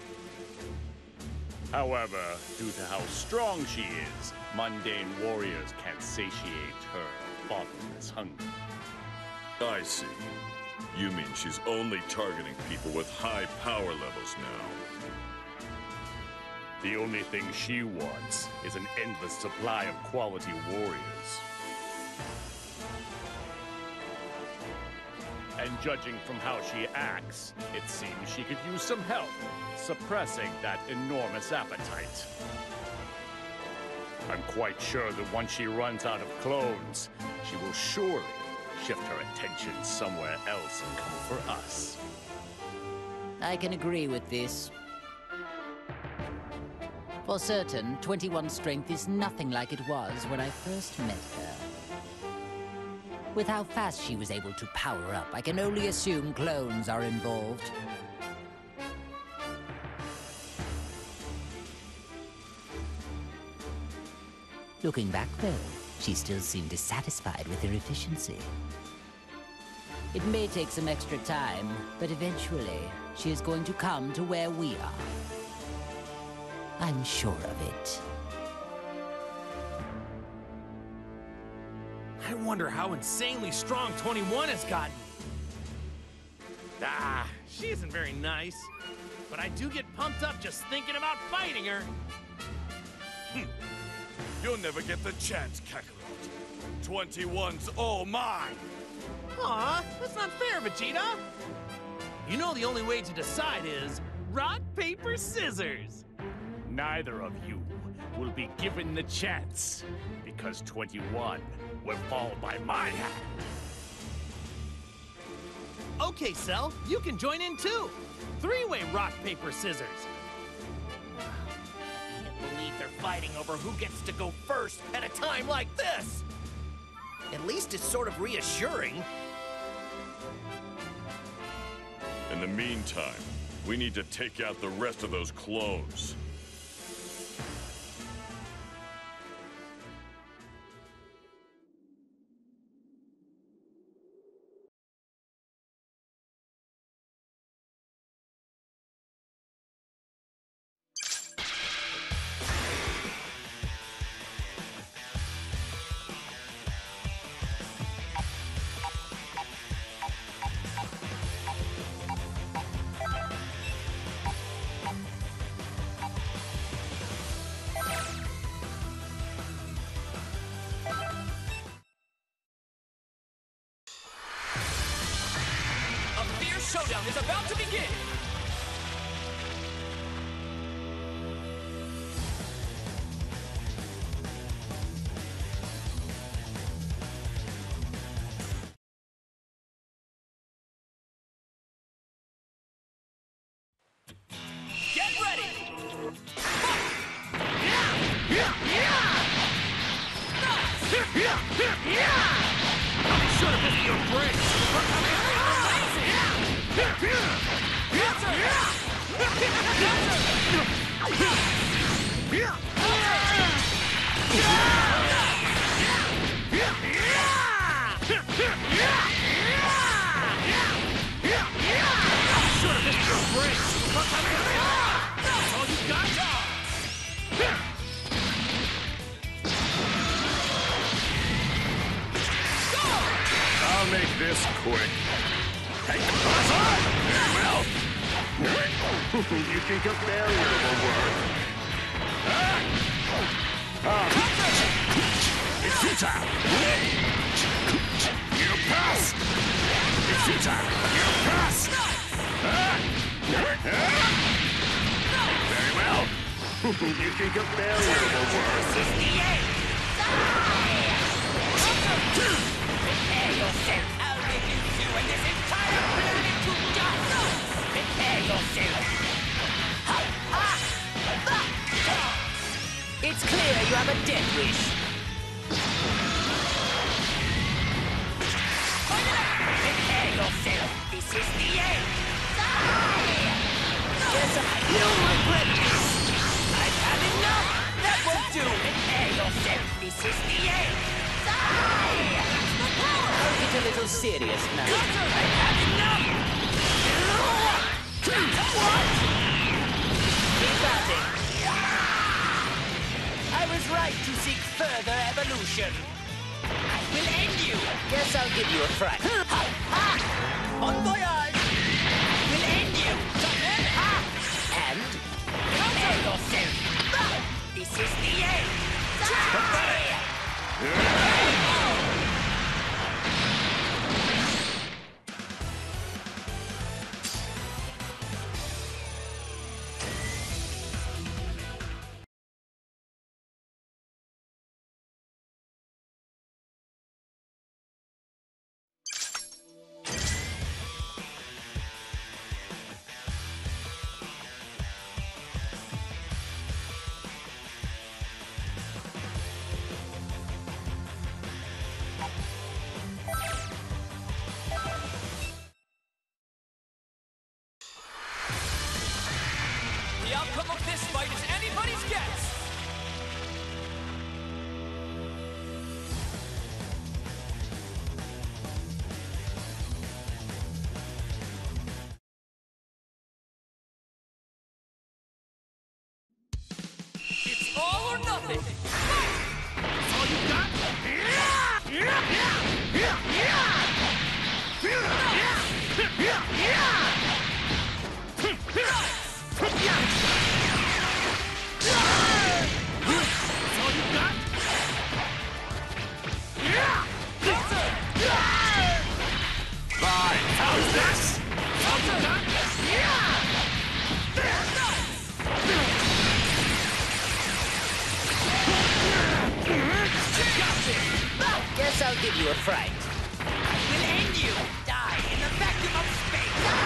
However, due to how strong she is, mundane warriors can't satiate her bottomless hunger. I see. You mean she's only targeting people with high power levels now? The only thing she wants is an endless supply of quality warriors. And judging from how she acts, it seems she could use some help suppressing that enormous appetite. I'm quite sure that once she runs out of clones, she will surely shift her attention somewhere else and come for us. I can agree with this. For certain, 21's strength is nothing like it was when I first met her. With how fast she was able to power up, I can only assume clones are involved. Looking back, though, she still seemed dissatisfied with her efficiency. It may take some extra time, but eventually, she is going to come to where we are. I'm sure of it. I wonder how insanely strong 21 has gotten. Ah, she isn't very nice. But I do get pumped up just thinking about fighting her. You'll never get the chance, Kakarot. 21's all mine. Aw, that's not fair, Vegeta. You know the only way to decide is rock, paper, scissors. Neither of you will be given the chance, because 21 will fall by my hand. Okay, Cell, you can join in too. Three-way rock, paper, scissors. I can't believe they're fighting over who gets to go first at a time like this. At least it's sort of reassuring. In the meantime, we need to take out the rest of those clones. Showdown is about to begin! Get ready! Be sure to miss your brakes! I'll make this quick. Take the paws on! Very well! You think a barrier will work? It's futile! You pass! It's futile! You pass! Very well! You think a barrier will work? Prepare yourself! I'll reduce you and this entire planet to dust! Prepare yourself! It's clear you have a death wish. Prepare yourself! This is the end! Yes, you'll regret this! I've had enough! That won't do! Prepare yourself! This is the end! I'll get a little serious now. I've had enough! What? Keep at it. I was right to seek further evolution. I will end you! Guess I'll give you a fright. Bon voyage! I will end you! And? Prepare yourself! This is the end! The outcome of this fight is anybody's guess! It's all or nothing! That's all you got? Fine. How's this? Guess I'll give you a fright. I will end you! Die in the vacuum of space! I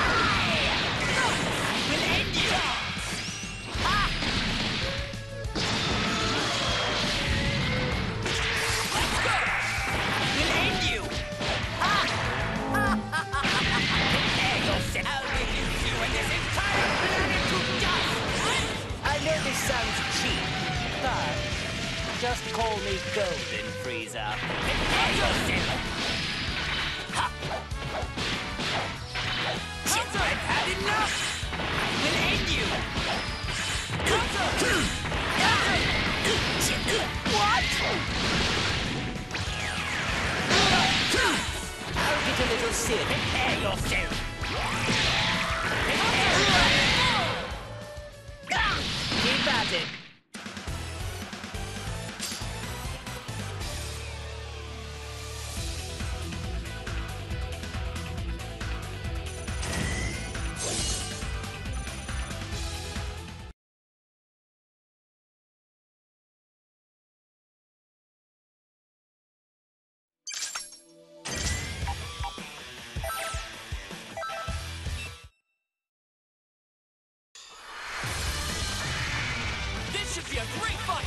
will end you! Let's go! I will end you! Prepare yourself! I'll reduce you and this entire planet to dust! I know this sounds cheap, but just call me Golden Frieza. Prepare yourself! I've had enough! I will end you! What? I'll get a little serious. Prepare yourself! Keep at it. This should be a great fight!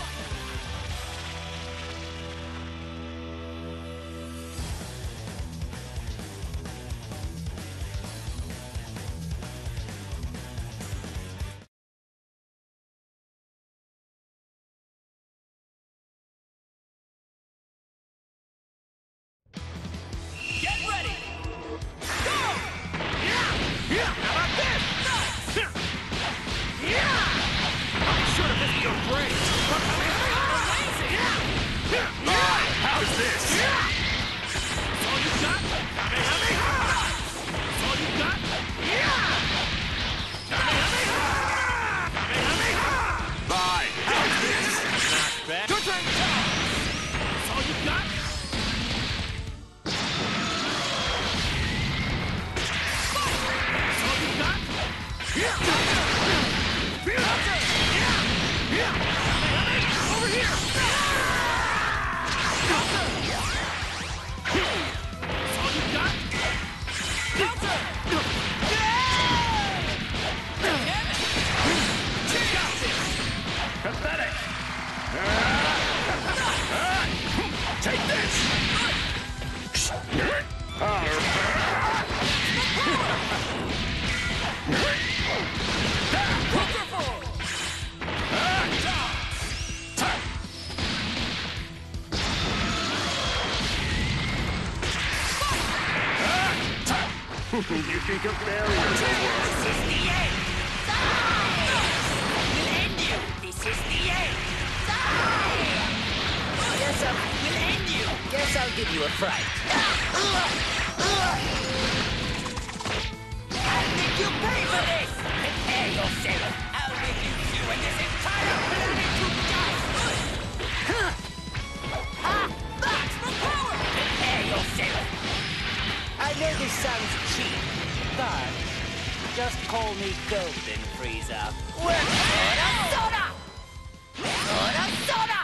Get ready! Go! How about this? I'm sure this is your brain. How's this? That's all you got? That's all you got? Bye. How's this? Not bad. Good turn. That's all you got? That's all you got? Over here! That's all you got? Pathetic. Take this. speak of barriers over us. This is the end! We'll end you! This is the end! We'll end you! Guess I'll give you a fright. I'll make you pay for this! Prepare yourself! I'll reduce you and this entire planet to dust! Maximum power! Prepare yourself! I know this sounds cheap, but just call me Golden Frieza. We're Soda! Soda!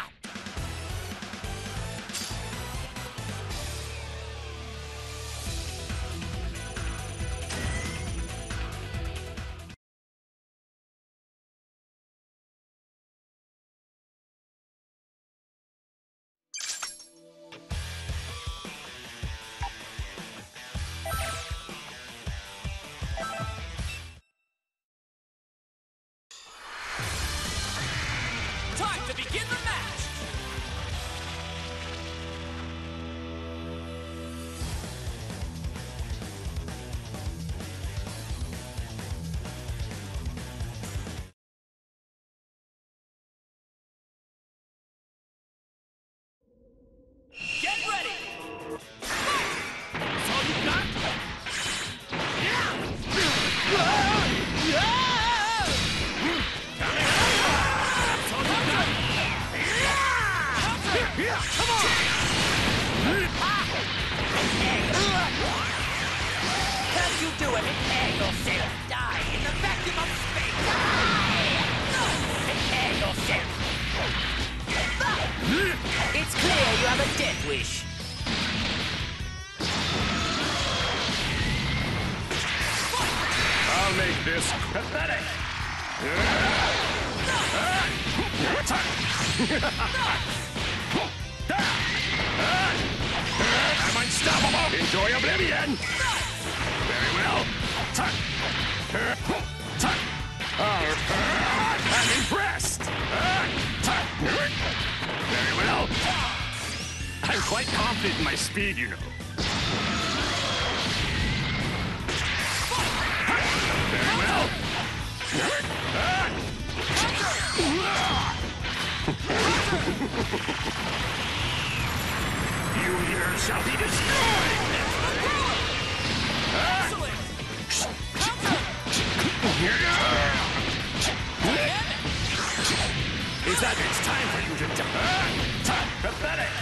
Time to begin the match! Get ready! Fight! That's all you got? Come on! Can't you do it? Prepare yourself! Die in the vacuum of space! Prepare yourself! It's clear you have a death wish. I'll make this pathetic. I'm unstoppable! Enjoy oblivion! Very well. I'm impressed! Very well. I'm quite confident in my speed, you know. Very well. You here shall be destroyed! Is that it's time for you to die? Pathetic!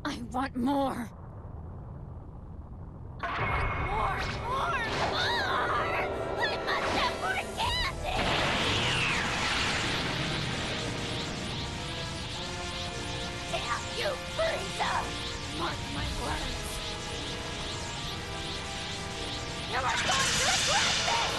I want more. More! I must have more candy! Damn you, Frieza! Mark my words. You are going to regret this!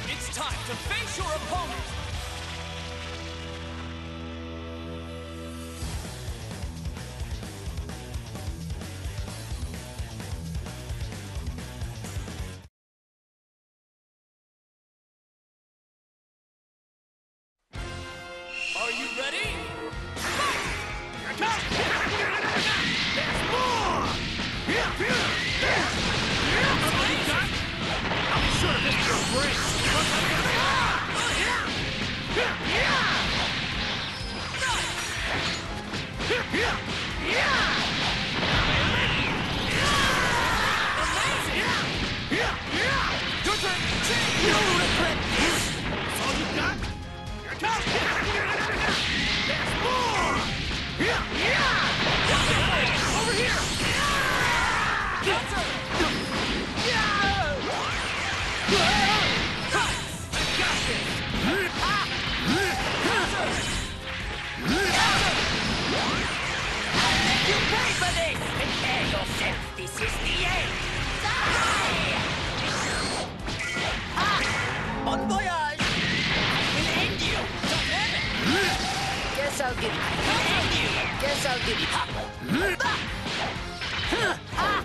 It's time to face your opponent! Are you ready? Fight! There's more! Bon voyage! We'll end you! Guess I'll give you. We'll end you! Guess I'll give you.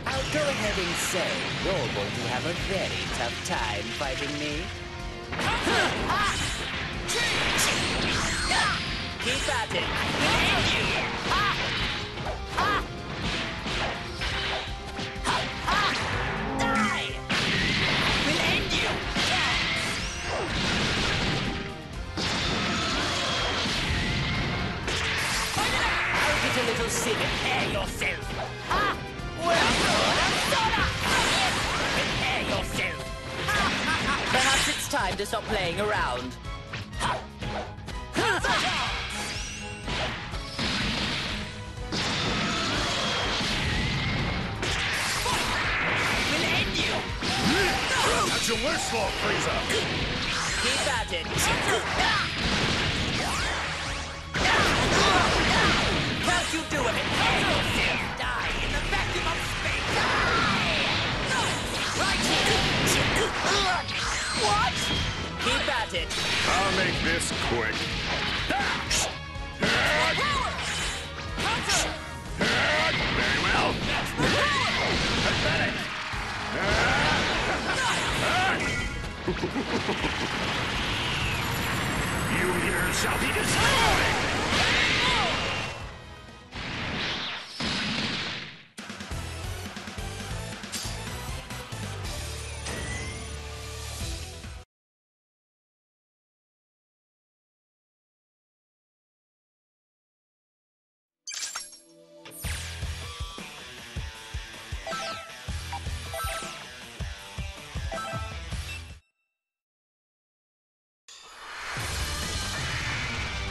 I'll go ahead and say you're going to have a very tough time fighting me. Keep at it. We'll end you! Die! We'll end you! I'll get a little sick and air yourself. Prepare yourself. Perhaps it's time to stop playing around. We'll end you. At your worst, Lord Frieza. Keep at it. Can't you do it? Prepare yourself. Die in the vacuum of space. Right here. What? Keep at it. I'll make this quick. Very well. Pathetic. You here shall be destroyed.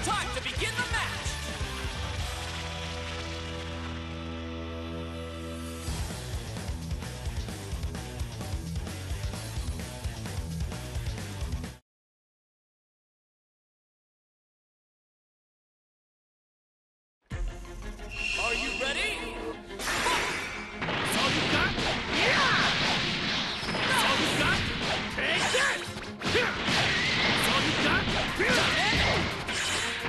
Time to begin the match! Are you ready? That's all you got? Yeah! That's all you got? Take this! That's all you got?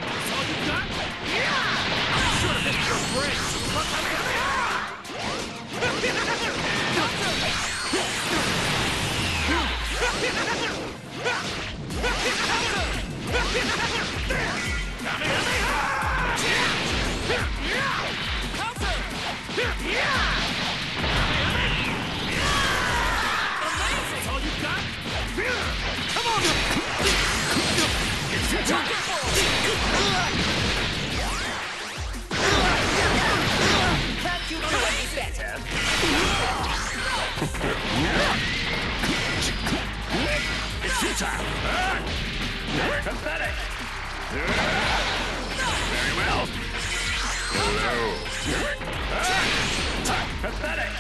That's all you got? Yeah! I'm sure to hit your brakes! Look, I'm That's all you got? Come on! It's your time! Can't you do any better? It's your time! Pathetic! Very well! Hello! Pathetic!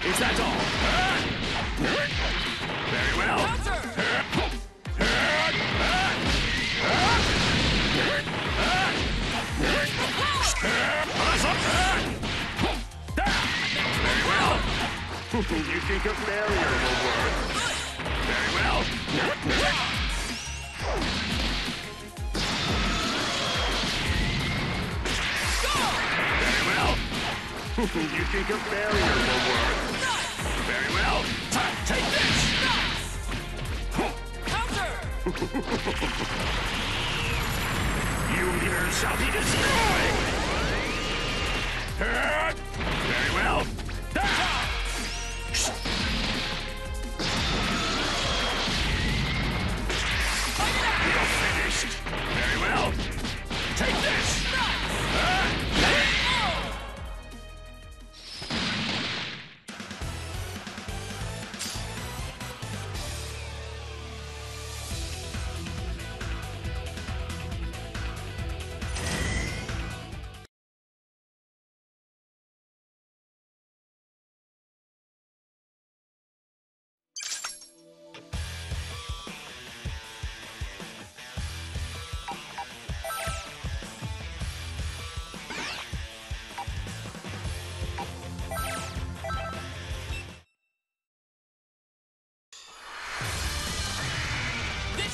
Is that all? Very well! Very well! You think a barrier will work? Very well! Very well! You think a barrier will work? Very well! Take this! You here shall be destroyed! Very well!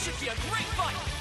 should be a great fight!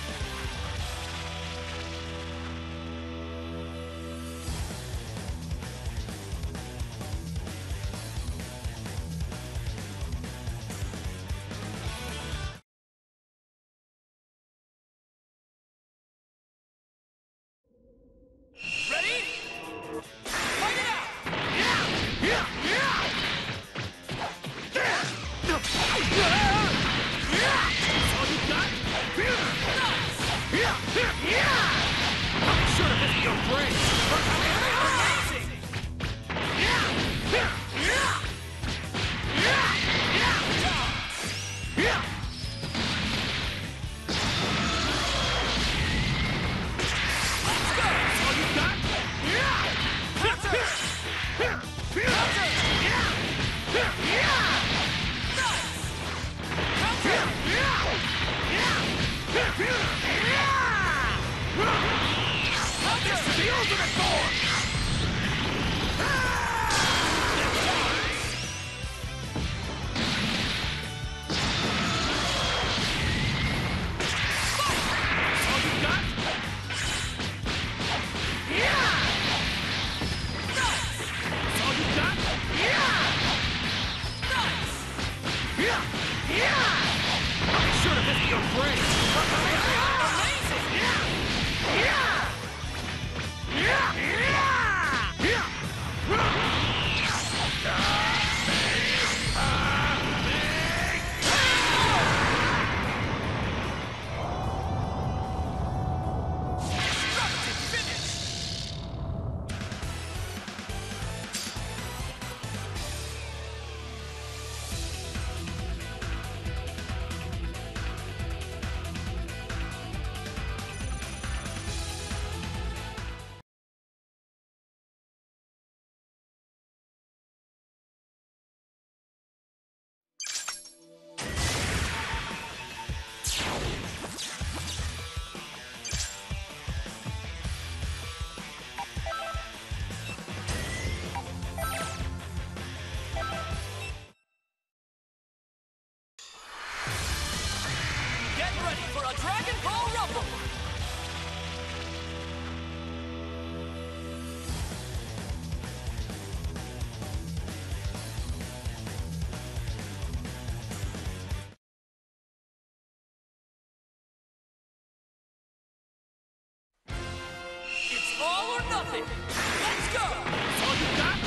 Let's go! That's all you got?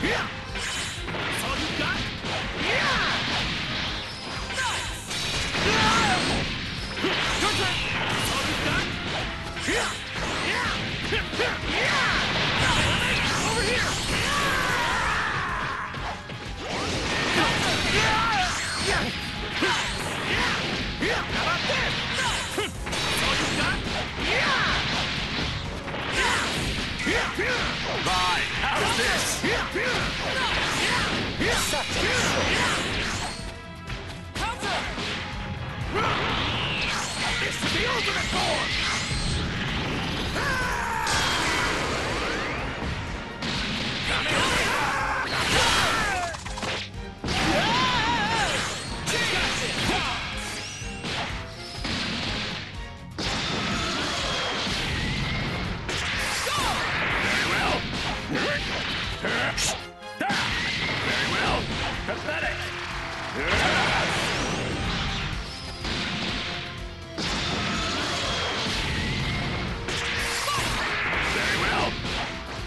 Yeah! That's all you got? Yeah! Nice! That's all you got? Yeah! Over here! How about this? Right, how's this? Such a counter! It's the ultimate form! Pathetic! Very well.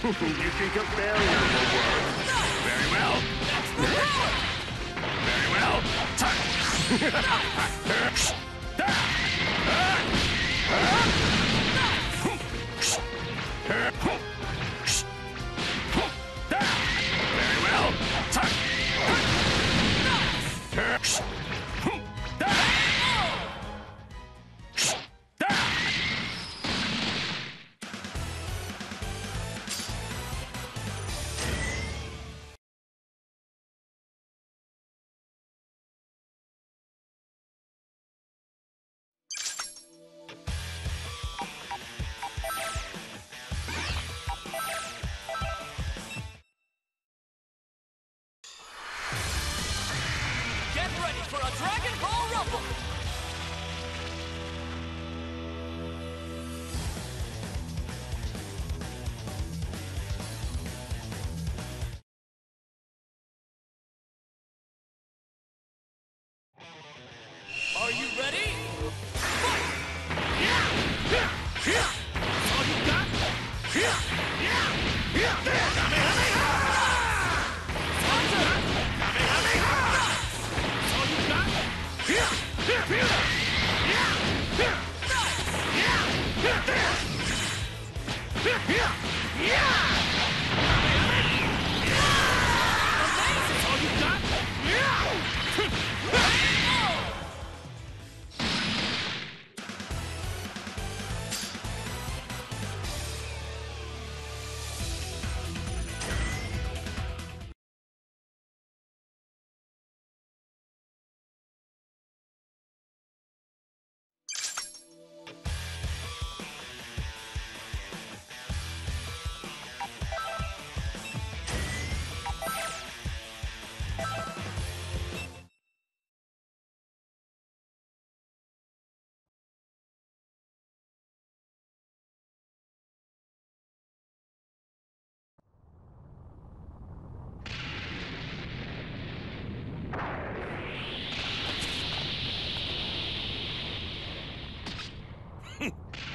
You think a failure will work? Very well. Very well. Dragon Ball Rumble! Are you ready? Fight! That's all you got?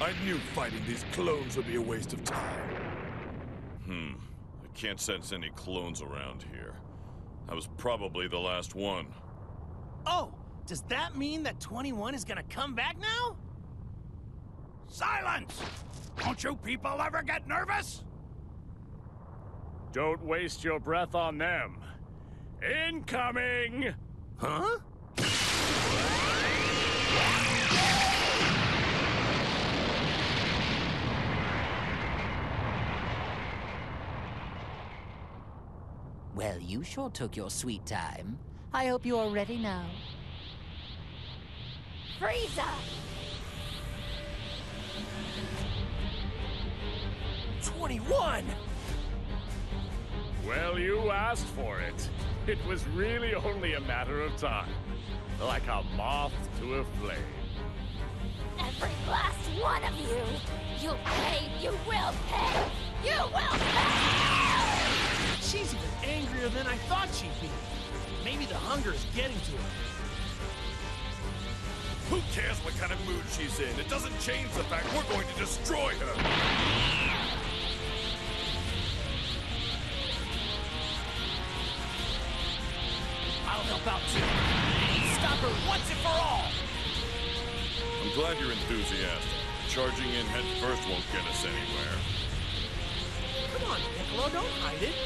I knew fighting these clones would be a waste of time. I can't sense any clones around here. I was probably the last one. Oh, does that mean that 21 is gonna come back now? Silence! Don't you people ever get nervous? Don't waste your breath on them. Incoming! Huh? Well, you sure took your sweet time. I hope you are ready now. Frieza! 21! Well, you asked for it. It was really only a matter of time. Like a moth to a flame. Every last one of you! You'll pay! You will pay! You will pay! She's even angrier than I thought she'd be. Maybe the hunger is getting to her. Who cares what kind of mood she's in? It doesn't change the fact we're going to destroy her. I'll help out too. Stop her once and for all! I'm glad you're enthusiastic. Charging in head first won't get us anywhere. Come on, Piccolo, don't hide it.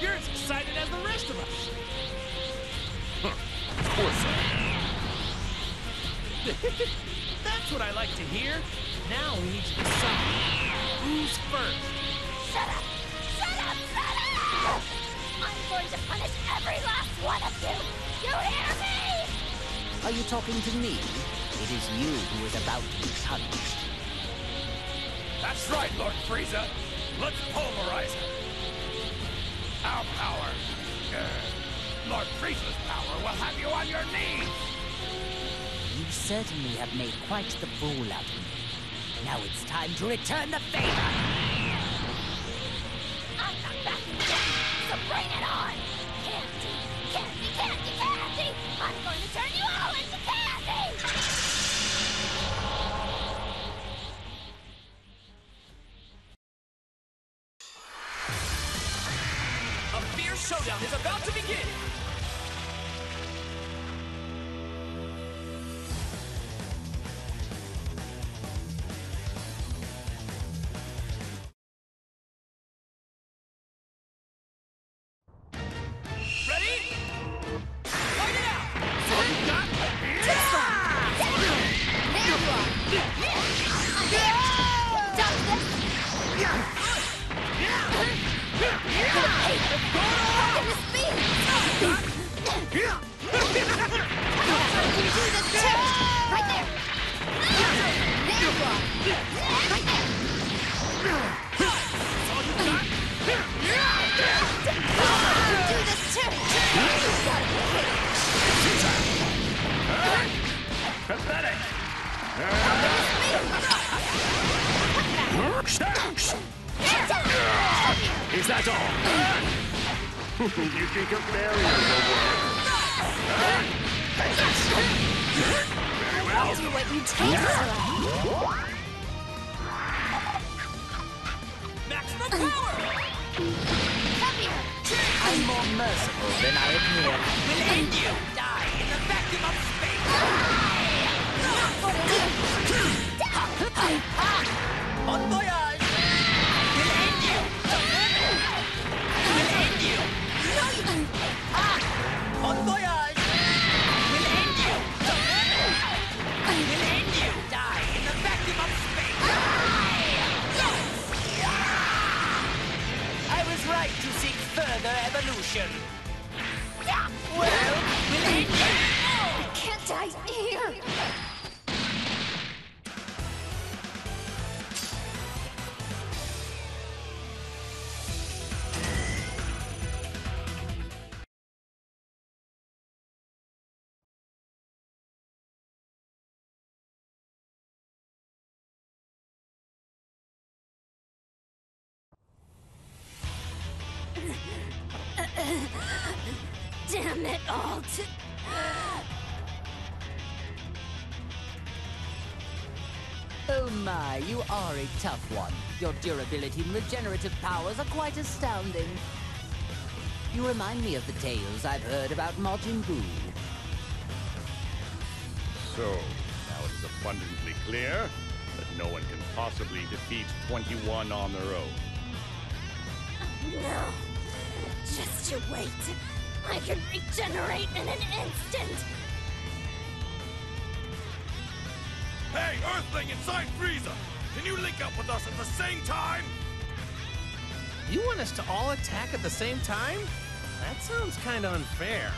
You're as excited as the rest of us. Of course I am. That's what I like to hear. Now we need to decide. Who's first? Shut up! Shut up! Shut up! I'm going to punish every last one of you! You hear me? Are you talking to me? It is you who is about to be punished. That's right, Lord Frieza. Let's pulverize her. Our power, Lord Frieza's power, will have you on your knees. You certainly have made quite the fool out of me. Now it's time to return the favor. I'm not backing down, so bring it on! Candy! Candy! Candy! Candy! I'm going to turn you all into candy! A fierce showdown is about to begin! Ready? Fight it out! All you got? You think a barrier will work? Very well. I'll do what you taste like. Maximum power! Come here. I'm more merciful than I admit. Will end you! Die in the vacuum of space! Bon voyage! Will end you! Will end you! Bon voyage! Will end you! Will end you! Die in the vacuum of space! I was right to seek further evolution. Well, we'll end you! I can't die here. Damn it all to... Oh my, you are a tough one. Your durability and regenerative powers are quite astounding. You remind me of the tales I've heard about Majin Buu. So, now it is abundantly clear that no one can possibly defeat 21 on their own. No. Just you wait. I can regenerate in an instant. Hey, Earthling inside Frieza! Can you link up with us at the same time? You want us to all attack at the same time? That sounds kind of unfair.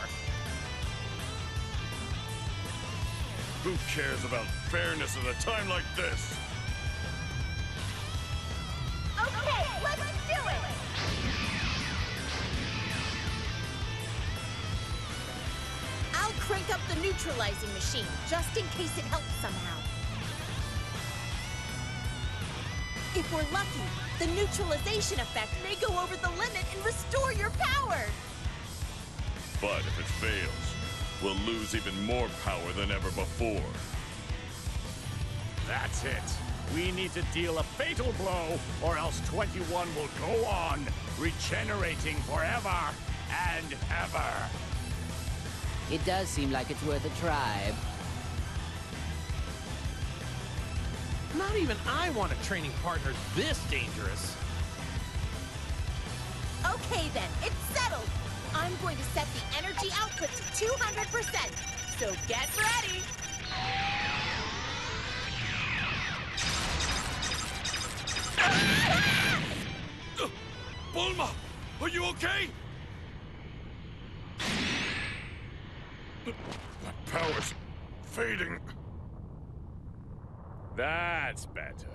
Who cares about fairness at a time like this? Okay, let's do it! I'll crank up the neutralizing machine, just in case it helps somehow. If we're lucky, the neutralization effect may go over the limit and restore your power! But if it fails, we'll lose even more power than ever before. That's it. We need to deal a fatal blow, or else 21 will go on, regenerating forever and ever. It does seem like it's worth a try. Not even I want a training partner this dangerous. Okay then, it's settled! I'm going to set the energy output to 200%, so get ready! Bulma! Are you okay? My power's fading. That's better.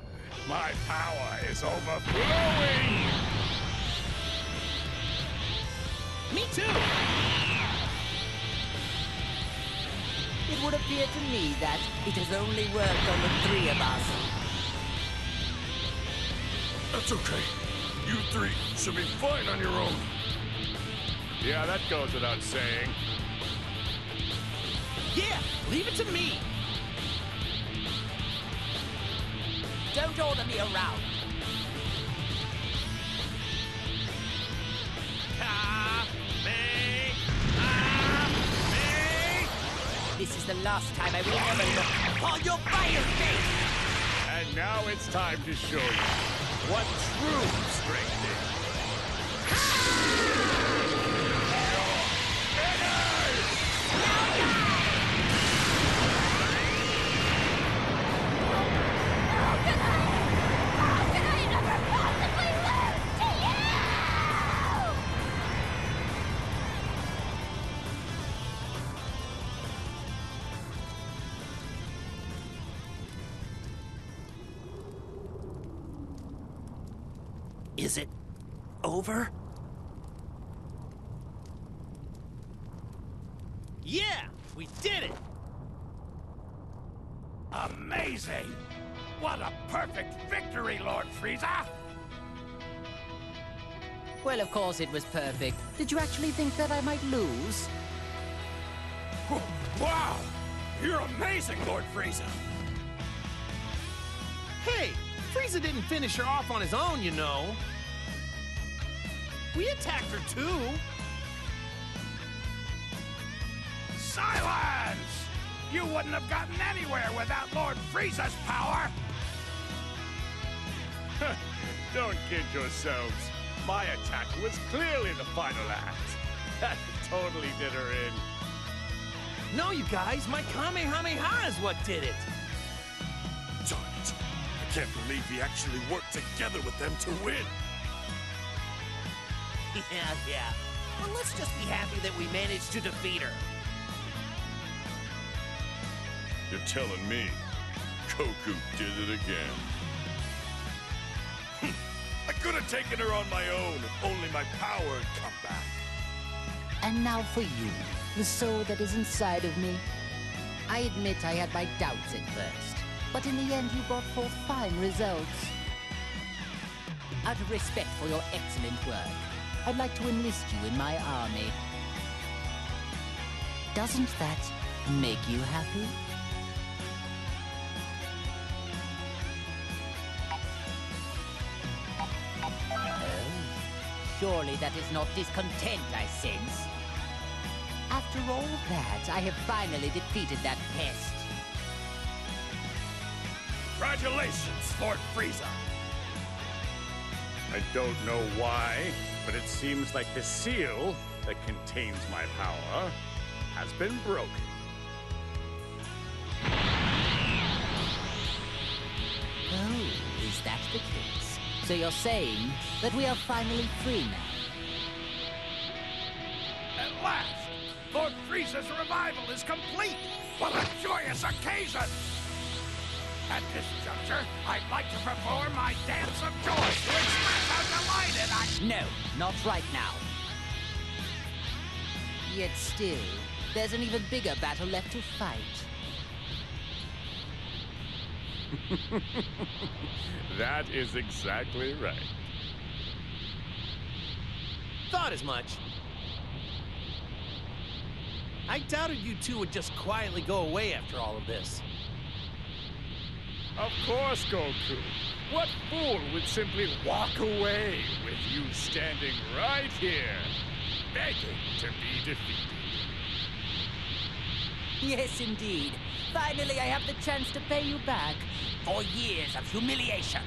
My power is overflowing! Me too! It would appear to me that it has only worked on the three of us. That's okay. You three should be fine on your own. Yeah, that goes without saying. Yeah, leave it to me! Don't order me around. This is the last time I will ever look upon your fire face! And now it's time to show you what true strength is. Is it over? Yeah, we did it! Amazing! What a perfect victory, Lord Frieza! Well, of course it was perfect. Did you actually think that I might lose? Wow! You're amazing, Lord Frieza! Hey, Frieza didn't finish her off on his own, you know. We attacked her too. Silence! You wouldn't have gotten anywhere without Lord Frieza's power! Don't kid yourselves. My attack was clearly the final act. That totally did her in. No, you guys, my Kamehameha is what did it. Darn it. I can't believe we actually worked together with them to win. Yeah. Well, let's just be happy that we managed to defeat her. You're telling me Goku did it again. I could have taken her on my own if only my power had come back. And now for you, the soul that is inside of me. I admit I had my doubts at first, but in the end you brought forth fine results. Out of respect for your excellent work, I'd like to enlist you in my army. Doesn't that make you happy? Surely that is not discontent, I sense. After all that, I have finally defeated that pest. Congratulations, Lord Frieza! I don't know why, but it seems like the seal that contains my power has been broken. Oh, is that the case? So you're saying that we are finally free now? At last, Lord Frieza's revival is complete! What a joyous occasion! At this juncture, I'd like to perform my dance of joy to express how delighted I... No, not right now. Yet still, there's an even bigger battle left to fight. That is exactly right. Thought as much. I doubted you two would just quietly go away after all of this. Of course, Goku. What fool would simply walk away with you standing right here, begging to be defeated? Yes, indeed. Finally, I have the chance to pay you back for years of humiliation.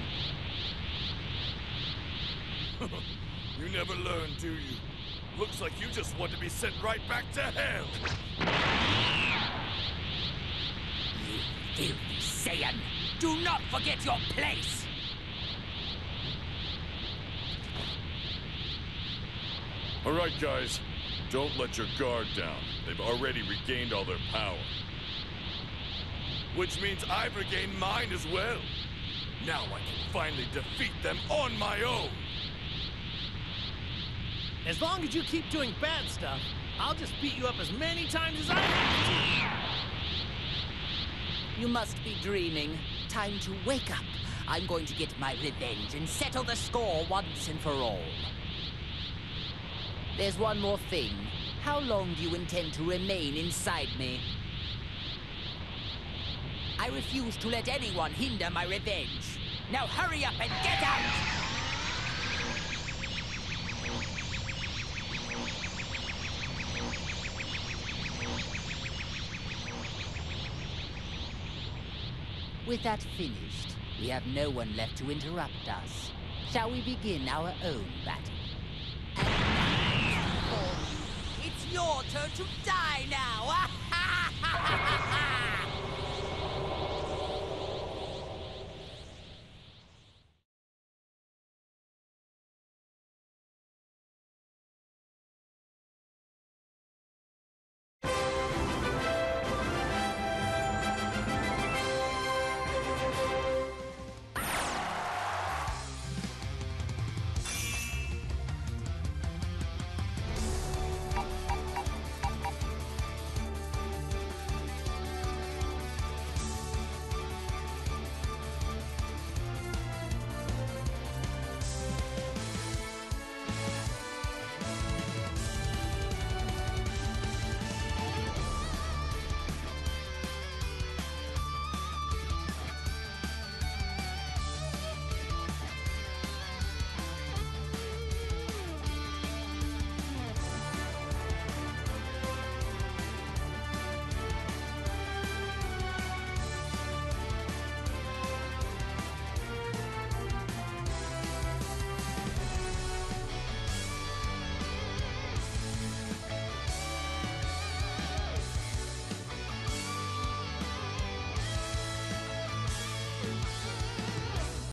You never learn, do you? Looks like you just want to be sent right back to hell. You filthy Saiyan! Do not forget your place! All right, guys. Don't let your guard down. They've already regained all their power. Which means I've regained mine as well. Now I can finally defeat them on my own. As long as you keep doing bad stuff, I'll just beat you up as many times as I have to. You must be dreaming. Time to wake up. I'm going to get my revenge and settle the score once and for all. There's one more thing. How long do you intend to remain inside me? I refuse to let anyone hinder my revenge. Now hurry up and get out! With that finished, we have no one left to interrupt us. Shall we begin our own battle? It's your turn to die now!